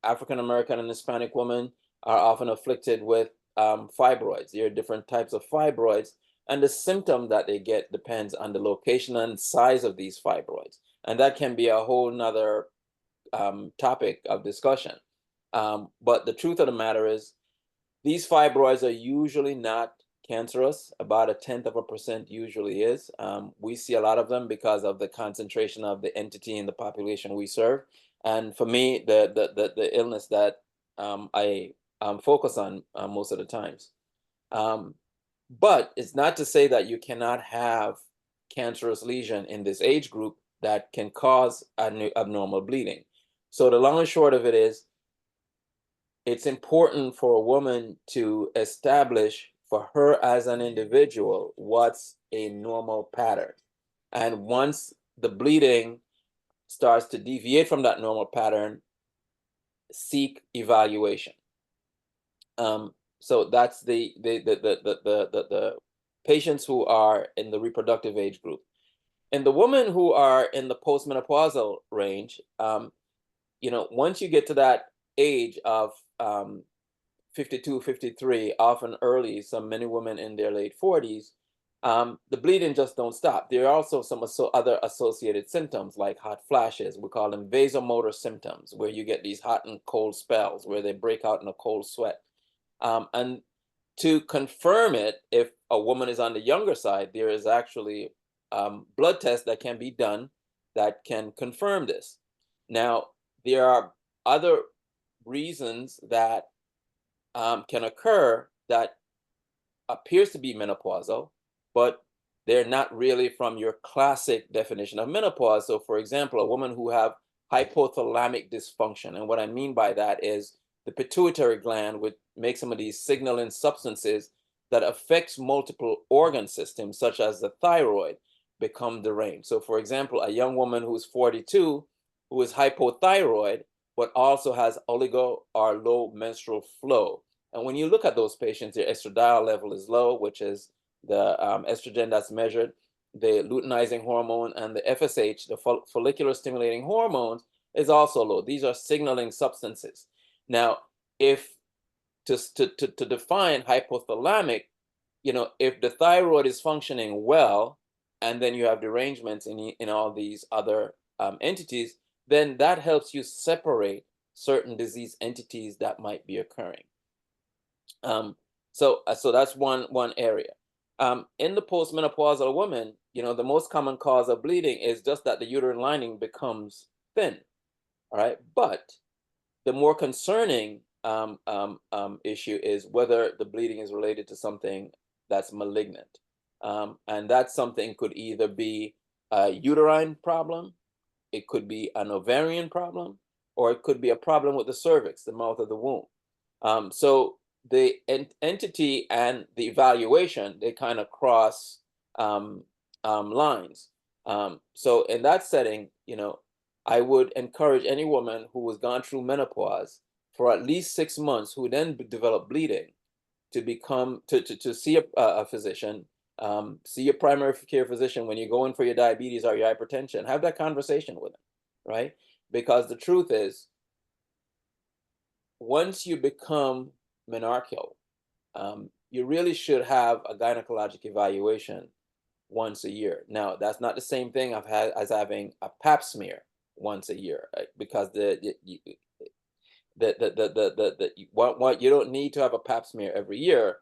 African American and Hispanic women are often afflicted with fibroids. There are different types of fibroids, and the symptom that they get depends on the location and size of these fibroids. And that can be a whole nother topic of discussion. But the truth of the matter is, these fibroids are usually not cancerous. About 0.1% usually is. We see a lot of them because of the concentration of the entity in the population we serve. And for me, the illness that I focus on most of the times. But it's not to say that you cannot have cancerous lesion in this age group that can cause abnormal bleeding. So the long and short of it is, it's important for a woman to establish for her as an individual what's a normal pattern. And once the bleeding starts to deviate from that normal pattern, seek evaluation. So that's the patients who are in the reproductive age group. And the women who are in the postmenopausal range, once you get to that age of 52, 53, often early, many women in their late 40s, the bleeding just don't stop. There are also some other associated symptoms like hot flashes. We call them vasomotor symptoms, where you get these hot and cold spells where they break out in a cold sweat. And to confirm it, if a woman is on the younger side, there is actually blood tests that can be done that can confirm this. Now, there are other reasons that can occur that appears to be menopausal, but they're not really from your classic definition of menopause. So for example, a woman who have hypothalamic dysfunction, and what I mean by that is the pituitary gland would make some of these signaling substances that affects multiple organ systems, such as the thyroid, become deranged. So for example, a young woman who's 42, who is hypothyroid, but also has oligo or low menstrual flow. And when you look at those patients, their estradiol level is low, which is the estrogen that's measured, the luteinizing hormone, and the FSH, the follicular stimulating hormones, is also low. These are signaling substances. Now, if to define hypothalamic, if the thyroid is functioning well, and then you have derangements in all these other entities, then that helps you separate certain disease entities that might be occurring. So that's one area. In the postmenopausal woman, the most common cause of bleeding is just that the uterine lining becomes thin. All right, but the more concerning issue is whether the bleeding is related to something that's malignant, and that something could either be a uterine problem, it could be an ovarian problem, or it could be a problem with the cervix, the mouth of the womb. So the entity and the evaluation, they kind of cross lines. So in that setting, I would encourage any woman who has gone through menopause for at least 6 months, who then develop bleeding, to see a physician, see your primary care physician when you go in for your diabetes or your hypertension. Have that conversation with them, right? Because the truth is, once you become menarcheal, you really should have a gynecologic evaluation once a year. Now, that's not the same thing as having a pap smear once a year, because you don't need to have a pap smear every year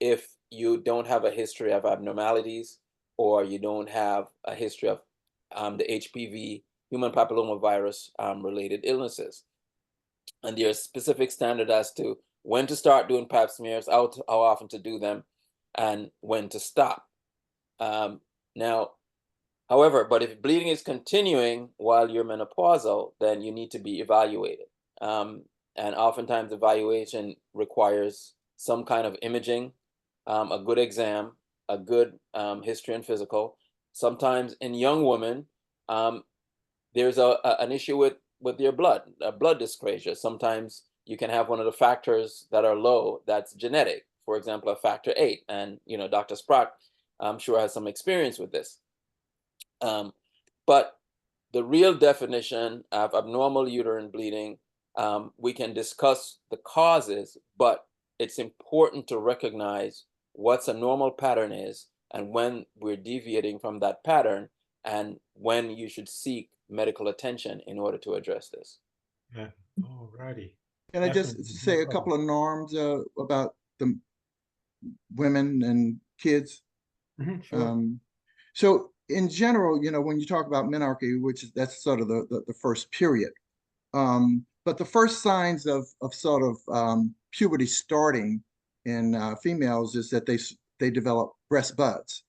if you don't have a history of abnormalities, or you don't have a history of the HPV, human papillomavirus related illnesses. And there's specific standard as to when to start doing pap smears, how often to do them, and when to stop. Now, however, but if bleeding is continuing while you're menopausal, then you need to be evaluated. And oftentimes evaluation requires some kind of imaging, a good exam, a good history and physical. Sometimes in young women, there's an issue with your blood dyscrasia. Sometimes you can have one of the factors that are low that's genetic, for example, a factor 8. And, Dr. Sprock, I'm sure, has some experience with this. But the real definition of abnormal uterine bleeding, we can discuss the causes, but it's important to recognize what's a normal pattern is, and when we're deviating from that pattern, and when you should seek medical attention in order to address this. Yeah. All righty. Can I just say a couple of norms about the women and kids? Sure. So in general, when you talk about menarche, that's sort of the first period. But the first signs of sort of puberty starting in females is that they develop breast buds.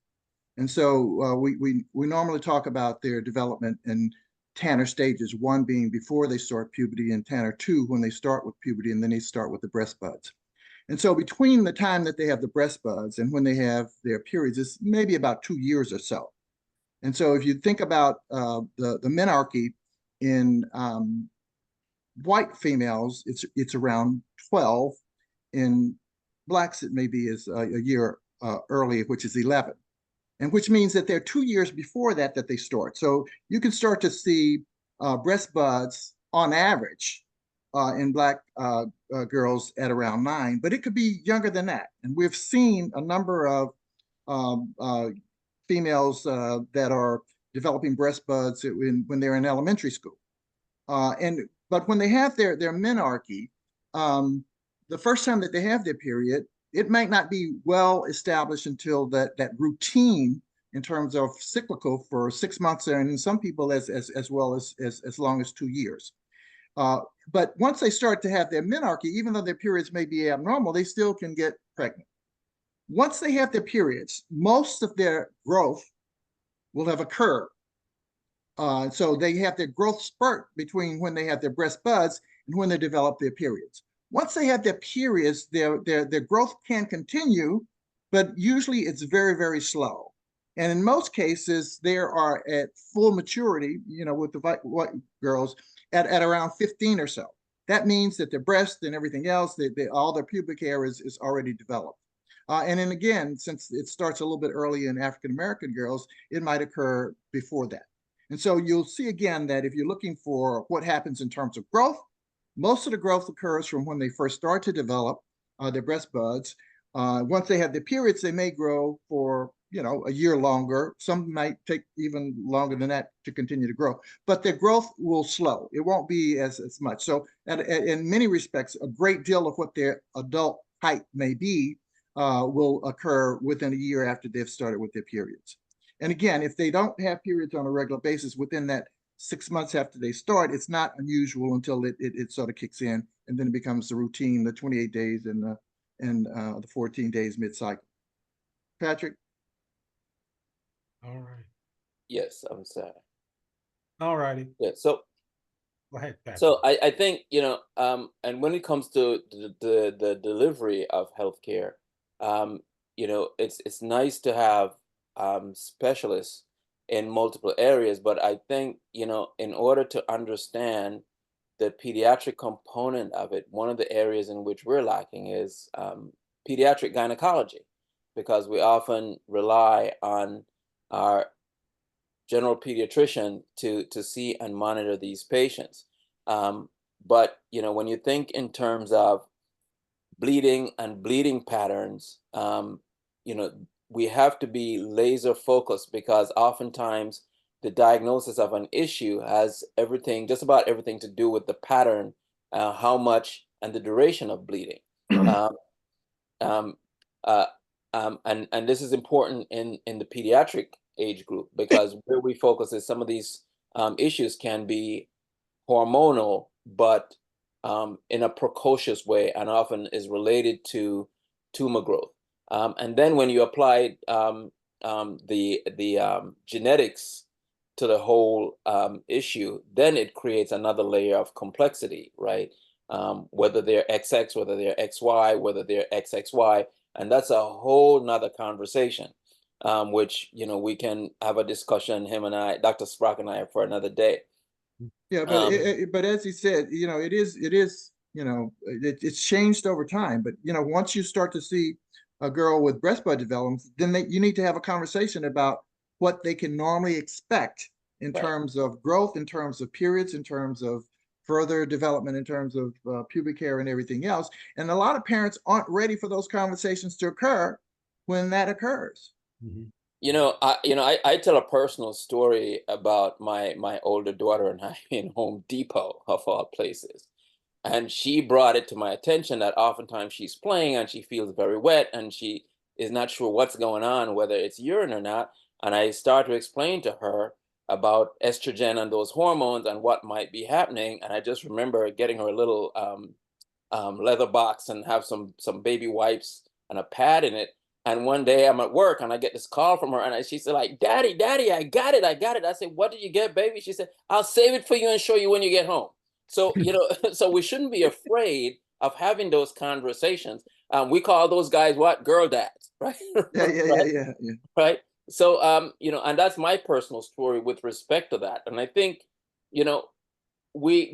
And so we normally talk about their development in Tanner stages, one being before they start puberty, and Tanner 2 when they start with puberty, and then they start with the breast buds. And so between the time that they have the breast buds and when they have their periods, it's maybe about 2 years or so. And so if you think about the menarche in white females, it's around 12. In blacks, it may be as a year early, which is 11. And which means that they're 2 years before that they start. So you can start to see breast buds on average in black girls at around 9, but it could be younger than that. And we've seen a number of females that are developing breast buds when they're in elementary school. But when they have their menarche, the first time that they have their period, it might not be well established until that routine in terms of cyclical for 6 months, and in some people as well as long as 2 years. But once they start to have their menarche, even though their periods may be abnormal, they still can get pregnant. Once they have their periods, most of their growth will have occurred. So they have their growth spurt between when they have their breast buds and when they develop their periods. Once they have their periods, their growth can continue, but usually it's very, very slow. And in most cases, they are at full maturity, with the white girls at around 15 or so. That means that their breast and everything else, all their pubic hair is already developed. And then again, since it starts a little bit early in African-American girls, it might occur before that. And so you'll see again that if you're looking for what happens in terms of growth, most of the growth occurs from when they first start to develop their breast buds. Once they have their periods, they may grow for a year longer. Some might take even longer than that to continue to grow, but their growth will slow. It won't be as much. So in many respects, a great deal of what their adult height may be will occur within a year after they've started with their periods. And again, if they don't have periods on a regular basis within that 6 months after they start, it's not unusual until it sort of kicks in, and then it becomes the routine, the 28 days and the 14 days mid-cycle. Patrick? All right. Yes, I'm sorry. All righty. Yeah, so Go ahead, Patrick. So I think, and when it comes to the delivery of healthcare, it's nice to have specialists in multiple areas, but I think, in order to understand the pediatric component of it, one of the areas in which we're lacking is pediatric gynecology, because we often rely on our general pediatrician to see and monitor these patients. But when you think in terms of bleeding and bleeding patterns, we have to be laser focused, because oftentimes the diagnosis of an issue has just about everything to do with the pattern, how much, and the duration of bleeding. And this is important in the pediatric age group, because where we focus is some of these issues can be hormonal, but in a precocious way, and often is related to tumor growth. And then when you apply the genetics to the whole issue, then it creates another layer of complexity, right? Whether they're XX, whether they're XY, whether they're XXY, and that's a whole nother conversation, which we can have a discussion, him and I, Dr. Sprock and I, for another day. Yeah, but as he said, it's changed over time. But once you start to see a girl with breast bud development, then you need to have a conversation about what they can normally expect in terms of growth, in terms of periods, in terms of further development, in terms of pubic hair and everything else. And a lot of parents aren't ready for those conversations to occur when that occurs. Mm-hmm. I tell a personal story about my older daughter and I in Home Depot, of all places. And she brought it to my attention that oftentimes she's playing and she feels very wet and she is not sure what's going on, whether it's urine or not. And I started to explain to her about estrogen and those hormones and what might be happening. And I just remember getting her a little leather box and have some baby wipes and a pad in it. And one day I'm at work and I get this call from her, and she said, like, Daddy, I got it. I said, what did you get, baby? She said, I'll save it for you and show you when you get home. So, you know, so we shouldn't be afraid of having those conversations. We call those guys what? Girl dads, right? Yeah. Right. So, you know, and that's my personal story with respect to that. And I think, you know, we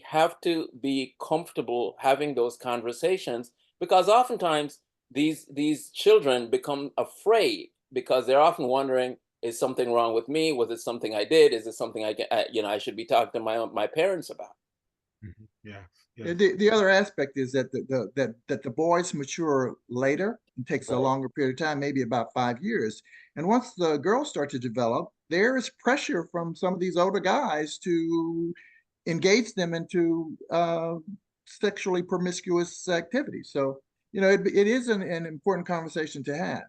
have to be comfortable having those conversations, because oftentimes these children become afraid because they're often wondering, is something wrong with me? Was it something I did? Is it something you know, I should be talking to my parents about? Yeah. The other aspect is that the boys mature later. It takes a Right. longer period of time, maybe about 5 years. And once the girls start to develop, there is pressure from some of these older guys to engage them into sexually promiscuous activities. So, you know, it is an important conversation to have.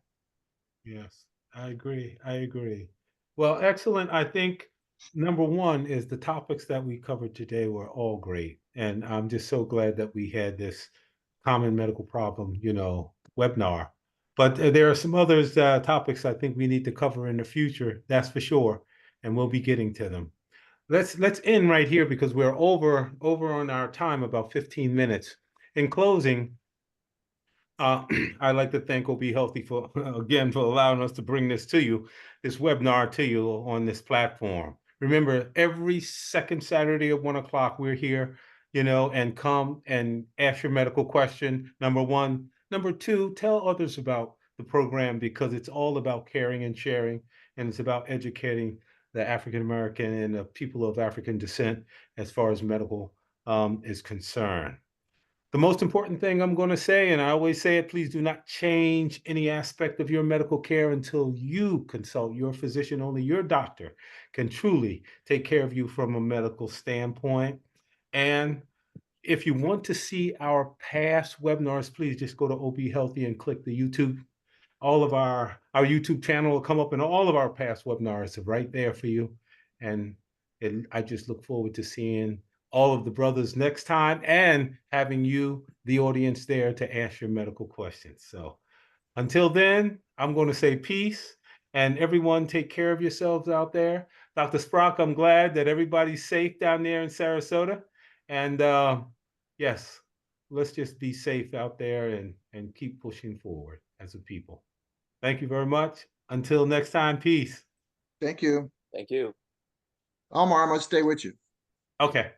Yes, I agree. I agree. Well, excellent. I think number one is the topics that we covered today were all great. And I'm just so glad that we had this common medical problem, you know, webinar. But there are some others topics I think we need to cover in the future, that's for sure. And we'll be getting to them. Let's end right here because we're over on our time, about 15 minutes. In closing, I'd like to thank OBHealthy for, again, for allowing us to bring this to you, this webinar to you on this platform. Remember, every second Saturday at 1 o'clock, we're here, you know, and come and ask your medical question, number one. Number two, tell others about the program, because it's all about caring and sharing, and it's about educating the African American and the people of African descent as far as medical is concerned. The most important thing I'm going to say, and I always say it, please do not change any aspect of your medical care until you consult your physician. Only your doctor can truly take care of you from a medical standpoint. And if you want to see our past webinars, please just go to OB Healthy and click the YouTube. All of our YouTube channel will come up, and all of our past webinars are right there for you. And I just look forward to seeing all of the brothers next time and having you, the audience, there to ask your medical questions. So until then, I'm going to say peace, and everyone take care of yourselves out there. Dr. Sprock, I'm glad that everybody's safe down there in Sarasota. And yes, let's just be safe out there and keep pushing forward as a people. Thank you very much. Until next time, peace. Thank you. Thank you. Omar, I'm going to stay with you. Okay.